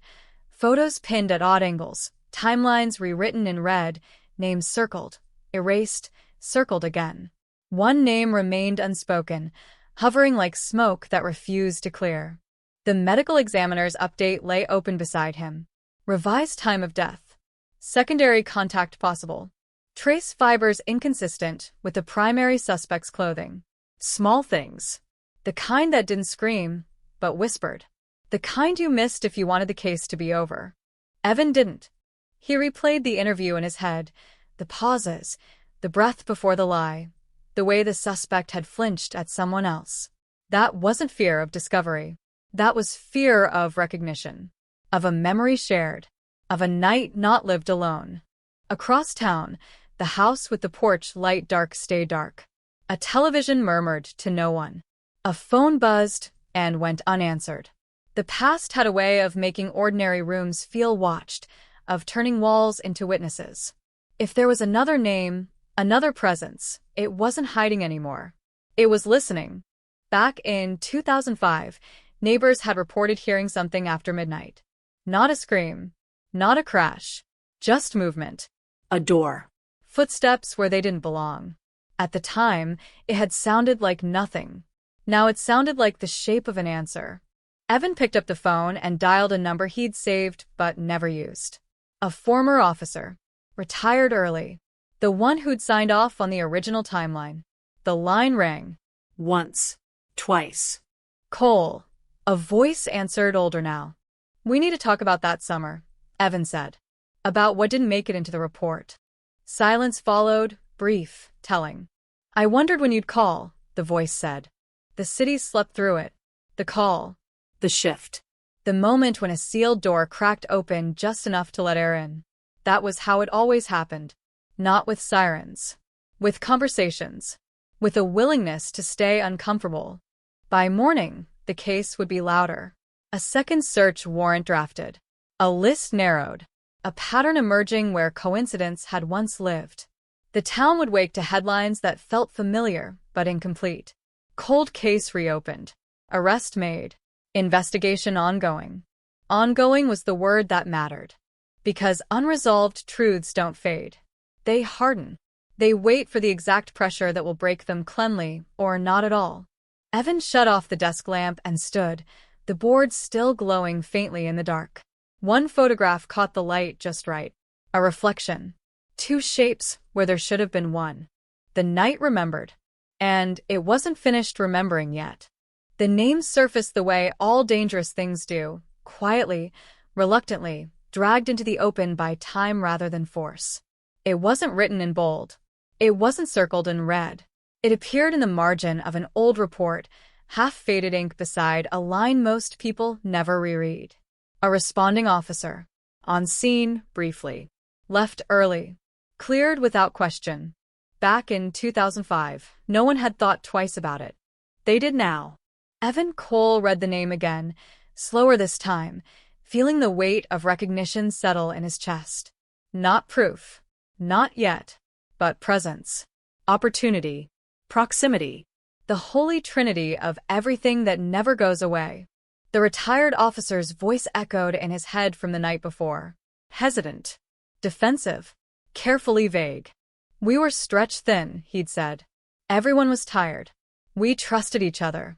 Photos pinned at odd angles, timelines rewritten in red, names circled, erased, circled again. One name remained unspoken, hovering like smoke that refused to clear. The medical examiner's update lay open beside him. Revised time of death. Secondary contact possible. Trace fibers inconsistent with the primary suspect's clothing. Small things. The kind that didn't scream, but whispered. The kind you missed if you wanted the case to be over. Evan didn't. He replayed the interview in his head, the pauses, the breath before the lie, the way the suspect had flinched at someone else. That wasn't fear of discovery. That was fear of recognition, of a memory shared, of a night not lived alone. Across town, the house with the porch light dark stayed dark. A television murmured to no one. A phone buzzed and went unanswered. The past had a way of making ordinary rooms feel watched, of turning walls into witnesses. If there was another name, another presence, it wasn't hiding anymore. It was listening. Back in 2005, neighbors had reported hearing something after midnight. Not a scream, not a crash, just movement. A door. Footsteps where they didn't belong. At the time, it had sounded like nothing. Now it sounded like the shape of an answer. Evan picked up the phone and dialed a number he'd saved but never used. A former officer. Retired early. The one who'd signed off on the original timeline. The line rang. Once. Twice. Cole. A voice answered, older now. "We need to talk about that summer," Evan said. "About what didn't make it into the report." Silence followed, brief, telling. "I wondered when you'd call," the voice said. The city slept through it. The call. The shift. The moment when a sealed door cracked open just enough to let air in. That was how it always happened. Not with sirens. With conversations. With a willingness to stay uncomfortable. By morning, the case would be louder. A second search warrant drafted. A list narrowed. A pattern emerging where coincidence had once lived. The town would wake to headlines that felt familiar but incomplete. Cold case reopened. Arrest made. Investigation ongoing. Ongoing was the word that mattered. Because unresolved truths don't fade. They harden. They wait for the exact pressure that will break them cleanly or not at all. Evan shut off the desk lamp and stood, the board still glowing faintly in the dark. One photograph caught the light just right. A reflection. Two shapes where there should have been one. The night remembered. And it wasn't finished remembering yet. The names surfaced the way all dangerous things do, quietly, reluctantly, dragged into the open by time rather than force. It wasn't written in bold. It wasn't circled in red. It appeared in the margin of an old report, half-faded ink beside a line most people never reread. A responding officer. On scene, briefly. Left early. Cleared without question. Back in 2005, no one had thought twice about it. They did now. Evan Cole read the name again, slower this time, feeling the weight of recognition settle in his chest. Not proof. Not yet. But presence. Opportunity. Proximity. The holy trinity of everything that never goes away. The retired officer's voice echoed in his head from the night before. Hesitant. Defensive. Carefully vague. "We were stretched thin," he'd said. "Everyone was tired. We trusted each other."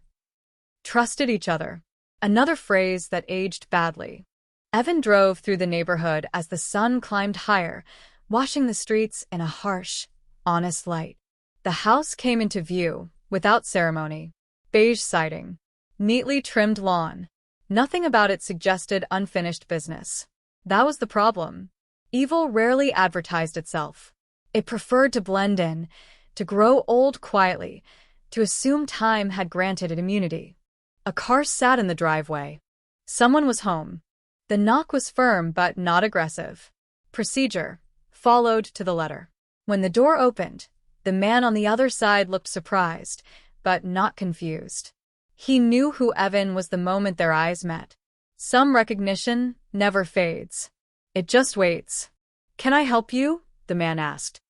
Trusted each other. Another phrase that aged badly. Evan drove through the neighborhood as the sun climbed higher, washing the streets in a harsh, honest light. The house came into view, without ceremony. Beige siding. Neatly trimmed lawn. Nothing about it suggested unfinished business. That was the problem. Evil rarely advertised itself. It preferred to blend in, to grow old quietly, to assume time had granted it immunity. A car sat in the driveway. Someone was home. The knock was firm but not aggressive. Procedure. Followed to the letter. When the door opened, the man on the other side looked surprised, but not confused. He knew who Evan was the moment their eyes met. Some recognition, never fades. It just waits. Can I help you? The man asked.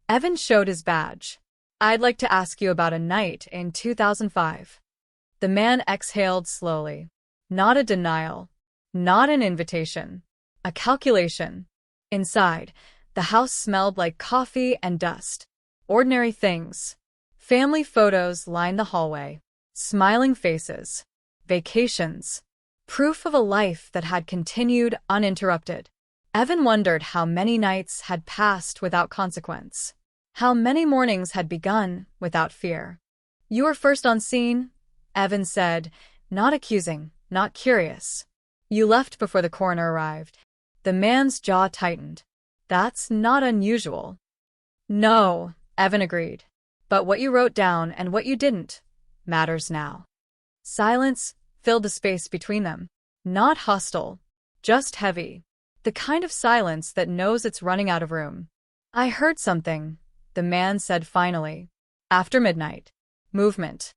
Evan showed his badge. I'd like to ask you about a night in 2005. The man exhaled slowly. Not a denial. Not an invitation. A calculation. Inside, the house smelled like coffee and dust. Ordinary things. Family photos lined the hallway. Smiling faces. Vacations. Proof of a life that had continued uninterrupted. Evan wondered how many nights had passed without consequence. How many mornings had begun without fear. You were first on scene, Evan said, not accusing, not curious. You left before the coroner arrived. The man's jaw tightened. That's not unusual. No, Evan agreed. But what you wrote down and what you didn't matters now. Silence filled the space between them. Not hostile, just heavy. The kind of silence that knows it's running out of room. I heard something, the man said finally. After midnight. Movement.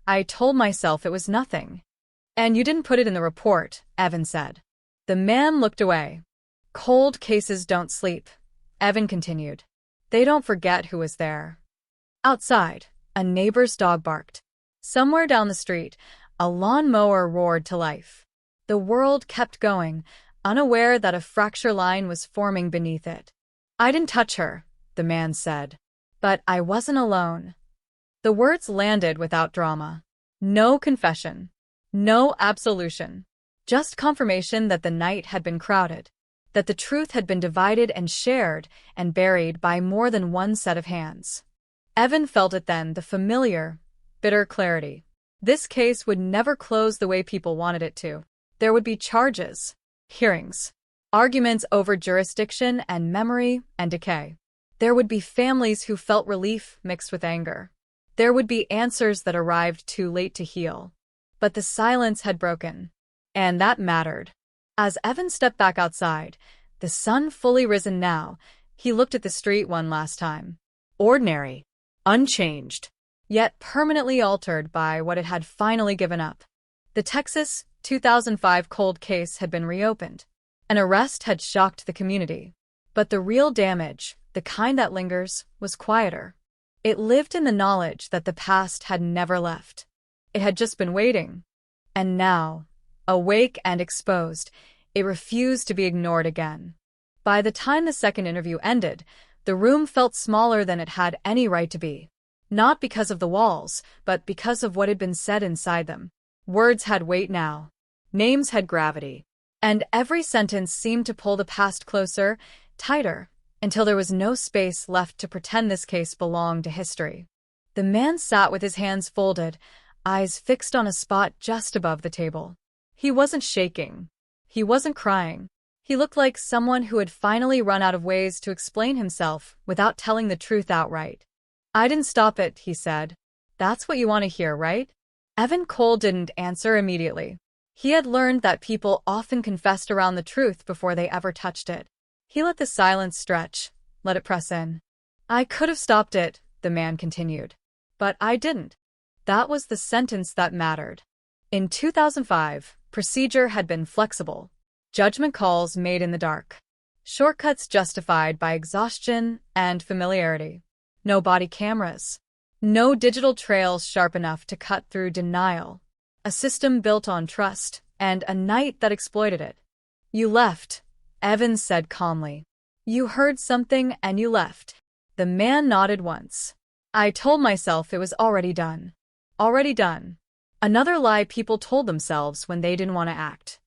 I told myself it was nothing. And you didn't put it in the report, Evan said. The man looked away. Cold cases don't sleep, Evan continued. They don't forget who was there. Outside, a neighbor's dog barked. Somewhere down the street, a lawnmower roared to life. The world kept going, unaware that a fracture line was forming beneath it. I didn't touch her, the man said. But I wasn't alone. The words landed without drama. No confession. No absolution. Just confirmation that the night had been crowded. That the truth had been divided and shared and buried by more than one set of hands. Evan felt it then, the familiar, bitter clarity. This case would never close the way people wanted it to. There would be charges, hearings, arguments over jurisdiction and memory and decay. There would be families who felt relief mixed with anger. There would be answers that arrived too late to heal. But the silence had broken. And that mattered. As Evan stepped back outside, the sun fully risen now, he looked at the street one last time. Ordinary, unchanged, yet permanently altered by what it had finally given up. The Texas 2005 cold case had been reopened. An arrest had shocked the community. But the real damage, the kind that lingers, was quieter. It lived in the knowledge that the past had never left. It had just been waiting. And now, awake and exposed, it refused to be ignored again. By the time the second interview ended, the room felt smaller than it had any right to be. Not because of the walls, but because of what had been said inside them. Words had weight now. Names had gravity. And every sentence seemed to pull the past closer, tighter, until there was no space left to pretend this case belonged to history. The man sat with his hands folded, eyes fixed on a spot just above the table. He wasn't shaking. He wasn't crying. He looked like someone who had finally run out of ways to explain himself without telling the truth outright. I didn't stop it, he said. That's what you want to hear, right? Evan Cole didn't answer immediately. He had learned that people often confessed around the truth before they ever touched it. He let the silence stretch, let it press in. I could have stopped it, the man continued. But I didn't. That was the sentence that mattered. In 2005, procedure had been flexible. Judgment calls made in the dark. Shortcuts justified by exhaustion and familiarity. No body cameras. No digital trails sharp enough to cut through denial. A system built on trust, and a night that exploited it. You left, Evans said calmly. You heard something and you left. The man nodded once. I told myself it was already done. Already done. Another lie people told themselves when they didn't want to act.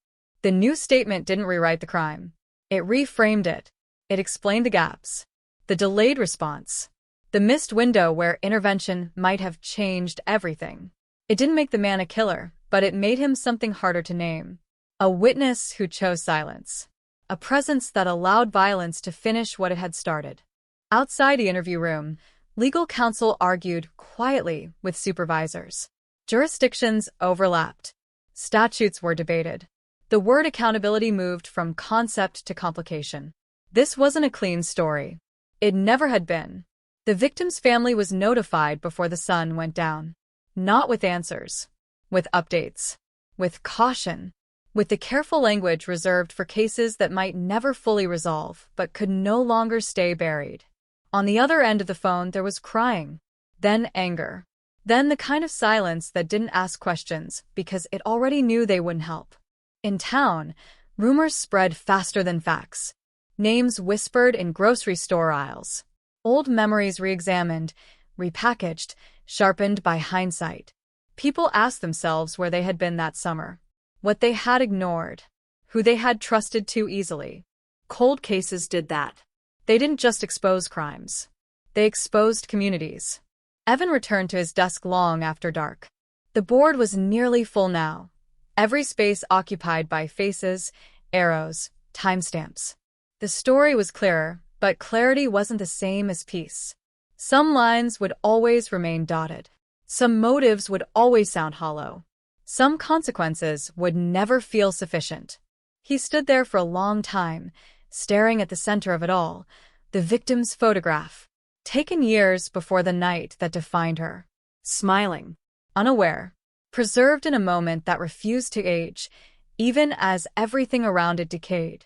The new statement didn't rewrite the crime. It reframed it. It explained the gaps. The delayed response. The missed window where intervention might have changed everything. It didn't make the man a killer, but it made him something harder to name. A witness who chose silence. A presence that allowed violence to finish what it had started. Outside the interview room, legal counsel argued quietly with supervisors. Jurisdictions overlapped. Statutes were debated. The word accountability moved from concept to complication. This wasn't a clean story. It never had been. The victim's family was notified before the sun went down. Not with answers. With updates. With caution. with the careful language reserved for cases that might never fully resolve but could no longer stay buried. On the other end of the phone, there was crying, then anger, then the kind of silence that didn't ask questions because it already knew they wouldn't help. In town, rumors spread faster than facts. Names whispered in grocery store aisles. Old memories re-examined, repackaged, sharpened by hindsight. People asked themselves where they had been that summer, what they had ignored, who they had trusted too easily. Cold cases did that. They didn't just expose crimes. They exposed communities. Evan returned to his desk long after dark. The board was nearly full now, every space occupied by faces, arrows, timestamps. The story was clearer, but clarity wasn't the same as peace. Some lines would always remain dotted. Some motives would always sound hollow. Some consequences would never feel sufficient. He stood there for a long time, staring at the center of it all, the victim's photograph, taken years before the night that defined her. Smiling, unaware, preserved in a moment that refused to age, even as everything around it decayed.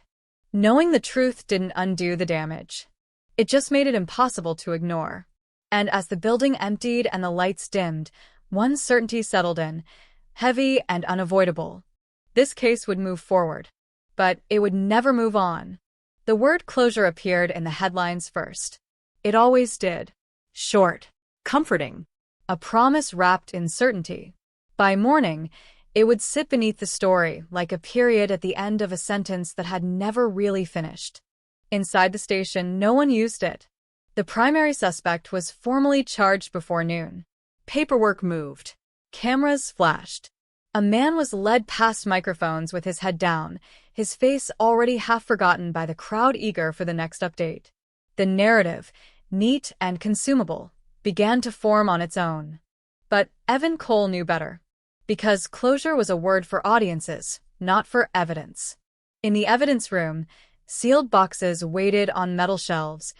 Knowing the truth didn't undo the damage. It just made it impossible to ignore. And as the building emptied and the lights dimmed, one certainty settled in, heavy and unavoidable. This case would move forward, but it would never move on. The word closure appeared in the headlines first. It always did. Short, comforting, a promise wrapped in certainty. By morning, it would sit beneath the story like a period at the end of a sentence that had never really finished. Inside the station, no one used it. The primary suspect was formally charged before noon. Paperwork moved. Cameras flashed. A man was led past microphones with his head down, his face already half forgotten by the crowd eager for the next update. The narrative, neat and consumable, began to form on its own. But Evan Cole knew better. Because closure was a word for audiences, not for evidence. In the evidence room, sealed boxes waited on metal shelves,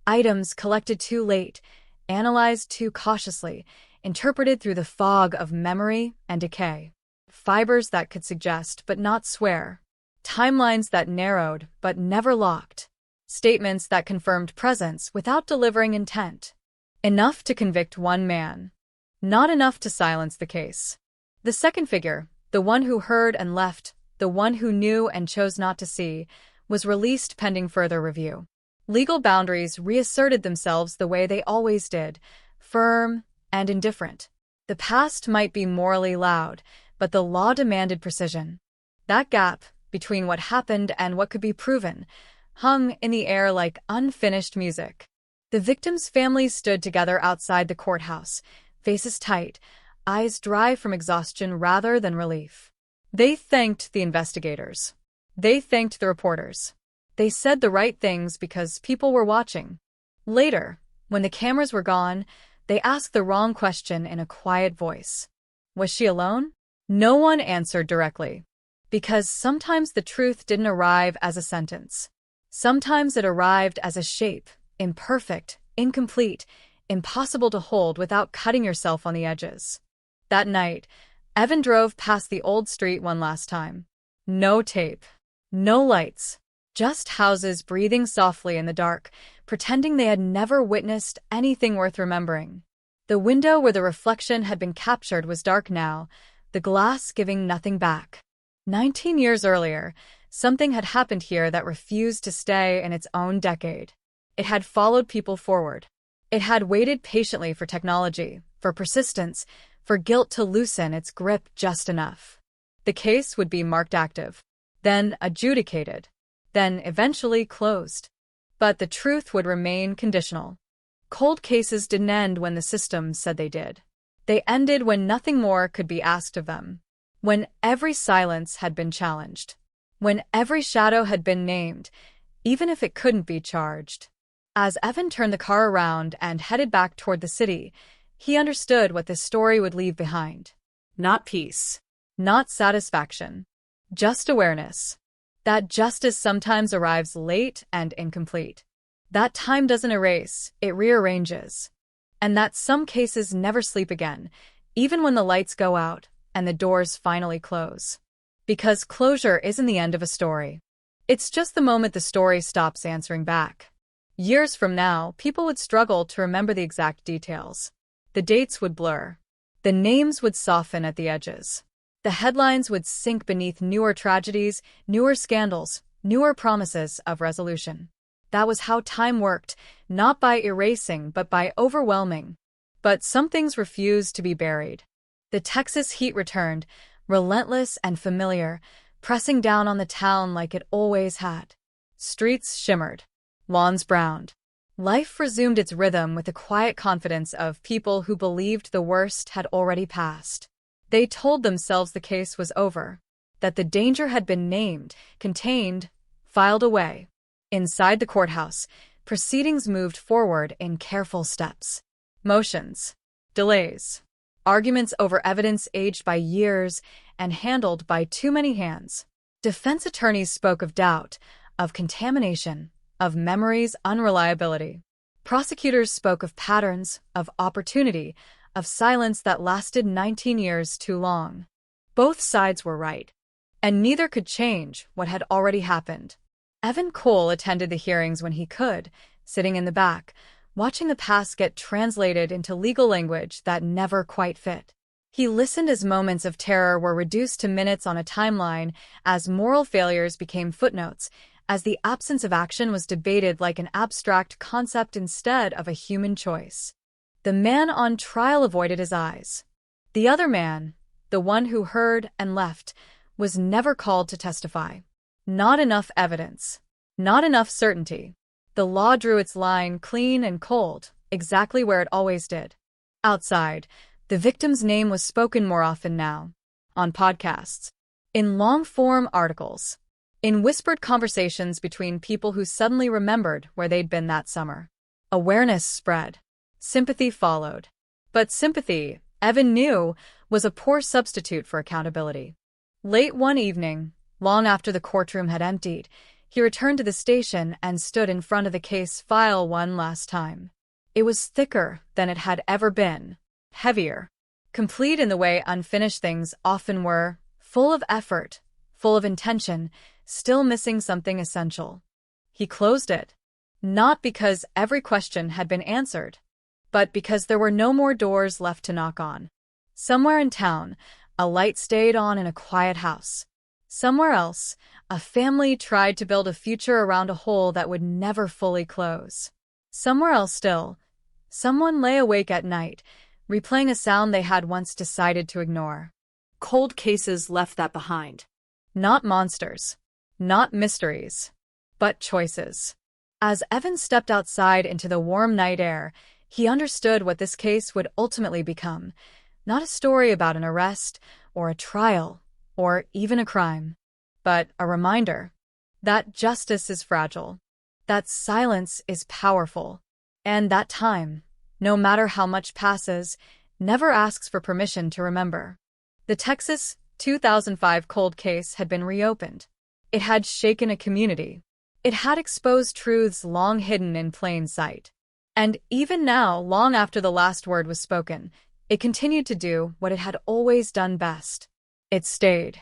items collected too late, analyzed too cautiously, interpreted through the fog of memory and decay. Fibers that could suggest but not swear. Timelines that narrowed but never locked. Statements that confirmed presence without delivering intent. Enough to convict one man. Not enough to silence the case. The second figure, the one who heard and left, the one who knew and chose not to see, was released pending further review. Legal boundaries reasserted themselves the way they always did, firm and indifferent. The past might be morally loud, but the law demanded precision. That gap, between what happened and what could be proven, hung in the air like unfinished music. The victims' families stood together outside the courthouse, faces tight, eyes dry from exhaustion rather than relief. They thanked the investigators. They thanked the reporters. They said the right things because people were watching. Later, when the cameras were gone, they asked the wrong question in a quiet voice. Was she alone? No one answered directly. Because sometimes the truth didn't arrive as a sentence. Sometimes it arrived as a shape, imperfect, incomplete, impossible to hold without cutting yourself on the edges. That night, Evan drove past the old street one last time. No tape. No lights. Just houses breathing softly in the dark, pretending they had never witnessed anything worth remembering. The window where the reflection had been captured was dark now, the glass giving nothing back. 19 years earlier, something had happened here that refused to stay in its own decade. It had followed people forward. It had waited patiently for technology, for persistence, for guilt to loosen its grip just enough. The case would be marked active, then adjudicated, then eventually closed. But the truth would remain conditional. Cold cases didn't end when the system said they did. They ended when nothing more could be asked of them. When every silence had been challenged. When every shadow had been named, even if it couldn't be charged. As Evan turned the car around and headed back toward the city, he understood what this story would leave behind. Not peace. Not satisfaction. Just awareness. That justice sometimes arrives late and incomplete. That time doesn't erase, it rearranges. And that some cases never sleep again, even when the lights go out and the doors finally close. Because closure isn't the end of a story. It's just the moment the story stops answering back. Years from now, people would struggle to remember the exact details. The dates would blur. The names would soften at the edges. The headlines would sink beneath newer tragedies, newer scandals, newer promises of resolution. That was how time worked, not by erasing but by overwhelming. But some things refused to be buried. The Texas heat returned, relentless and familiar, pressing down on the town like it always had. Streets shimmered. Lawns browned. Life resumed its rhythm with the quiet confidence of people who believed the worst had already passed. They told themselves the case was over, that the danger had been named, contained, filed away. Inside the courthouse, proceedings moved forward in careful steps. Motions, delays, arguments over evidence aged by years and handled by too many hands. Defense attorneys spoke of doubt, of contamination, of memory's unreliability. Prosecutors spoke of patterns, of opportunity, of silence that lasted 19 years too long. Both sides were right, and neither could change what had already happened. Evan Cole attended the hearings when he could, sitting in the back, watching the past get translated into legal language that never quite fit. He listened as moments of terror were reduced to minutes on a timeline, as moral failures became footnotes, as the absence of action was debated like an abstract concept instead of a human choice. The man on trial avoided his eyes. The other man, the one who heard and left, was never called to testify. Not enough evidence. Not enough certainty. The law drew its line clean and cold, exactly where it always did. Outside, the victim's name was spoken more often now. On podcasts. In long-form articles. In whispered conversations between people who suddenly remembered where they'd been that summer. Awareness spread. Sympathy followed. But sympathy, Evan knew, was a poor substitute for accountability. Late one evening, long after the courtroom had emptied, he returned to the station and stood in front of the case file one last time. It was thicker than it had ever been, heavier, complete in the way unfinished things often were, full of effort, full of intention, still missing something essential. He closed it, not because every question had been answered, but because there were no more doors left to knock on. Somewhere in town, a light stayed on in a quiet house. Somewhere else, a family tried to build a future around a hole that would never fully close. Somewhere else still, someone lay awake at night, replaying a sound they had once decided to ignore. Cold cases left that behind. Not monsters, not mysteries, but choices. As Evan stepped outside into the warm night air, he understood what this case would ultimately become. Not a story about an arrest, or a trial, or even a crime, but a reminder that justice is fragile, that silence is powerful, and that time, no matter how much passes, never asks for permission to remember. The Texas 2005 cold case had been reopened. It had shaken a community. It had exposed truths long hidden in plain sight. And even now, long after the last word was spoken, it continued to do what it had always done best. It stayed.